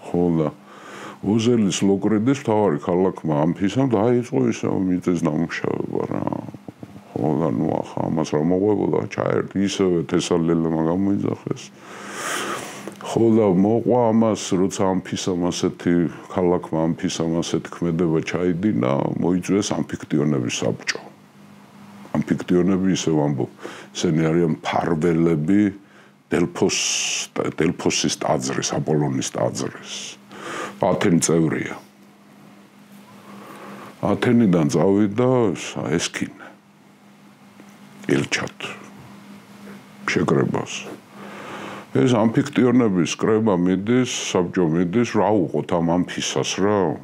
ხო და ოზელის ლოკრიდის მთავარი ქალაქმა ამფისამ დაიწყო ისევ მიწის დამუშავება რა. ხო და ნუ ახლა ამას რა მოყვებოდა, ჩაერთ ისევე თესალელებმა გამოიძახეს. ხო და მოყვა ამას, როცა ამფისამ ასეთი ქალაქმა ამფისამ ასეთი ქმედება ჩაიდინა, მოიწვიეს ამფიქტიონების საბჭო. ამფიქტიონები ისევ ამბობ, ესენი არიან ფარველები დელფოსის ტაძრის, აპოლონის ტაძრის. ათენი წევრია. ათენიდან წავიდა ესქინე. ელჩად. შეკრებას. ეს ამფიქტიონების კრება მიდის, საბჭო მიდის, რა უყოთ ამ ამფისას რა.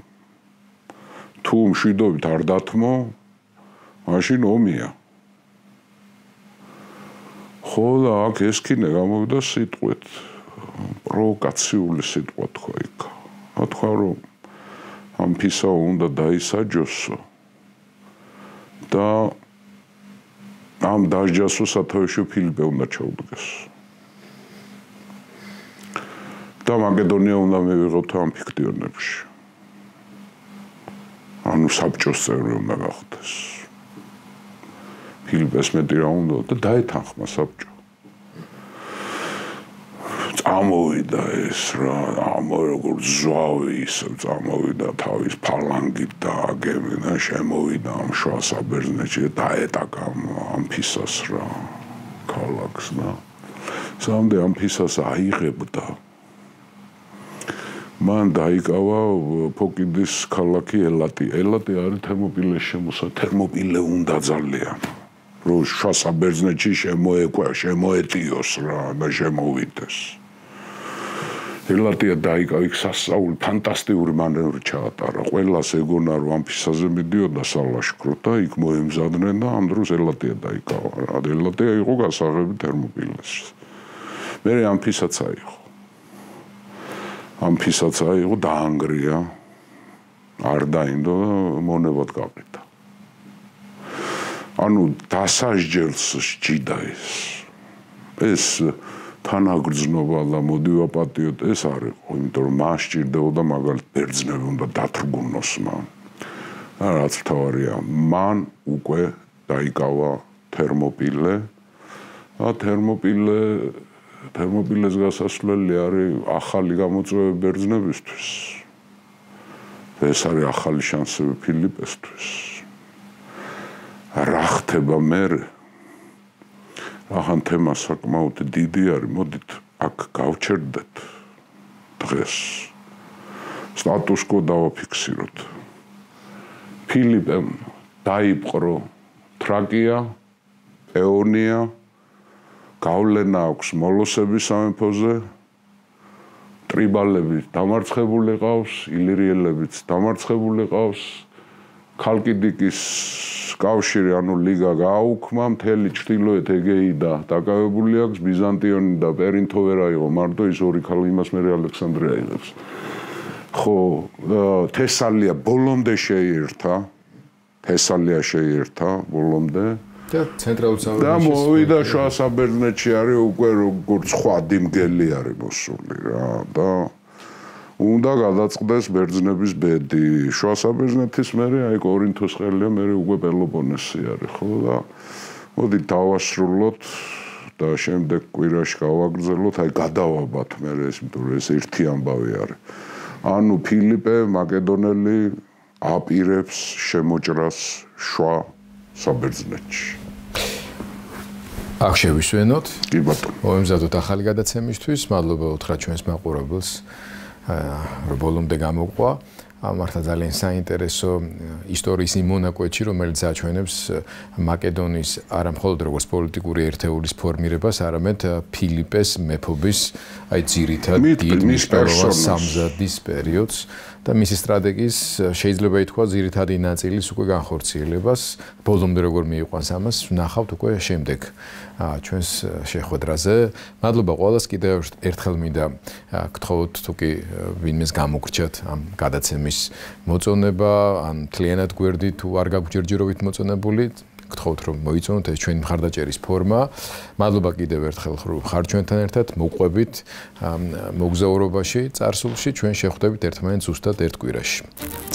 თუ მშვიდობით არ დათმო, მაშინ ომია. ხო და აქ ესქინე გამოვიდა სიტყვით. პროვოკაციული სიტყვა თქვა იქ. თქვა რომ ამფისა უნდა დაისაჯოსო და ამ დასჯასო სათავეში ფილიპე უნდა ჩაუდგეს. და მაკედონია უნდა მივიღოთ ამ ფიქტიონებში. ანუ საბჭოს წევრი უნდა გახდეს. ფილიპეს მეტი რა უნდა და დაეთანხმა საბჭო. წამოვიდა ეს რა, როგორც ზვავი ისევ წამოვიდა თავის ფალანგით და აგებინა შემოვიდა ამ შუა საბერძნეთში და დაეტაკა ამ ფისას რა, ქალაქს და სამდე ამ ფისას აიღებდა. მან დაიკავა ფოკიდის ქალაქი ელატი. ელატი არის თერმოპილეს შემოსა. თერმოპილე უნდა ძალიან. რომ შუა საბერძნეთში შემოეტიოს რა და შემოვიდეს. ელატია დაიკავა იქ სასწაული ფანტასტიკური მანევრი ჩაატარა. ყველას ეგონა რომ ამ ფისაზე მიდიოდა სალაშქროდ და იქ მოემზადნენ და ამ დროს ელატია დაიკავა რა. ელატია იყო გასაღები თერმოპილესში. მე ამ ფისაც აიღო. ამ ფისაც აიღო დაანგრია. არ დაინდო და მონებად გაყიდა. ანუ დასაჯელს სჯიდა ეს თანაგრძნობა და მოდი ვაპატიოთ ეს არ იყო, იმიტომ რომ მას სჭირდებოდა მაგალითად ბერძნები უნდა დათრგუნოს მან. რაც თავარია, მან უკვე დაიკავა თერმოპილე. თერმოპილეს გასასვლელი არის ახალი გამოწვევები ბერძნებისთვის. ეს არის ახალი შანსები ფილიპესთვის. რა ხდება მერე? ახან თემა საკმაოდ დიდი არის, მოდით აქ გავჩერდეთ დღეს. სტატუს კო დავაფიქსიროთ. ფილიპემ დაიპყრო თრაკია, ეონია, გავლენა აქვს მოლოსების სამეფოზე, ტრიბალები დამარცხებული ყავს, ილირიელებიც დამარცხებული ყავს, ქალკიდიკის კავშირი ანუ ლიგა გააუქმა, მთელი ჩრდილოეთ ეგეიდა დაკავებული აქვს, ბიზანტიონი და პერინთო ვერ აიღო, მარტო ის ორი ქალი იმას მერე ალექსანდრე აიღებს. ხო, თესალია ბოლომდე შეიერთა, ბოლომდე და ცენტრალურ საბერძნეთში და მოვიდა შუა საბერძნეთში არის უკვე როგორც სხვა დინგელი არის მოსული რა და უნდა გადაწყდეს ბერძნების ბედი. შუა საბერძნეთის მერე აი კორინთოს ყელია, მერე უკვე პელოპონესი არის, ხო და მოდით დავასრულოთ და შემდეგ კვირაში გავაგრძელოთ, აი გადავაბათ მერე ეს, იმიტომ რომ ეს ერთი ამბავი არის. ანუ ფილიპე მაკედონელი აპირებს შემოჭრას შუა საბერძნეთში. აქ შევისვენოთ. კი ბატონო. მოემზადოთ ახალი გადაცემისთვის. მადლობა უთხრა ჩვენს მაყურებელს. რომ ბოლომდე გამოყვა. მართლა ძალიან საინტერესო ისტორიის იმ მონაკვეთში, რომელიც აჩვენებს მაკედონიის არა მხოლოდ როგორც პოლიტიკური ერთეულის ფორმირებას, არამედ ფილიპეს მეფობის აი ძირითად დიდ მნიშვნელოვან სამზადis პერიოდს და მისი სტრატეგიის შეიძლება ითქვა ძირითადი ნაწილის უკვე განხორციელებას. ბოლომდე როგორ მიიყვანს ამას, ვნახავთ უკვე შემდეგ ჩვენს შეხვედრაზე. მადლობა ყველას, კიდევ ერთხელ მინდა გთხოვოთ თუ კი ვინმეს გამოგრჩათ ამ გადაცემის მოწონება, ან მთლიანად გვერდით თუ არ გაგვჯერჯერობით მოწონებული, გთხოვთ რომ მოიწონოთ ეს ჩვენი მხარდაჭერის ფორმა. მადლობა კიდევ ერთხელ ხარ ჩვენთან ერთად, მოყვებით მოგზაურობაში, წარსულში, ჩვენ შეხვდებით ერთმანეთს ზუსტად ერთ კვირაში.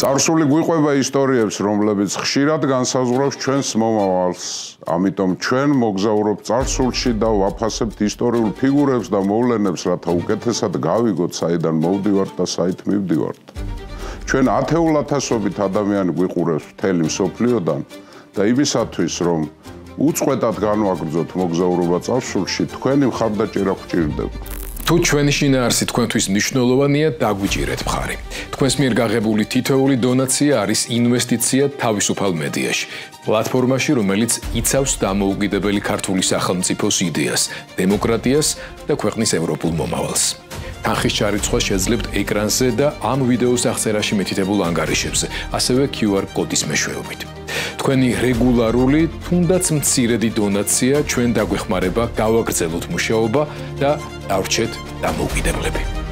წარსული გვიყვება ისტორიებს, რომლებიც ხშირად განსაზღვრავს ჩვენს მომავალს. ამიტომ ჩვენ მოგზაურობთ წარსულში და ვაფასებთ ისტორიულ ფიგურებს და მოვლენებს, რათა უკეთესად გავიგოთ, საიდან მოვდივართ და საით მივდივართ. ჩვენ ათეულათასობით ადამიანი გვიყურებს მთელი მსოფლიოდან და იმისათვის, რომ უწყვეტად განვაგრძოთ მოგზაურობა წარსულში, თქვენი მხარდაჭერა გვჭირდება. თუ ჩვენი შინაარსი თქვენთვის მნიშვნელოვანია, დაგვიჭირეთ მხარი. თქვენს მიერ გაღებული თითოეული დონაცია არის ინვესტიცია თავისუფალ მედიაში, პლატფორმაში, რომელიც იცავს დამოუკიდებელი ქართული სახელმწიფოს იდეას, დემოკრატიას და ქვეყნის ევროპულ მომავალს. თანხის ჩარიცხვა შეძლებთ ეკრანზე და ამ ვიდეოს აღწერაში მითითებულ ანგარიშებზე, ასევე QR კოდის მეშვეობით. თქვენი რეგულარული, თუნდაც მცირედი დონაცია ჩვენ დაგვეხმარება გავაგრძელოთ მუშაობა და დავრჩეთ დამოუკიდებლები.